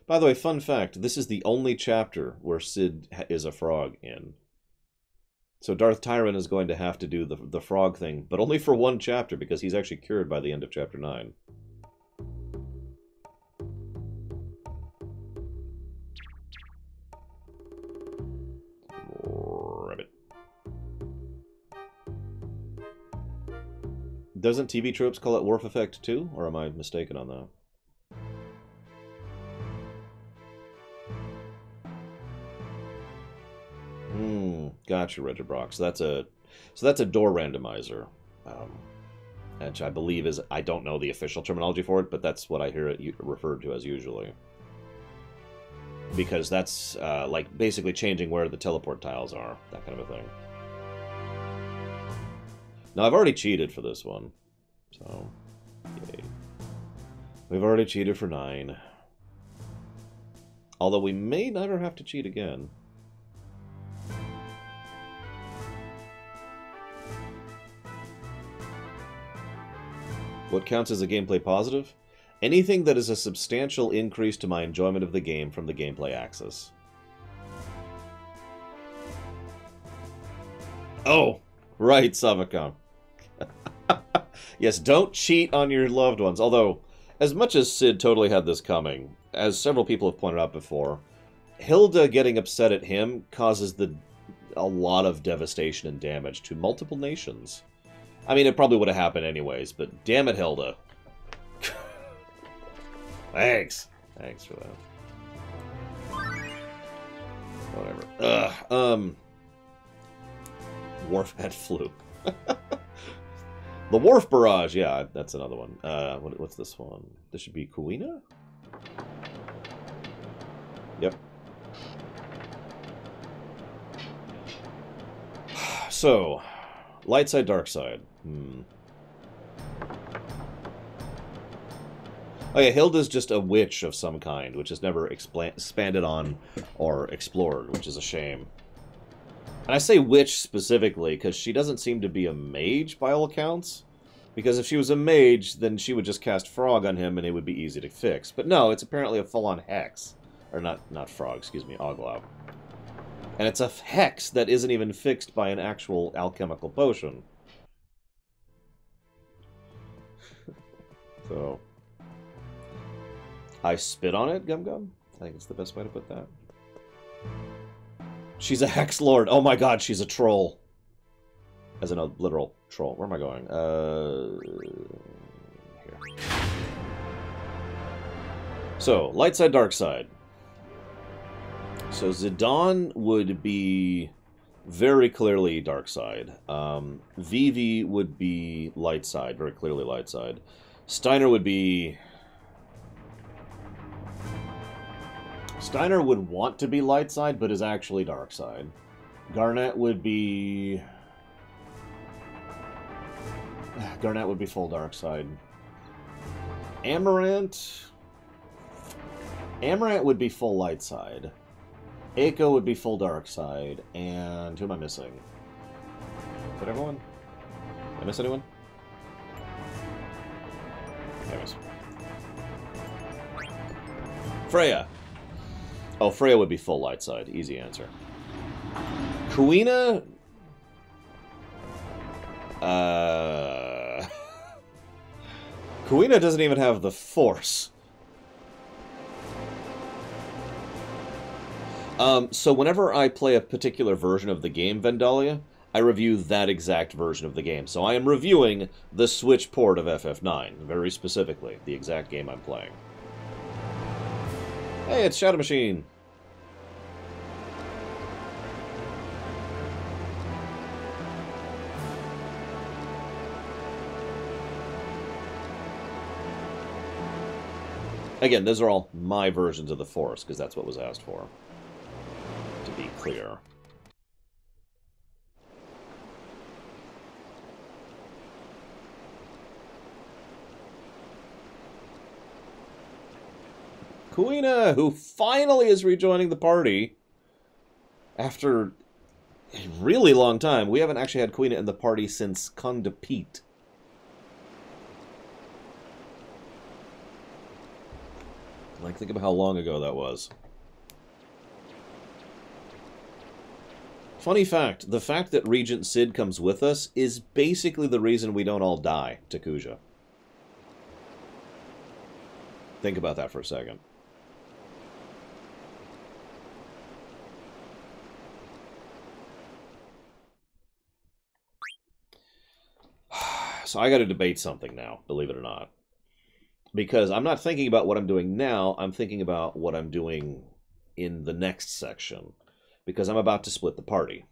By the way, fun fact, this is the only chapter where Cid is a frog in. So Darth Tyron is going to have to do the frog thing, but only for one chapter, because he's actually cured by the end of chapter 9. Rabbit. Doesn't TV Tropes call it Worf Effect too, or am I mistaken on that? Gotcha, Regibrox. So that's a door randomizer, which I believe is, I don't know the official terminology for it, but that's what I hear it referred to as usually. Because that's like basically changing where the teleport tiles are, that kind of a thing. Now I've already cheated for this one, so yay. We've already cheated for 9. Although we may never have to cheat again. What counts as a gameplay positive? Anything that is a substantial increase to my enjoyment of the game from the gameplay axis. Oh, right, Savacom. Yes, don't cheat on your loved ones. Although, as much as Sid totally had this coming, as several people have pointed out before, Hilda getting upset at him causes a lot of devastation and damage to multiple nations. I mean, it probably would have happened anyways, but damn it, Hilda. Thanks. Thanks for that. Whatever. Ugh. Worf had flu. The Worf Barrage, yeah, that's another one. What's this one? This should be Kuina? Yep. So, light side, dark side. Oh yeah, Hilda's just a witch of some kind, which is never expanded on or explored, which is a shame. And I say witch specifically because she doesn't seem to be a mage by all accounts. Because if she was a mage, then she would just cast frog on him and it would be easy to fix. But no, it's apparently a full-on hex. Or not frog, excuse me, Oglau. And it's a hex that isn't even fixed by an actual alchemical potion. So, I spit on it, Gum Gum? I think it's the best way to put that. She's a hex lord. Oh my god, she's a troll. As in a literal troll. Where am I going? Here. So, light side, dark side. So Zidane would be very clearly dark side. Vivi would be light side, very clearly light side. Steiner would be... Steiner would want to be light side, but is actually dark side. Garnet would be... Garnet would be full dark side. Amarant... Amarant would be full light side. Eiko would be full dark side. And who am I missing? Did everyone? Did I miss anyone? Anyways. Freya. Oh, Freya would be full light side. Easy answer. Kuina... Kuina doesn't even have the Force. So whenever I play a particular version of the game, Vendalia, I review that exact version of the game. So I am reviewing the Switch port of FF9, very specifically, the exact game I'm playing. Hey, it's Shadow Machine! Again, those are all my versions of the Force, because that's what was asked for. To be clear. Kuina, who finally is rejoining the party after a really long time. We haven't actually had Kuina in the party since Conde Pete. Like, think about how long ago that was. Funny fact, the fact that Regent Sid comes with us is basically the reason we don't all die to Kuja. Think about that for a second. So I got to debate something now, believe it or not. Because I'm not thinking about what I'm doing now, I'm thinking about what I'm doing in the next section. Because I'm about to split the party.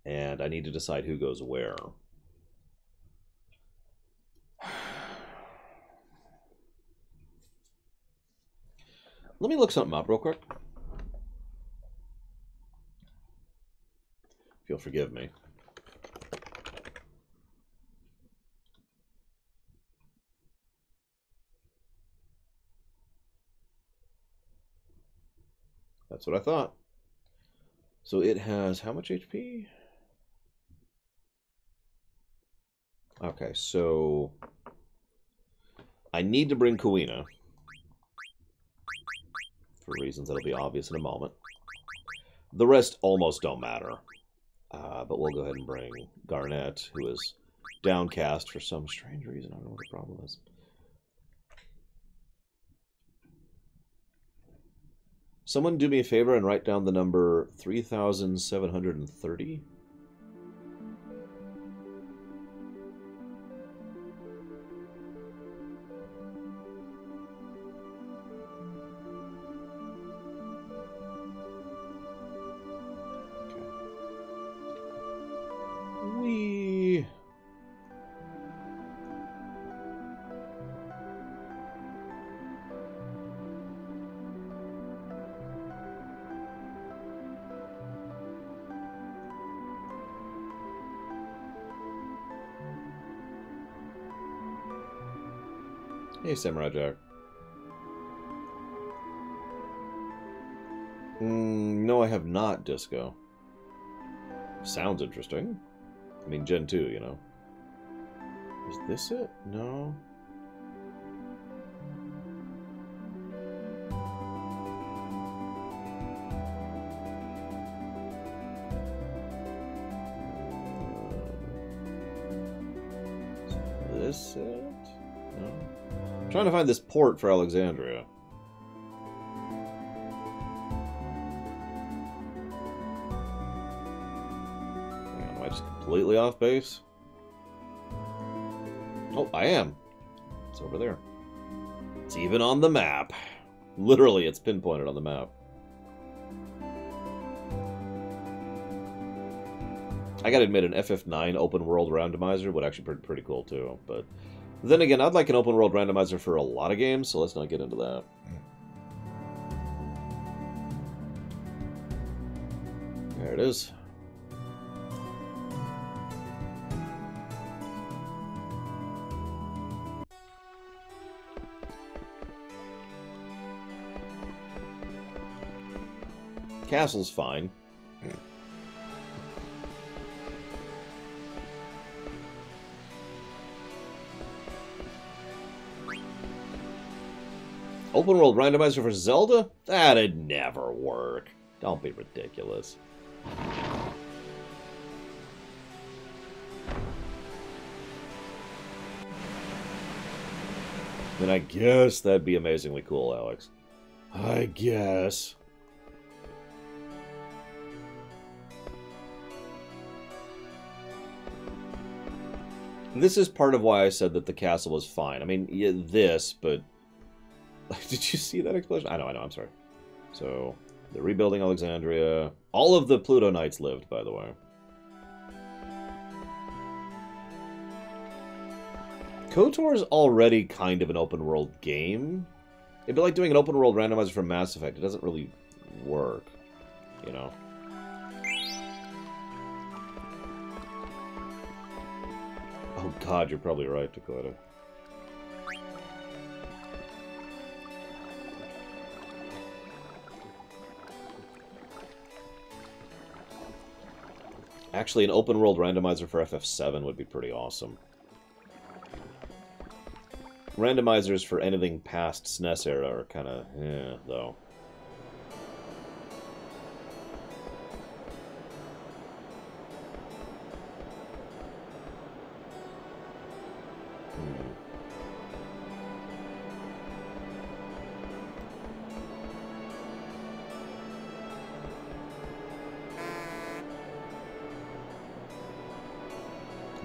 And I need to decide who goes where. Let me look something up real quick. If you'll forgive me. That's what I thought. So it has how much HP? Okay, so I need to bring Kuina. For reasons that'll be obvious in a moment. The rest almost don't matter. But we'll go ahead and bring Garnet, who is downcast for some strange reason. I don't know what the problem is. Someone do me a favor and write down the number 3,730. Hey, Samurai Jack. No, I have not, Disco. Sounds interesting. I mean, Gen 2, you know. Is this it? No. Is this it? No. I'm trying to find this port for Alexandria. Am I just completely off base? Oh, I am. It's over there. It's even on the map. Literally, it's pinpointed on the map. I gotta admit, an FF9 open world randomizer would actually be pretty cool too, but then again, I'd like an open world randomizer for a lot of games, so let's not get into that. There it is. Castle's fine. Open world randomizer for Zelda? That'd never work. Don't be ridiculous. And I guess that'd be amazingly cool, Alex. I guess. This is part of why I said that the castle was fine. I mean, yeah, this, but... Did you see that explosion? I know, I'm sorry. So, they're rebuilding Alexandria. All of the Pluto Knights lived, by the way. KOTOR's already kind of an open world game. It'd be like doing an open world randomizer for Mass Effect. It doesn't really work, you know? Oh god, you're probably right, Dakota. Actually, an open world randomizer for FF7 would be pretty awesome. Randomizers for anything past SNES era are kind of, though.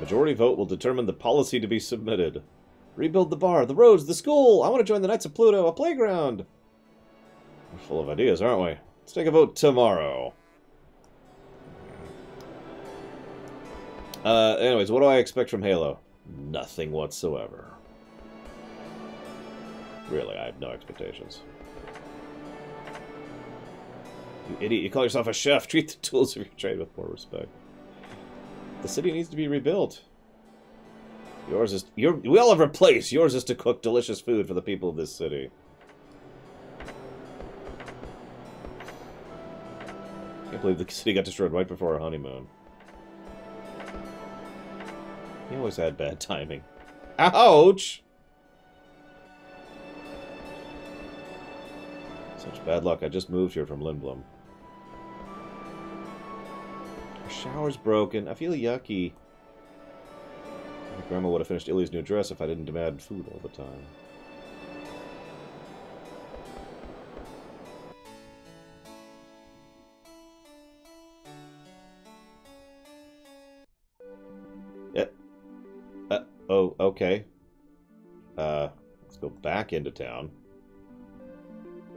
Majority vote will determine the policy to be submitted. Rebuild the bar, the roads, the school! I want to join the Knights of Pluto, a playground! We're full of ideas, aren't we? Let's take a vote tomorrow. Anyways, what do I expect from Halo? Nothing whatsoever. Really, I have no expectations. You idiot, you call yourself a chef. Treat the tools of your trade with more respect. The city needs to be rebuilt. Yours is... we all have a place. Yours is to cook delicious food for the people of this city. Can't believe the city got destroyed right before our honeymoon. He always had bad timing. Ouch! Such bad luck. I just moved here from Lindblom. Our shower's broken. I feel yucky. My grandma would have finished Illy's new dress if I didn't demand food all the time. Oh, okay. Let's go back into town.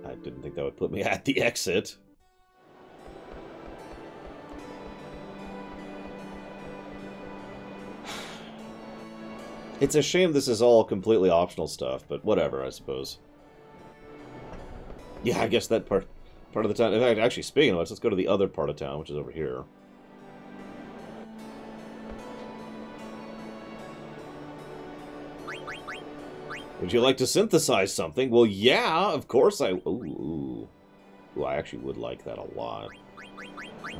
I didn't think that would put me at the exit. It's a shame this is all completely optional stuff, but whatever, I suppose. Yeah, I guess that part of the town... In fact, actually, speaking of it, let's go to the other part of town, which is over here. Would you like to synthesize something? Well, yeah, of course I... Ooh, I actually would like that a lot.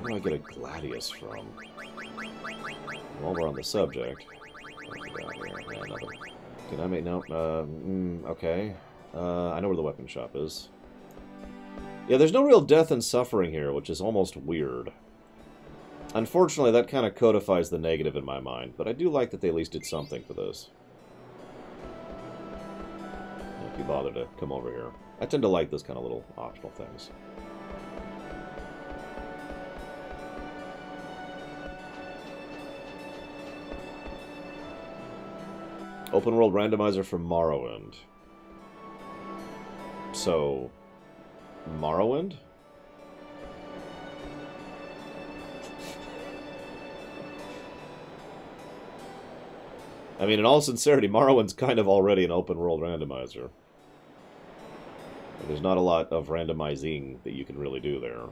Where do I get a Gladius from? While we're on the subject... Can I make... No, okay. I know where the weapon shop is. Yeah, there's no real death and suffering here, which is almost weird. Unfortunately, that kind of codifies the negative in my mind, but I do like that they at least did something for this. If you bother to come over here. I tend to like those kind of little optional things. Open world randomizer for Morrowind. So, Morrowind? I mean, in all sincerity, Morrowind's kind of already an open world randomizer. There's not a lot of randomizing that you can really do there.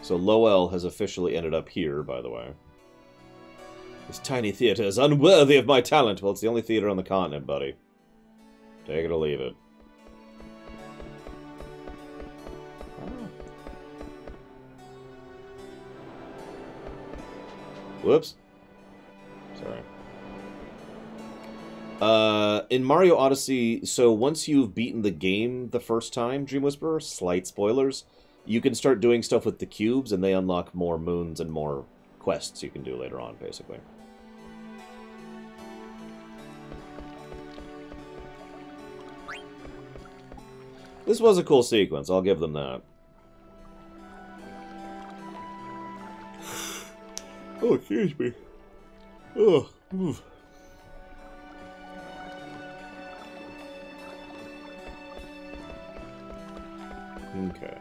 So Lowell has officially ended up here, by the way. This tiny theater is unworthy of my talent. Well, it's the only theater on the continent, buddy. Take it or leave it. Whoops. Sorry. In Mario Odyssey, so once you've beaten the game the first time, Dream Whisperer, slight spoilers, you can start doing stuff with the cubes, and they unlock more moons and more quests you can do later on, basically. This was a cool sequence, I'll give them that. Oh, excuse me. Oh, oof. Okay.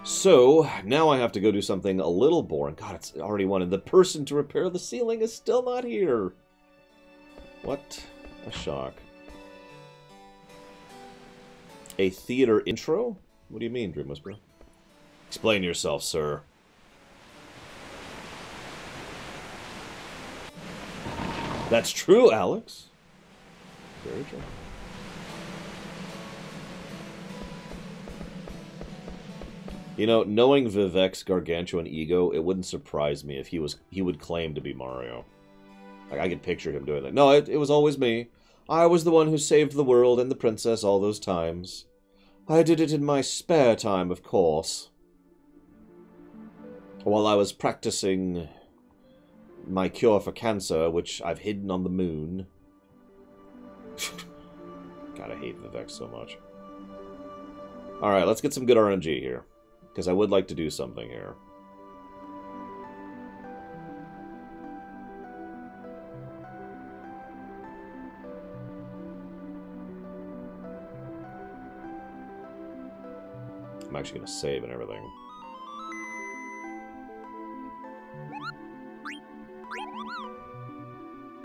So, now I have to go do something a little boring. God, it's already 1, and the person to repair the ceiling is still not here. What a shock. A theater intro? What do you mean, Dream Whisperer? Explain yourself, sir. That's true, Alex. Very true. You know, knowing Vivek's gargantuan ego, it wouldn't surprise me if he would claim to be Mario. Like, I could picture him doing that. No, it was always me. I was the one who saved the world and the princess all those times. I did it in my spare time, of course. While I was practicing my cure for cancer, which I've hidden on the moon. God, I hate Vivek so much. Alright, let's get some good RNG here. Because I would like to do something here. I'm actually going to save and everything.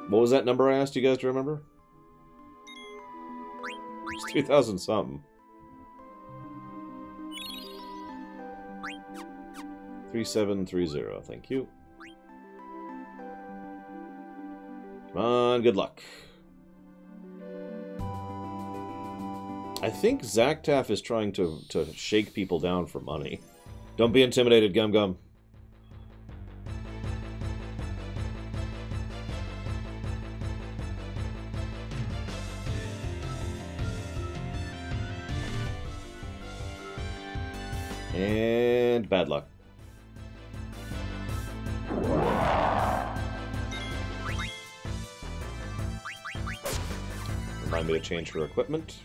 What was that number I asked you guys to remember? It's 3,000 something. 3730, thank you. Come on, good luck. I think Zactaf is trying to shake people down for money. Don't be intimidated, Gum Gum. And bad luck. Remind me to change her equipment.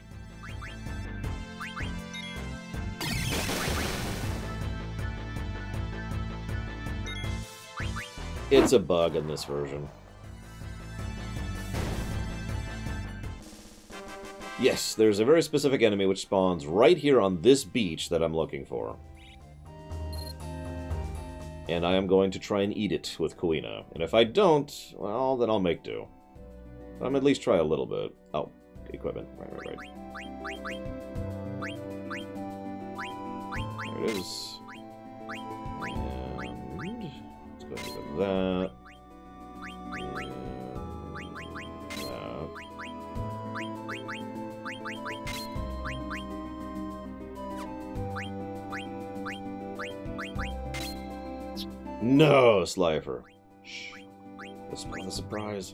It's a bug in this version. Yes, there's a very specific enemy which spawns right here on this beach that I'm looking for. And I am going to try and eat it with Kuina. And if I don't, well, then I'll make do. But I'm at least try a little bit. Oh, equipment. Right. There it is. And let's go with that. No, Slifer. Shh. The surprise.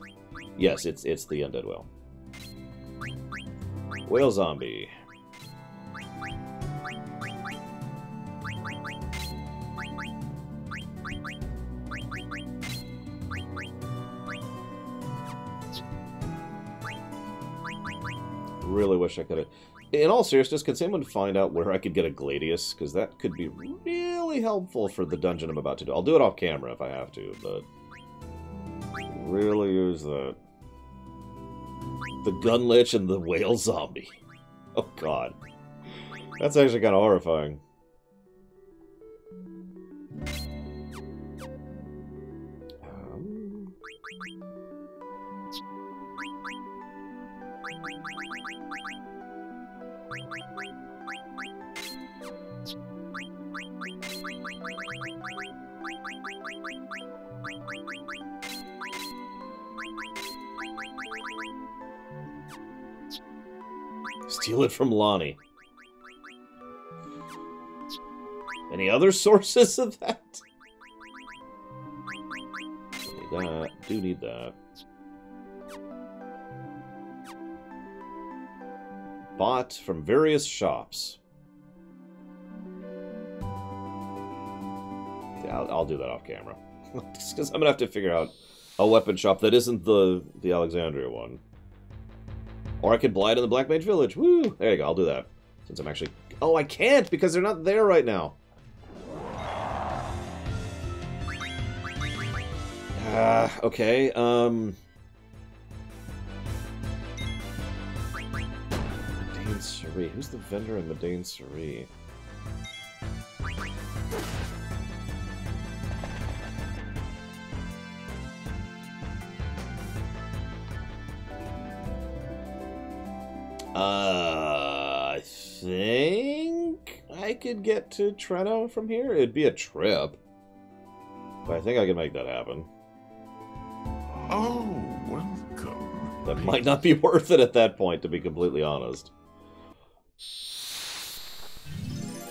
Yes, it's the undead whale. Whale zombie. Really wish I could have... In all seriousness, could someone find out where I could get a Gladius? Because that could be really helpful for the dungeon I'm about to do. I'll do it off camera if I have to, but... really use that. The Gunlich and the Whale Zombie. Oh, God. That's actually kind of horrifying. Steal it from Lonnie. Any other sources of that? Need that. Do need that. Bought from various shops. Yeah, I'll do that off camera. Just because I'm gonna have to figure out a weapon shop that isn't the Alexandria one. Or I could buy it in the Black Mage Village. Woo! There you go, I'll do that. Since I'm actually... Oh, I can't because they're not there right now. Okay, Dane Suri. Who's the vendor in Dane Suri? I think I could get to Treno from here. It'd be a trip. But I think I can make that happen. Oh, welcome. That might not be worth it at that point, to be completely honest.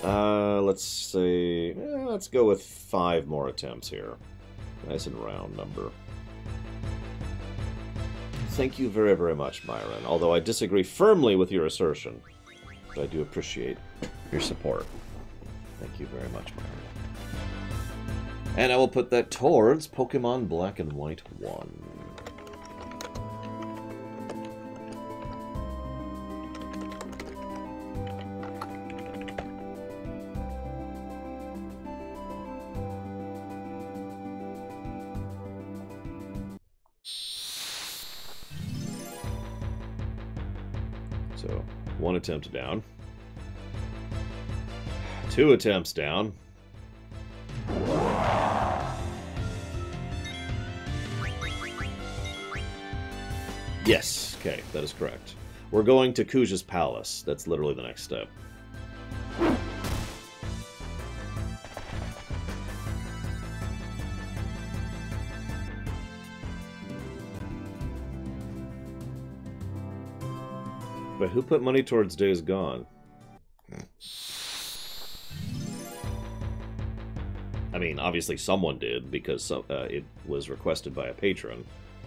Let's say... let's go with 5 more attempts here. Nice and round number. Thank you very, very much, Myron. Although I disagree firmly with your assertion. but I do appreciate your support. Thank you very much, Myron. And I will put that towards Pokemon Black and White 1. So, 1 attempt down. 2 attempts down. Yes, okay, that is correct. We're going to Kuja's Palace. That's literally the next step. But who put money towards Days Gone? I mean, obviously someone did, because it was requested by a patron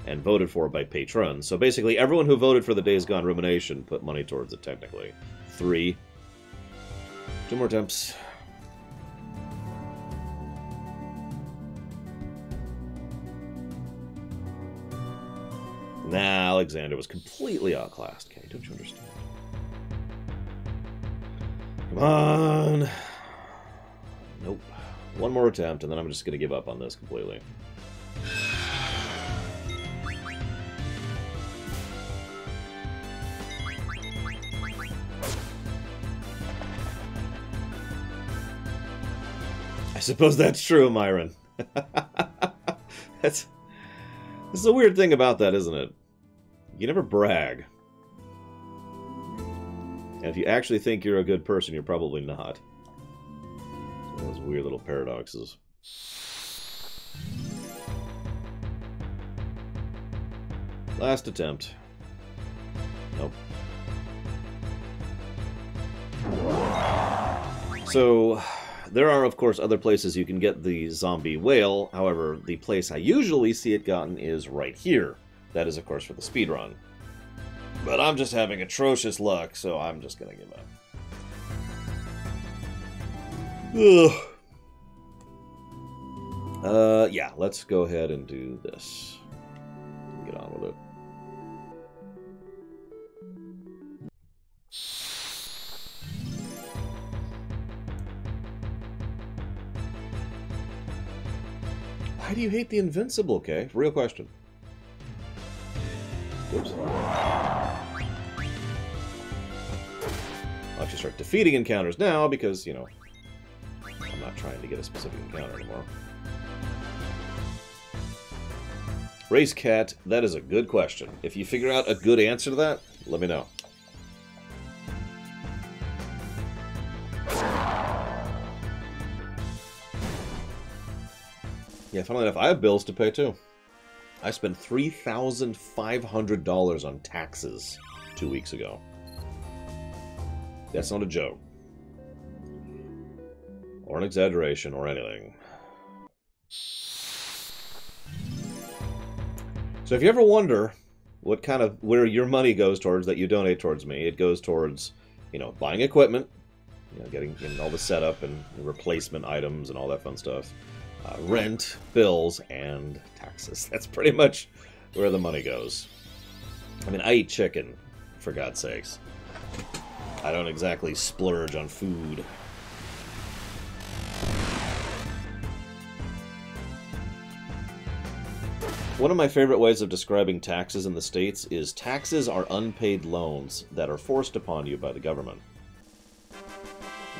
and voted for by patrons. So basically everyone who voted for the Days Gone Rumination put money towards it, technically. 3. 2 more attempts. Nah, Alexander was completely outclassed. Okay, don't you understand? Come on. Nope. 1 more attempt, and then I'm just going to give up on this completely. I suppose that's true, Myron. This is a weird thing about that, isn't it? You never brag. And if you actually think you're a good person, you're probably not. Those weird little paradoxes. Last attempt. Nope. So, there are, of course, other places you can get the zombie whale. However, the place I usually see it gotten is right here. That is, of course, for the speedrun. But I'm just having atrocious luck, so I'm just gonna give up. Ugh. Yeah, let's go ahead and do this. Get on with it. Why do you hate the invincible, Kay? Real question. Oops. I'll actually start defeating encounters now because, you know, I'm not trying to get a specific encounter anymore. Race Cat, that is a good question. If you figure out a good answer to that, let me know. Yeah, funnily enough, I have bills to pay too. I spent $3,500 on taxes 2 weeks ago. That's not a joke. Or an exaggeration, or anything. So if you ever wonder what kind of, where your money goes towards that you donate towards me, it goes towards, you know, buying equipment, you know, getting all the setup and replacement items and all that fun stuff. Rent, bills, and taxes. That's pretty much where the money goes. I mean, I eat chicken, for God's sakes. I don't exactly splurge on food. One of my favorite ways of describing taxes in the States is taxes are unpaid loans that are forced upon you by the government.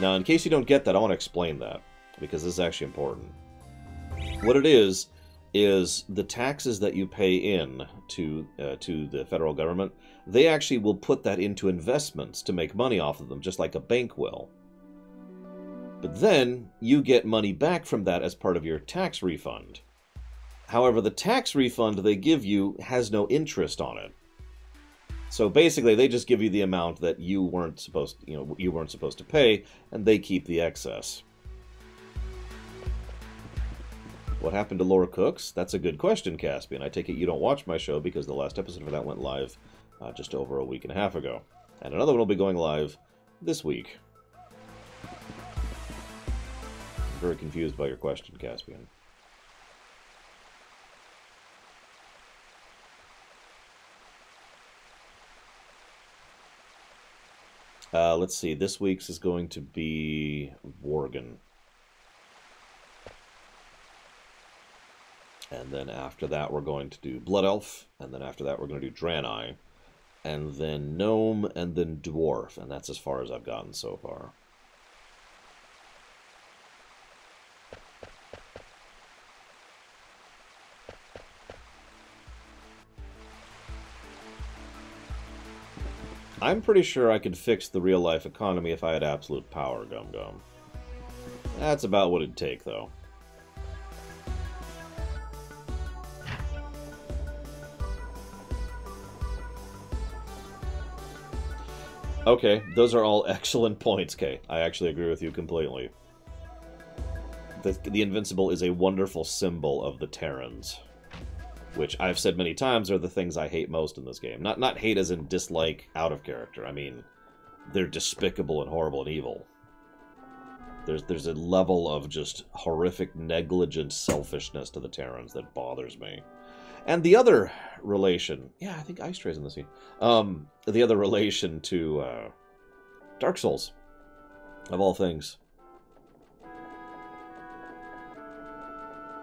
Now, in case you don't get that, I want to explain that, because this is actually important. What it is the taxes that you pay in to the federal government, they actually will put that into investments to make money off of them, just like a bank will. But then, you get money back from that as part of your tax refund. However, the tax refund they give you has no interest on it. So basically, they just give you the amount that you weren't supposed to pay, and they keep the excess. What happened to Laura Cooks? That's a good question, Caspian. I take it you don't watch my show because the last episode of that went live just over a week and a half ago. And another one will be going live this week? I'm very confused by your question, Caspian. Let's see. This week's is going to be Worgen. And then after that, we're going to do Blood Elf. And then after that, we're going to do Draenei. And then Gnome, and then Dwarf. And that's as far as I've gotten so far. I'm pretty sure I could fix the real-life economy if I had absolute power, Gum Gum. That's about what it'd take, though. Okay, those are all excellent points, Kay. I actually agree with you completely. The Invincible is a wonderful symbol of the Terrans, which I've said many times are the things I hate most in this game. Not hate as in dislike out of character. I mean, they're despicable and horrible and evil. There's a level of just horrific, negligent selfishness to the Terrans that bothers me. And the other relation... Yeah, I think Ice Tray's in this scene. The other relation to Dark Souls, of all things.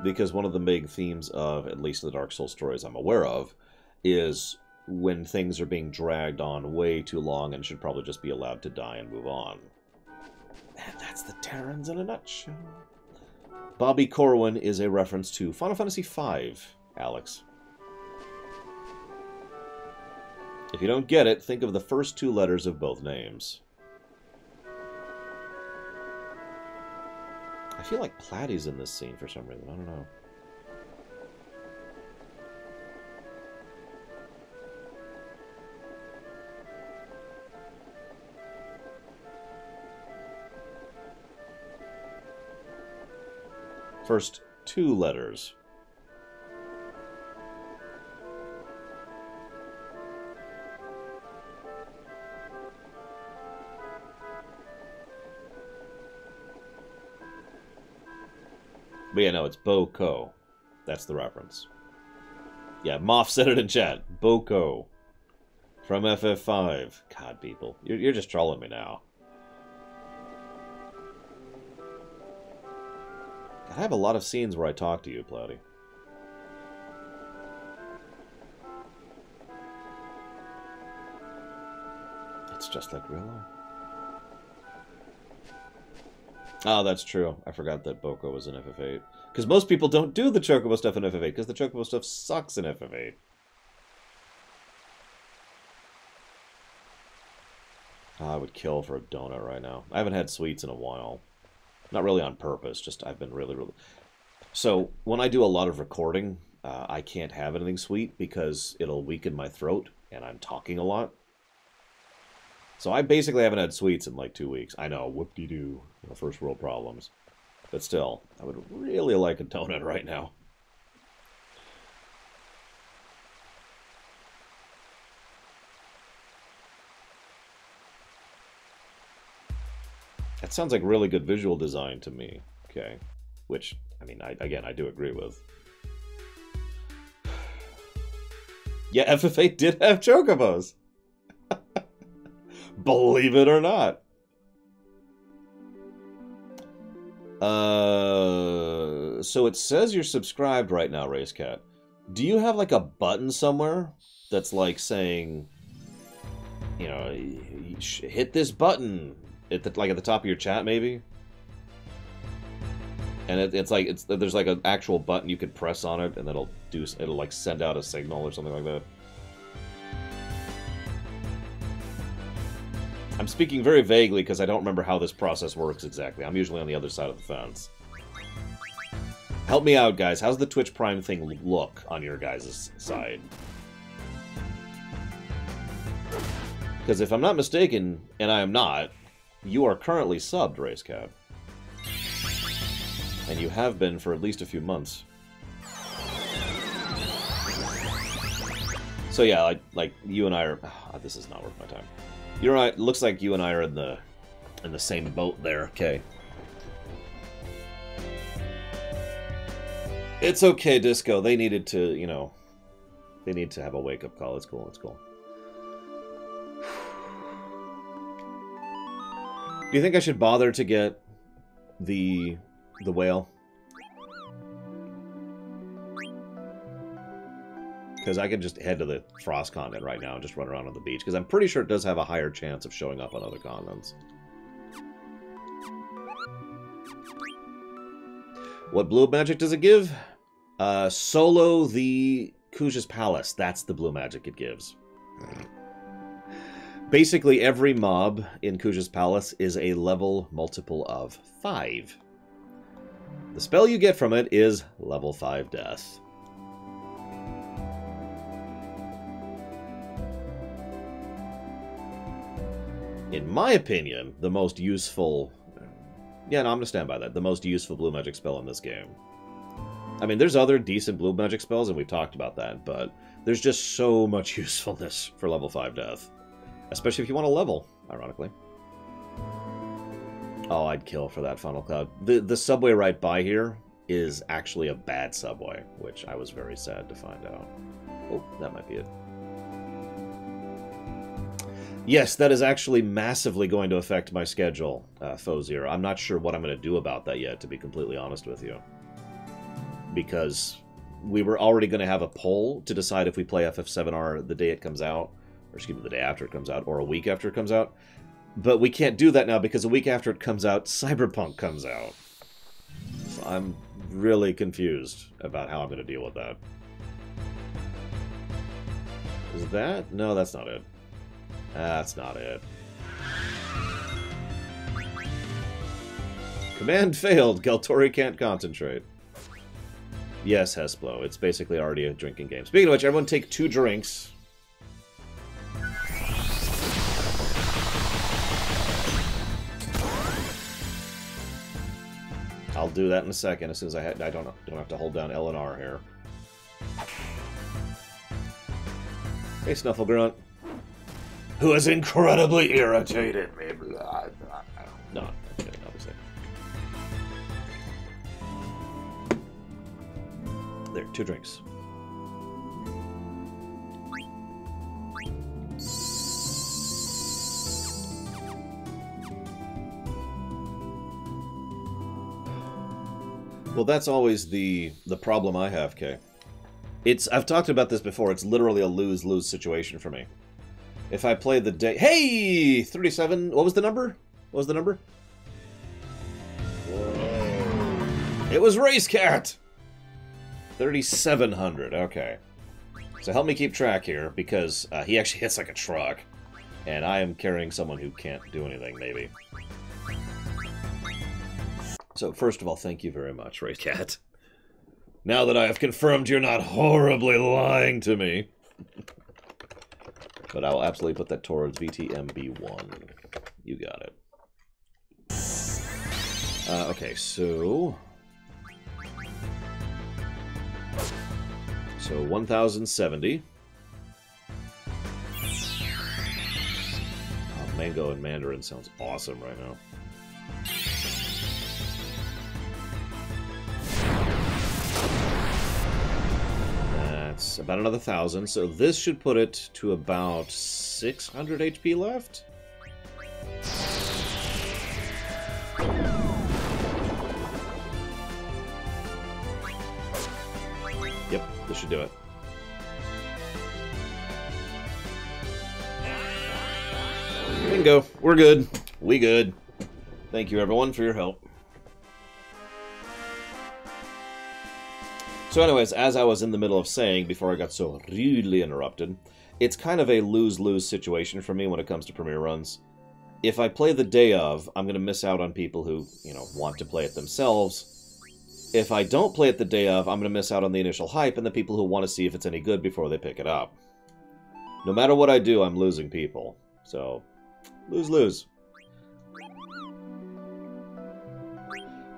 Because one of the big themes of, at least the Dark Souls stories I'm aware of, is when things are being dragged on way too long and should probably just be allowed to die and move on. And that's the Terrans in a nutshell. Bobby Corwin is a reference to Final Fantasy V, Alex. If you don't get it, think of the first two letters of both names. I feel like Platy's in this scene for some reason. I don't know. First two letters. But yeah, no, it's Boko. That's the reference. Yeah, Moff said it in chat. Boko. From FF5. God, people. You're just trolling me now. I have a lot of scenes where I talk to you, Plouty. It's just like real life. Oh, that's true. I forgot that Boko was in FF8. Because most people don't do the Chocobo stuff in FF8, because the Chocobo stuff sucks in FF8. Oh, I would kill for a donut right now. I haven't had sweets in a while. Not really on purpose, just I've been really... So, when I do a lot of recording, I can't have anything sweet because it'll weaken my throat, and I'm talking a lot. So I basically haven't had sweets in like 2 weeks. I know, whoop-de-doo, first world problems. But still, I would really like a donut right now. That sounds like really good visual design to me. Okay. Which, I mean, again, I do agree with. Yeah, FF8 did have chocobos. Believe it or not. So it says you're subscribed right now, Racecat. Do you have like a button somewhere that's like saying, you know, hit this button at the, like at the top of your chat, maybe? And it's like there's like an actual button you could press on it, and it'll like send out a signal or something like that. I'm speaking very vaguely because I don't remember how this process works exactly. I'm usually on the other side of the fence. Help me out, guys. How's the Twitch Prime thing look on your guys' side? Because if I'm not mistaken, and I am not, you are currently subbed, Racecat. And you have been for at least a few months. So yeah, like you and I are... Oh, this is not worth my time. You're right. It looks like you and I are in the In the same boat there. Okay. It's okay, Disco. They needed to, you know, they need to have a wake-up call. It's cool. It's cool. Do you think I should bother to get the whale? Because I can just head to the Frost continent right now and just run around on the beach. Because I'm pretty sure it does have a higher chance of showing up on other continents. What blue magic does it give? Solo the Kuja's Palace. That's the blue magic it gives. Basically, every mob in Kuja's Palace is a level multiple of 5. The spell you get from it is level 5 death. In my opinion, the most useful... Yeah, no, I'm going to stand by that. The most useful blue magic spell in this game. I mean, there's other decent blue magic spells, and we've talked about that, but there's just so much usefulness for level 5 death. Especially if you want to level, ironically. Oh, I'd kill for that funnel cloud. The subway right by here is actually a bad subway, which I was very sad to find out. Oh, that might be it. Yes, that is actually massively going to affect my schedule, Foe0. I'm not sure what I'm going to do about that yet, to be completely honest with you. Because we were already going to have a poll to decide if we play FF7R the day it comes out, or excuse me, the day after it comes out, or a week after it comes out. But we can't do that now because a week after it comes out, Cyberpunk comes out. So I'm really confused about how I'm going to deal with that. Is that? No, that's not it. That's not it. Command failed. Galtori can't concentrate. Yes, Hesplo. It's basically already a drinking game. Speaking of which, everyone take 2 drinks. I'll do that in a second, as soon as I don't have to hold down L and R here. Hey, Snufflegrunt. Who has incredibly irritated me. No, I'm kidding, obviously. There, 2 drinks. Well, that's always the problem I have, Kay. I've talked about this before, it's literally a lose-lose situation for me. If I play the day... Hey! 37... What was the number? What was the number? Whoa. It was Race Cat! 3,700, okay. So help me keep track here, because he actually hits like a truck. And I am carrying someone who can't do anything, maybe. So, first of all, thank you very much, Race Cat. Now that I have confirmed you're not horribly lying to me. But I will absolutely put that towards VTMB1. You got it. Okay, so... So, 1,070. Oh, Mango and Mandarin sounds awesome right now. That's about another 1,000, so this should put it to about 600 HP left? Yep, this should do it. Bingo. We're good. We good. Thank you, everyone, for your help. So anyways, as I was in the middle of saying, before I got so rudely interrupted, it's kind of a lose-lose situation for me when it comes to premiere runs. If I play the day of, I'm going to miss out on people who, you know, want to play it themselves. If I don't play it the day of, I'm going to miss out on the initial hype and the people who want to see if it's any good before they pick it up. No matter what I do, I'm losing people. So, lose-lose.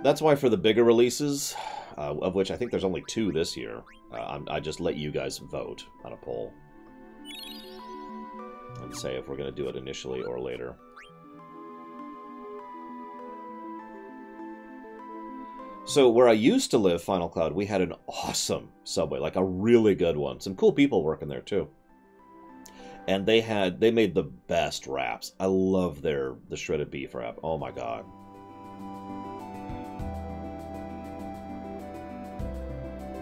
That's why for the bigger releases... of which I think there's only 2 this year. I just let you guys vote on a poll. And say if we're going to do it initially or later. So where I used to live, Final Cloud, we had an awesome subway, like a really good one. Some cool people working there too. And they made the best wraps. I love the shredded beef wrap. Oh my god.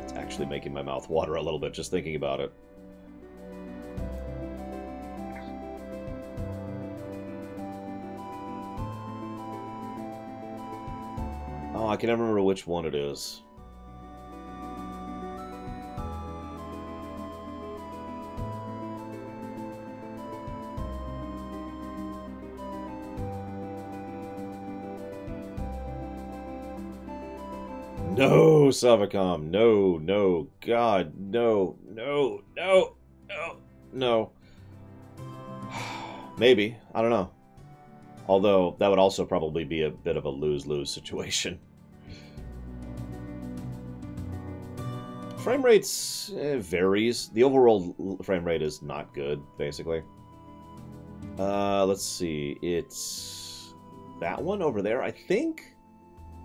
It's actually making my mouth water a little bit just thinking about it. Oh, I can never remember which one it is. No, Savacom. No, no, God, no, no, no, no, no. Maybe. I don't know. Although, that would also probably be a bit of a lose-lose situation. Frame rates varies. The overall frame rate is not good, basically. Let's see. It's that one over there, I think?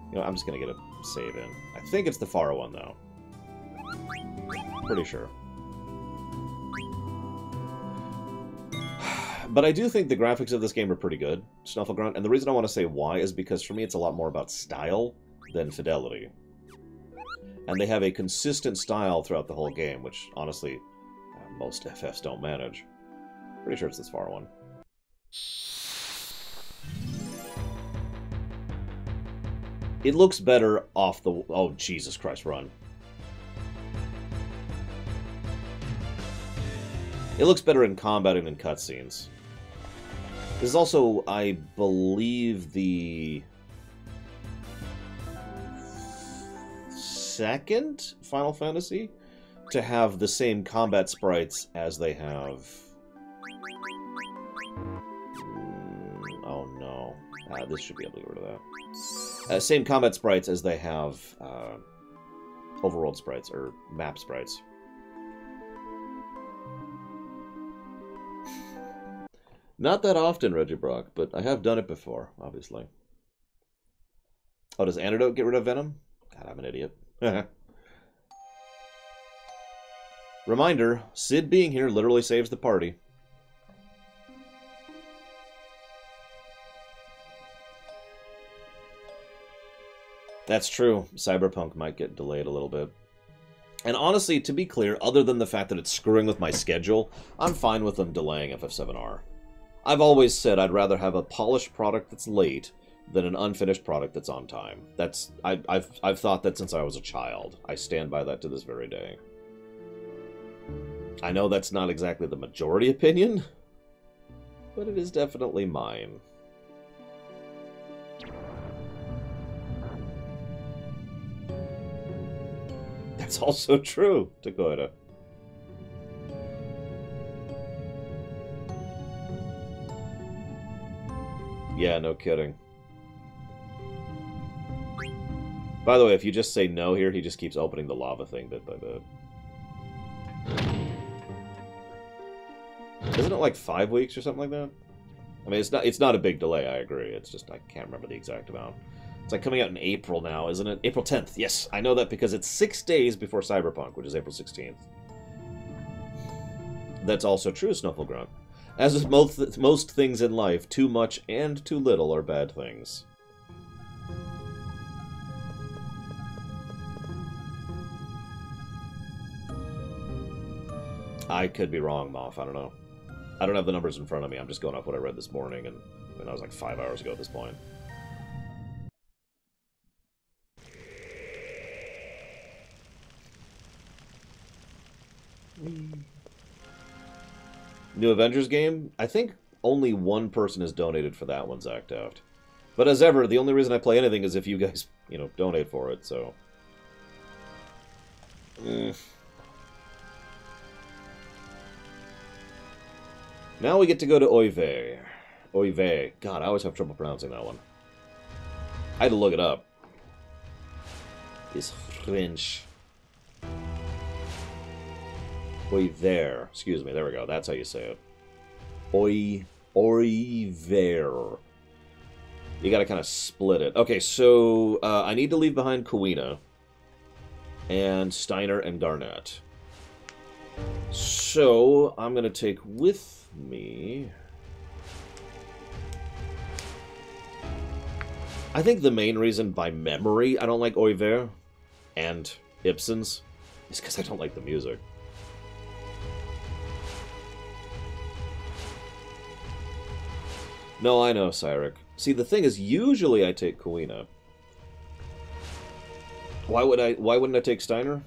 You know, I'm just going to get a save in. I think it's the far one, though. Pretty sure. But I do think the graphics of this game are pretty good, Snufflegrunt, and the reason I want to say why is because for me it's a lot more about style than fidelity. And they have a consistent style throughout the whole game, which, honestly, most FFs don't manage. Pretty sure it's this far one. It looks better off the... Oh, Jesus Christ, run. It looks better in combat and in cutscenes. This is also, I believe, the second Final Fantasy to have the same combat sprites as they have... Oh, no. This should be able to get rid of that. Same combat sprites as they have overworld sprites, or map sprites. Not that often, Reggie Brock, but I have done it before, obviously. Oh, does Antidote get rid of Venom? God, I'm an idiot. Reminder, Sid being here literally saves the party. That's true. Cyberpunk might get delayed a little bit. And honestly, to be clear, other than the fact that it's screwing with my schedule, I'm fine with them delaying FF7R. I've always said I'd rather have a polished product that's late than an unfinished product that's on time. I've thought that since I was a child. I stand by that to this very day. I know that's not exactly the majority opinion, but it is definitely mine. That's also true, Dakota. Yeah, no kidding. By the way, if you just say no here, he just keeps opening the lava thing bit by bit. Isn't it like 5 weeks or something like that? I mean, it's not a big delay, I agree. It's just I can't remember the exact amount. It's like coming out in April now, isn't it? April 10th. Yes, I know that because it's 6 days before Cyberpunk, which is April 16th. That's also true, Snufflegrunt. As with most things in life, too much and too little are bad things. I could be wrong, Moff. I don't know. I don't have the numbers in front of me. I'm just going off what I read this morning, and that was like 5 hours ago at this point. New Avengers game? I think only one person has donated for that one, Zach Daft. But as ever, the only reason I play anything is if you guys, you know, donate for it, so... Now we get to go to Oive. Oive. God, I always have trouble pronouncing that one. I had to look it up. It's French. Oiver. Excuse me, there we go. That's how you say it. Oiver. You gotta kind of split it. Okay, so I need to leave behind Kawina and Steiner and Garnett. So I'm gonna take with me... I think the main reason by memory I don't like Oiver and Ibsen's is because I don't like the music. No, I know, Cyric. See, the thing is, usually I take Kawina. Why wouldn't I take Steiner?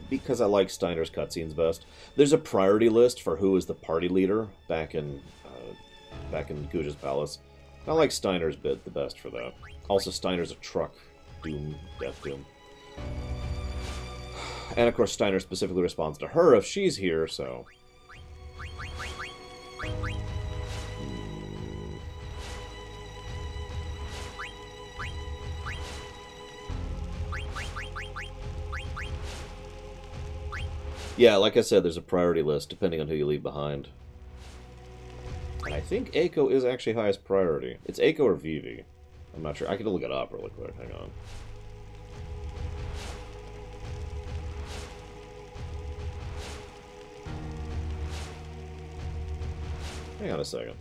Because I like Steiner's cutscenes best. There's a priority list for who is the party leader back in Guja's Palace. I like Steiner's bit the best for that. Also, Steiner's a truck. Doom. Death Doom. And of course, Steiner specifically responds to her if she's here, so... Yeah, like I said, there's a priority list, depending on who you leave behind. And I think Eiko is actually highest priority. It's Eiko or Vivi. I'm not sure. I can look it up really quick. Hang on. Hang on a second.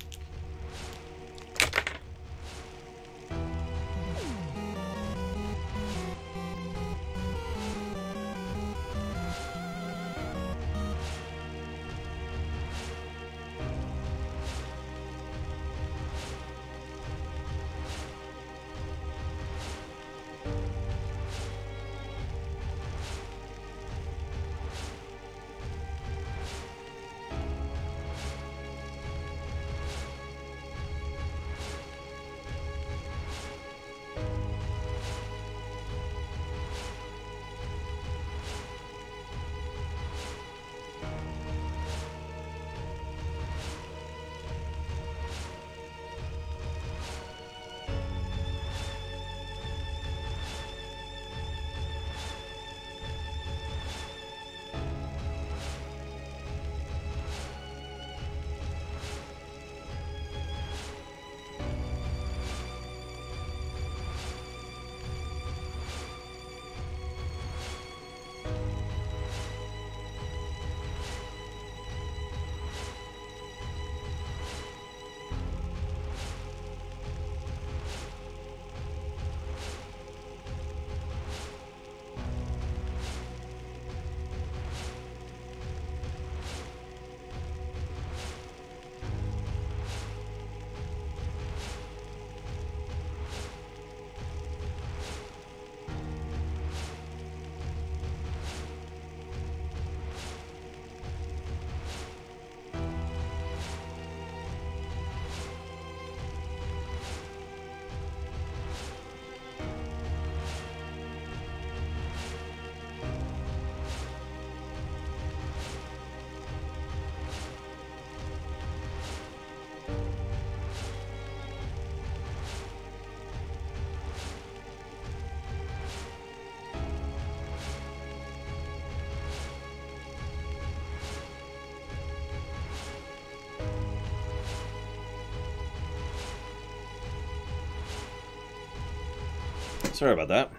Sorry about that.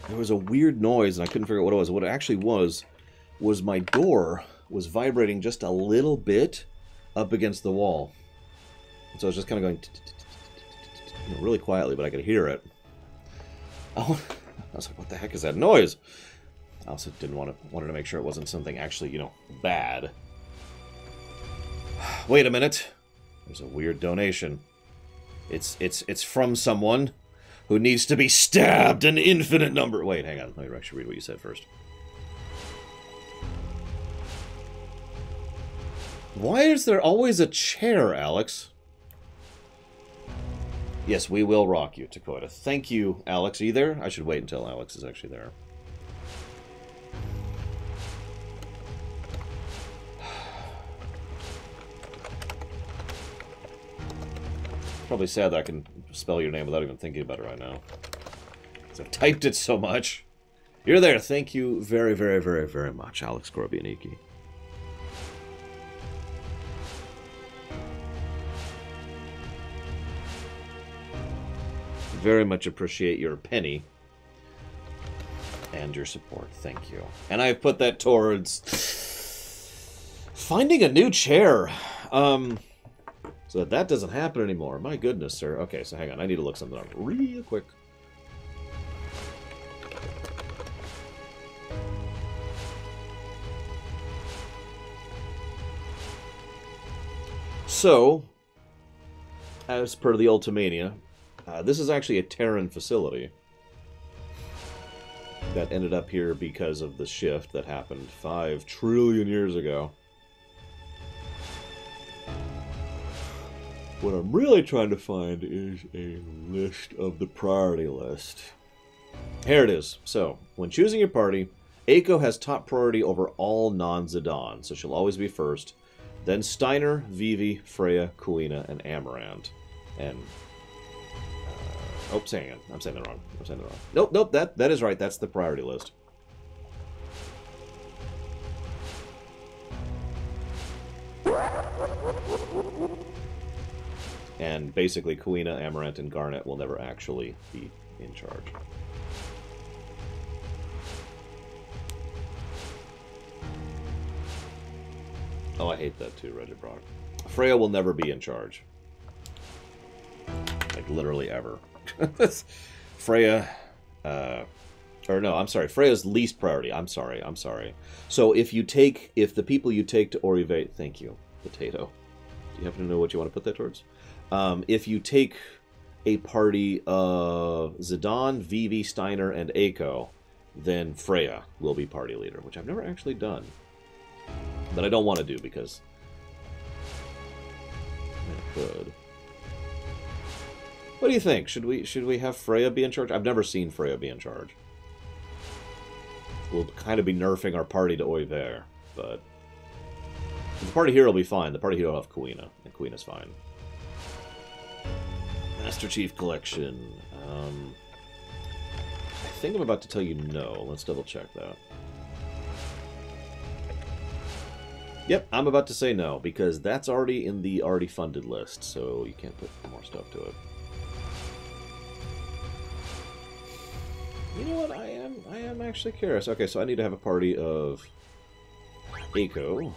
There was a weird noise and I couldn't figure out what it was. What it actually was my door was vibrating just a little bit up against the wall. So I was just kind of going really quietly, but I could hear it. Oh, I was like, what the heck is that noise? I also wanted to make sure it wasn't something actually, bad. Wait a minute. There's a weird donation. It's from someone who needs to be stabbed an infinite number... Wait, hang on. Let me actually read what you said first. Why is there always a chair, Alex? Yes, we will rock you, Takoida. Thank you, Alex. Are you there? I should wait until Alex is actually there. Probably sad that I can spell your name without even thinking about it right now. Because I've typed it so much. You're there. Thank you very, very, very, very much, Alex Gorbianiki. Very much appreciate your penny and your support. Thank you. And I've put that towards finding a new chair. So that doesn't happen anymore. My goodness, sir. Okay, so hang on. I need to look something up real quick. So, as per the Ultimania, this is actually a Terran facility that ended up here because of the shift that happened 5 trillion years ago. What I'm really trying to find is a list of the priority list. Here it is. So, when choosing your party, Eiko has top priority over all non-Zidane, so she'll always be first. Then Steiner, Vivi, Freya, Kuina, and Amarant. And... oh, hang on. I'm saying that wrong. Nope, that is right. That's the priority list. And basically, Kuina, Amarant, and Garnet will never actually be in charge. Oh, I hate that too, Reggie Brock. Freya will never be in charge. Like, literally ever. Freya, or no, I'm sorry, Freya's least priority. I'm sorry. So if the people you take to Orive, thank you, Potato. Do you happen to know what you want to put that towards? If you take a party of Zidane, Vivi, Steiner, and Eiko, then Freya will be party leader, which I've never actually done. But I don't want to do because I could. What do you think? Should we have Freya be in charge? I've never seen Freya be in charge. We'll kind of be nerfing our party to Oiver, but the party here will be fine. The party here will have Kuina, and Kuina's fine. Master Chief Collection. I think I'm about to tell you no. Let's double check that. Yep, I'm about to say no, because that's already in the already funded list, so you can't put more stuff to it. You know what? I am actually curious. Okay, so I need to have a party of Eiko,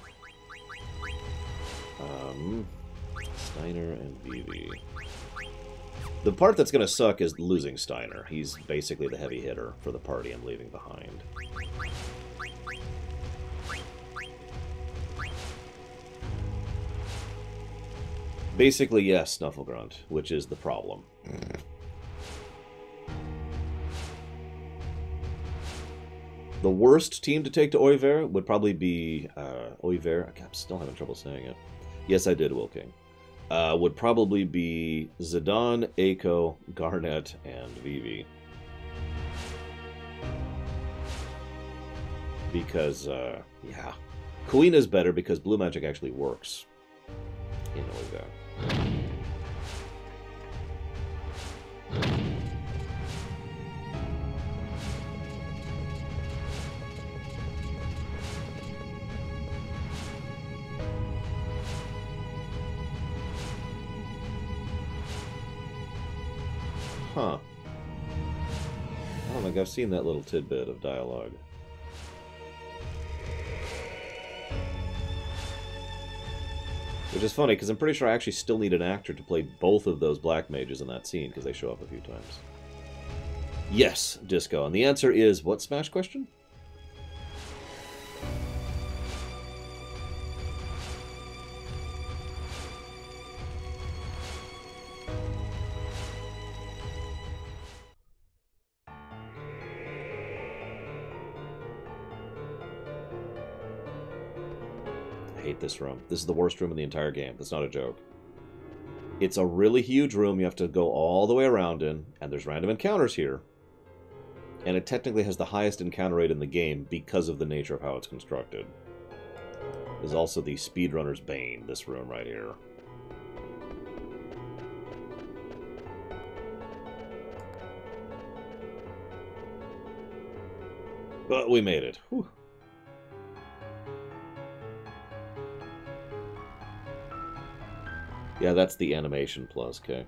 Steiner, and Vivi. The part that's going to suck is losing Steiner. He's basically the heavy hitter for the party I'm leaving behind. Basically, yes, Snufflegrunt, which is the problem. The worst team to take to Oiver would probably be Oiver. I'm still having trouble saying it. Yes, I did, Wilking. Would probably be Zidane, Eiko, Garnet, and Vivi. Because, yeah. Kuina's better because blue magic actually works in Oiver. Huh. I don't think I've seen that little tidbit of dialogue. Which is funny, because I'm pretty sure I actually still need an actor to play both of those black mages in that scene, because they show up a few times. Yes, Disco. And the answer is, what Smash question? I hate this room. This is the worst room in the entire game. That's not a joke. It's a really huge room you have to go all the way around in, and there's random encounters here. And it technically has the highest encounter rate in the game because of the nature of how it's constructed. There's also the speedrunner's bane, this room right here. But we made it. Whew. Yeah, that's the animation plus, okay.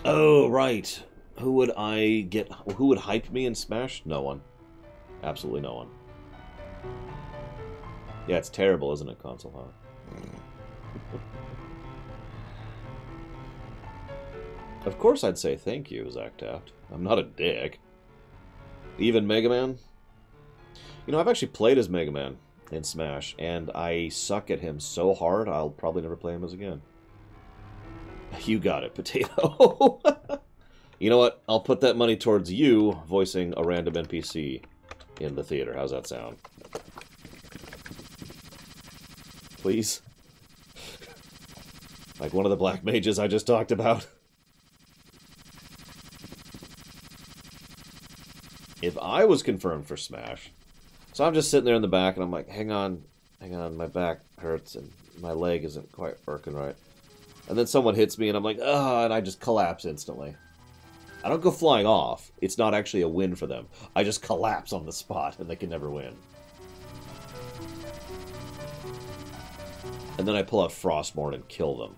Oh, right. Who would I get? Who would hype me in Smash? No one. Absolutely no one. Yeah, it's terrible, isn't it, console hot? Of course I'd say thank you, Zach Taft. I'm not a dick. Even Mega Man? You know, I've actually played as Mega Man in Smash, and I suck at him so hard, I'll probably never play him as again. You got it, Potato. You know what? I'll put that money towards you voicing a random NPC in the theater. How's that sound? Please? Like one of the black mages I just talked about. If I was confirmed for Smash, so I'm just sitting there in the back and I'm like, hang on, my back hurts and my leg isn't quite working right. And then someone hits me and I'm like, ah, and I just collapse instantly. I don't go flying off. It's not actually a win for them. I just collapse on the spot and they can never win. And then I pull out Frostmourne and kill them.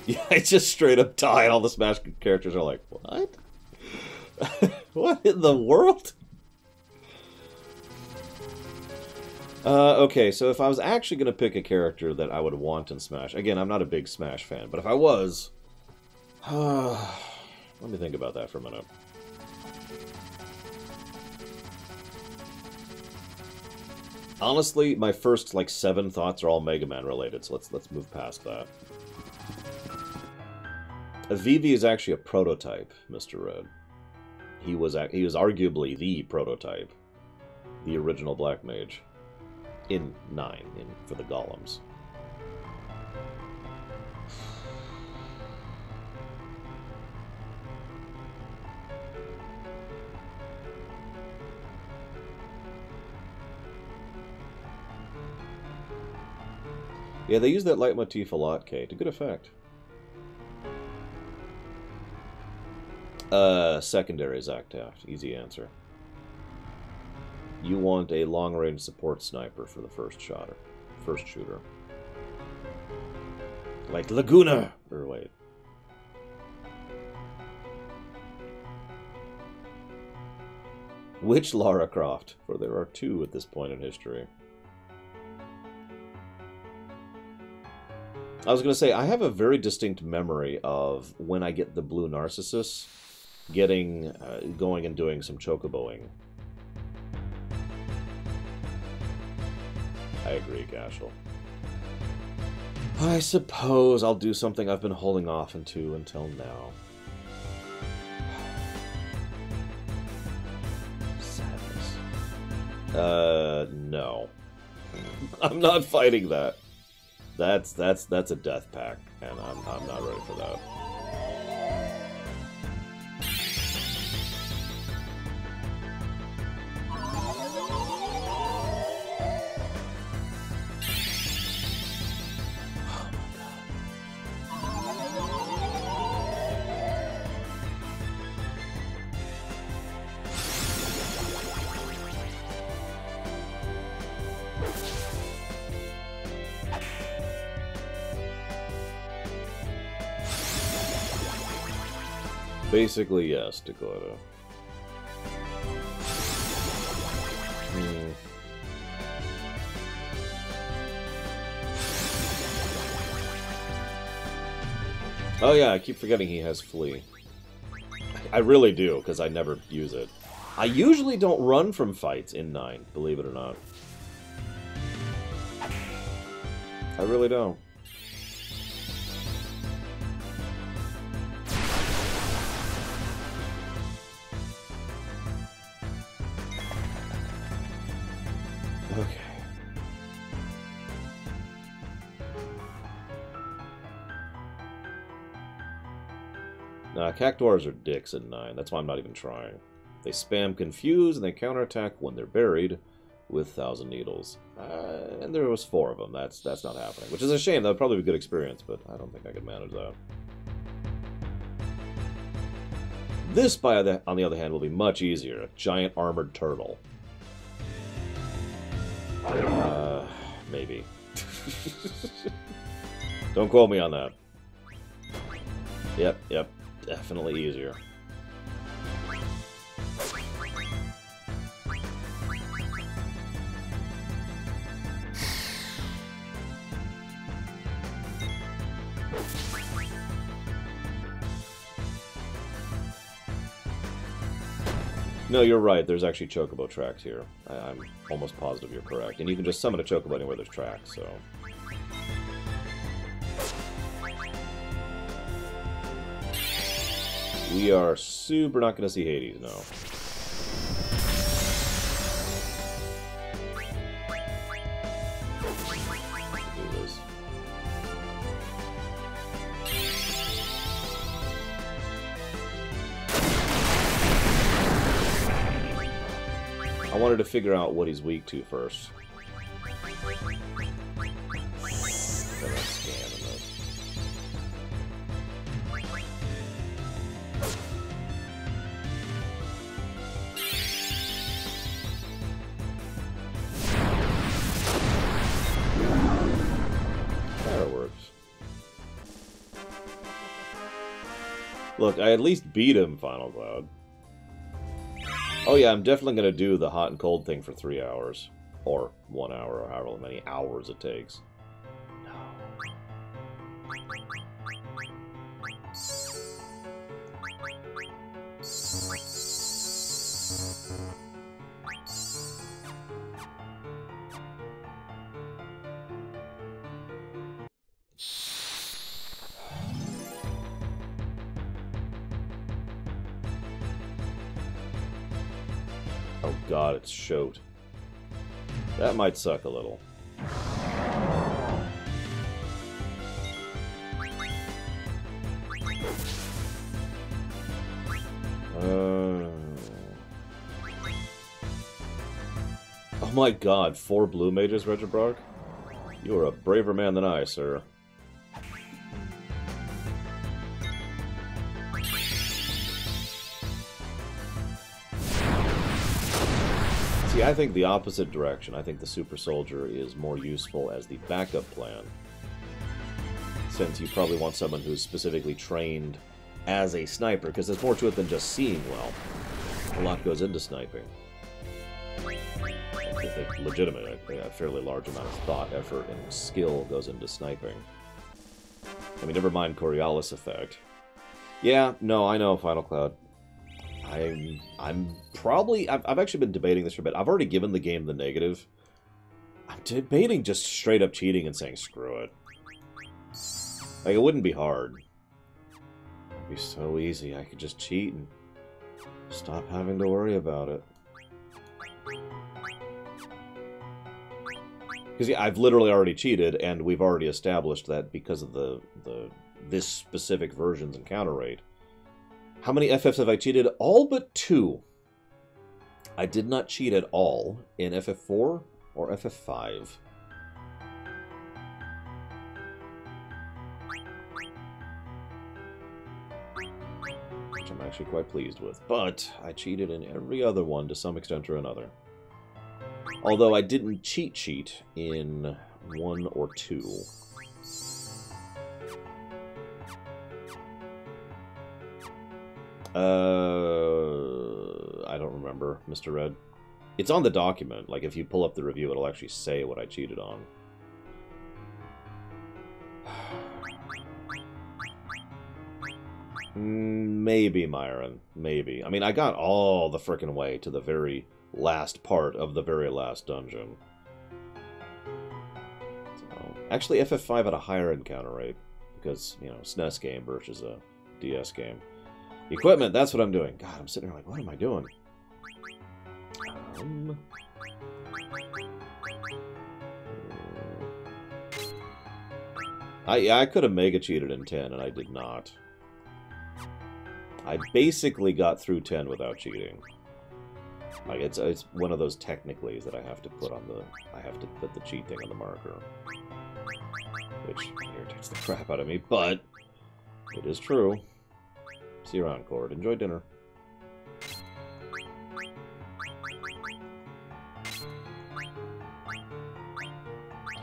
Yeah, I just straight up die, and all the Smash characters are like, what? What in the world? Okay, so if I was actually going to pick a character that I would want in Smash... Again, I'm not a big Smash fan, but if I was... let me think about that for a minute. Honestly, my first, 7 thoughts are all Mega Man related, so let's move past that. Vivi is actually a prototype, Mr. Red. He was arguably the prototype, the original Black Mage, in 9 for the Golems. Yeah, they use that leitmotif a lot, Kay, to good effect. Secondary Zach Taft. Easy answer. You want a long-range support sniper for the first shooter. Like Laguna! Or wait. Which Lara Croft? For there are 2 at this point in history. I was going to say, I have a very distinct memory of when I get the Blue Narcissus, going and doing some chocoboing. I agree, Cashel. I suppose I'll do something I've been holding off into until now. Sadness. No. I'm not fighting that. That's a death pack, and I'm not ready for that. Basically, yes, Dakota. Oh yeah, I keep forgetting he has Flee. I really do, because I never use it. I usually don't run from fights in 9, believe it or not. I really don't. Okay. Nah, Cactuars are dicks in 9. That's why I'm not even trying. They spam Confuse and they counterattack when they're buried, with 1,000 Needles. And there was 4 of them. That's not happening. Which is a shame. That would probably be a good experience, but I don't think I could manage that. This, on the other hand, will be much easier. A giant armored turtle. Maybe. Don't quote me on that. Yep. Definitely easier. No, you're right. There's actually chocobo tracks here. I'm almost positive you're correct. And you can just summon a chocobo anywhere there's tracks, so... We are super not going to see Hades, no. Do this. I wanted to figure out what he's weak to first. Look, I at least beat him, Final Cloud. Oh yeah, I'm definitely going to do the hot and cold thing for 3 hours. Or 1 hour, or however many hours it takes. No. Oh god, it's Shote. That might suck a little. Oh my god, 4 blue mages, Regibrark? You are a braver man than I, sir. See, I think the opposite direction. I think the Super Soldier is more useful as the backup plan. Since you probably want someone who's specifically trained as a sniper, because there's more to it than just seeing well. A lot goes into sniping. Legitimate, a fairly large amount of thought, effort, and skill goes into sniping. I mean, never mind Coriolis effect. Yeah, no, I know, Final Cloud. I'm probably... I've actually been debating this for a bit. I've already given the game the negative. I'm debating just straight up cheating and saying screw it. Like, it wouldn't be hard. It'd be so easy. I could just cheat and stop having to worry about it. Because, yeah, I've literally already cheated, and we've already established that because of this specific version's encounter rate. How many FFs have I cheated? All but 2. I did not cheat at all in FF4 or FF5. Which I'm actually quite pleased with. But I cheated in every other one to some extent or another. Although I didn't cheat in 1 or 2. I don't remember, Mr. Red. It's on the document. Like, if you pull up the review, it'll actually say what I cheated on. Maybe, Myron. Maybe. I mean, I got all the frickin' way to the very last part of the very last dungeon. So, actually, FF5 had a higher encounter rate. Because, you know, SNES game versus a DS game. Equipment, that's what I'm doing. God, I'm sitting here like, what am I doing? I could have mega cheated in 10, and I did not. I basically got through 10 without cheating. Like it's one of those technicallys that I have to put on the cheat thing on the marker, which irritates the crap out of me, but it is true. See you around, Cord. Enjoy dinner.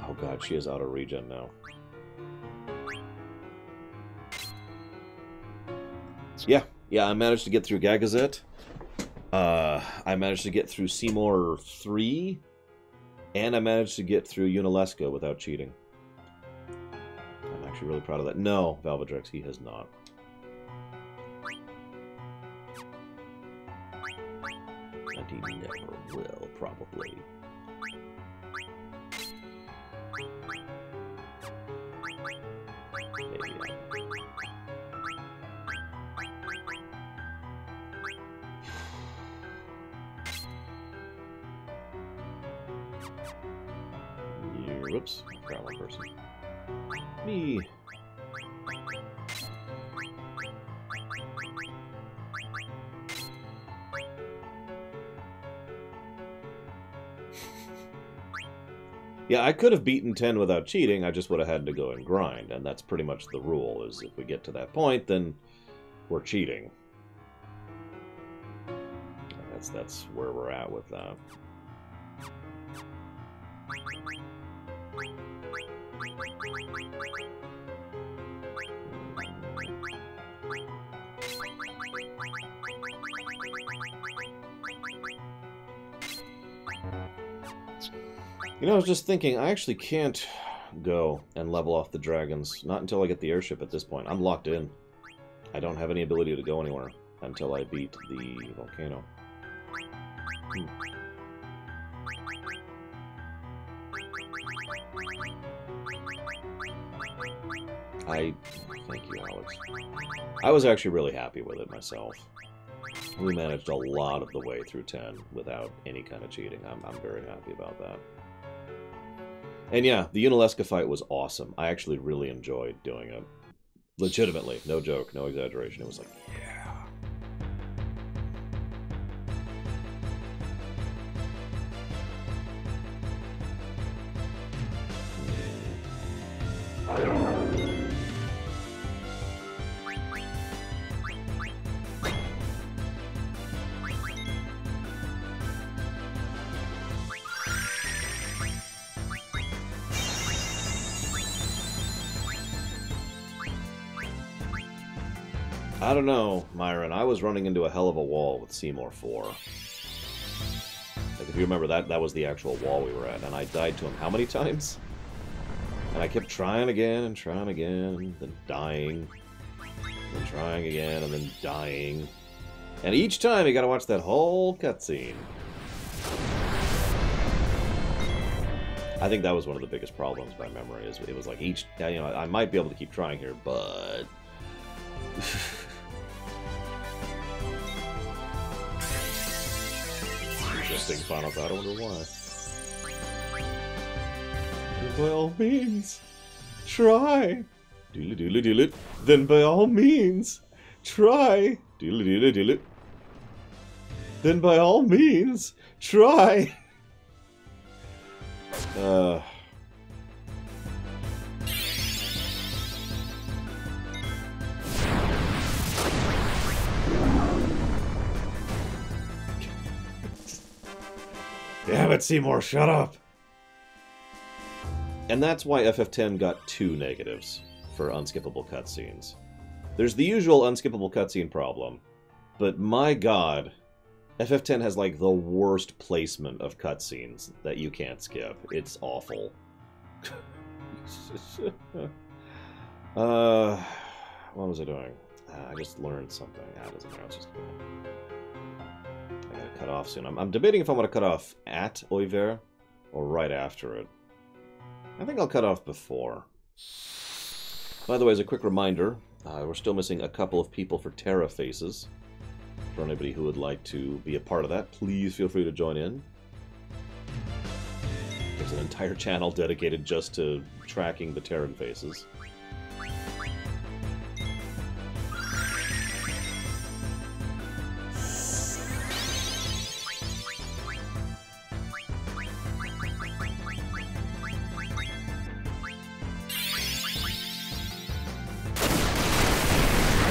Oh god, she is out of regen now. Yeah, I managed to get through Gagazet. I managed to get through Seymour 3, and I managed to get through Unalesca without cheating. I'm actually really proud of that. No, Valvedrex, he has not. And he never will, probably. Maybe. Whoops, got one person. Me. Yeah, I could have beaten 10 without cheating, I just would have had to go and grind, and that's pretty much the rule, is if we get to that point, then we're cheating. That's where we're at with that. You know, I was just thinking, I actually can't go and level off the dragons. Not until I get the airship at this point. I'm locked in. I don't have any ability to go anywhere until I beat the volcano. Thank you, Alex. I was actually really happy with it myself. We managed a lot of the way through 10 without any kind of cheating. I'm very happy about that. And yeah, the Unalesca fight was awesome. I actually really enjoyed doing it. Legitimately. No joke, no exaggeration. It was like, yeah. I don't know, Myron. I was running into a hell of a wall with Seymour 4. Like, if you remember, that was the actual wall we were at, and I died to him how many times? And I kept trying again, and then dying, and trying again, and then dying. And each time you gotta watch that whole cutscene. I think that was one of the biggest problems by memory, is it was like each, you know, I might be able to keep trying here, but... Interesting final thought, I wonder why. By all means, try. Doodle doodle doodle. Then by all means, try. Doodle doodle doodle. Then by all means, try. Damn it, Seymour, shut up! And that's why FF10 got 2 negatives for unskippable cutscenes. There's the usual unskippable cutscene problem, but my god, FF10 has like the worst placement of cutscenes that you can't skip. It's awful. What was I doing? I just learned something. It doesn't matter. Let's just go. I gotta cut off soon. I'm debating if I want to cut off at Oiver or right after it. I think I'll cut off before. By the way, as a quick reminder, we're still missing a couple of people for Terra Faces. For anybody who would like to be a part of that, please feel free to join in. There's an entire channel dedicated just to tracking the Terran Faces.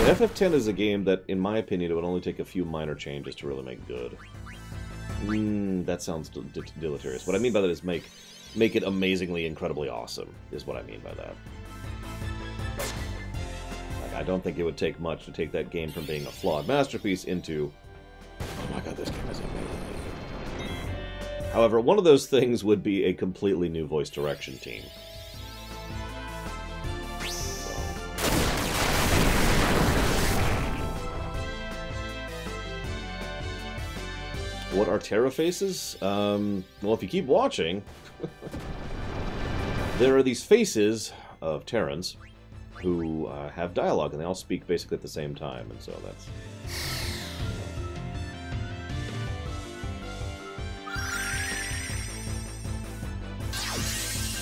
FF10 is a game that, in my opinion, it would only take a few minor changes to really make good. That sounds deleterious. What I mean by that is make it amazingly, incredibly awesome, is what I mean by that. Like, I don't think it would take much to take that game from being a flawed masterpiece into, oh my god, this game is amazing. However, one of those things would be a completely new voice direction team. What are Terra faces? Well, if you keep watching, there are these faces of Terrans who have dialogue, and they all speak basically at the same time, and so that's...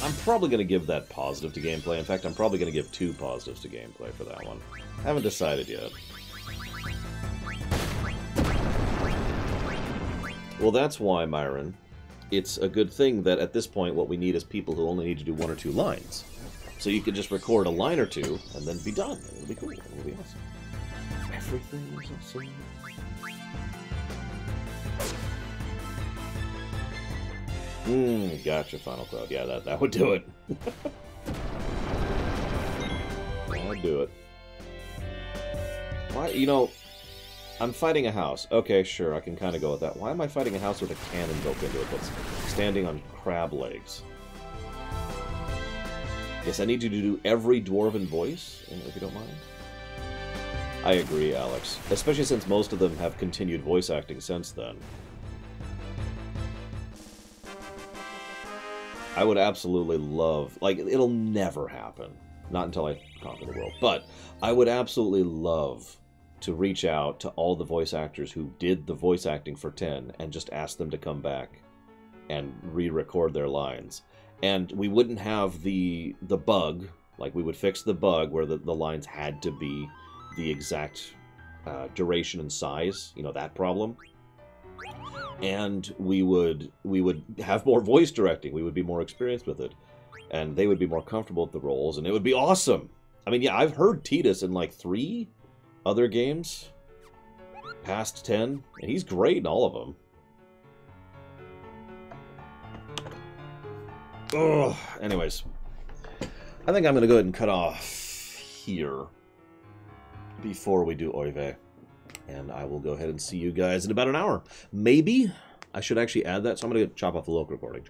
I'm probably going to give that positive to gameplay. In fact, I'm probably going to give 2 positives to gameplay for that one. Haven't decided yet. Well, that's why, Myron, it's a good thing that at this point what we need is people who only need to do 1 or 2 lines. So you could just record a line or 2 and then be done. It'll be cool. It'll be awesome. Everything is awesome. Gotcha, Final Cloud. Yeah, that would do it. That would do it. Why, you know... I'm fighting a house. Okay, sure, I can kind of go with that. Why am I fighting a house with a cannon built into it that's standing on crab legs? Yes, I need you to do every dwarven voice, if you don't mind. I agree, Alex. Especially since most of them have continued voice acting since then. I would absolutely love... Like, it'll never happen. Not until I conquer the world. But I would absolutely love... to reach out to all the voice actors who did the voice acting for 10 and just ask them to come back and re-record their lines. And we wouldn't have the bug, like we would fix the bug where the lines had to be the exact duration and size, you know, that problem. And we would have more voice directing, we would be more experienced with it, and they would be more comfortable with the roles, and it would be awesome. I mean, yeah, I've heard Tidus in like 3 other games past 10, and he's great in all of them. Ugh. Anyways, I think I'm going to go ahead and cut off here before we do Oive. And I will go ahead and see you guys in about an hour. Maybe I should actually add that, so I'm going to chop off the local recording.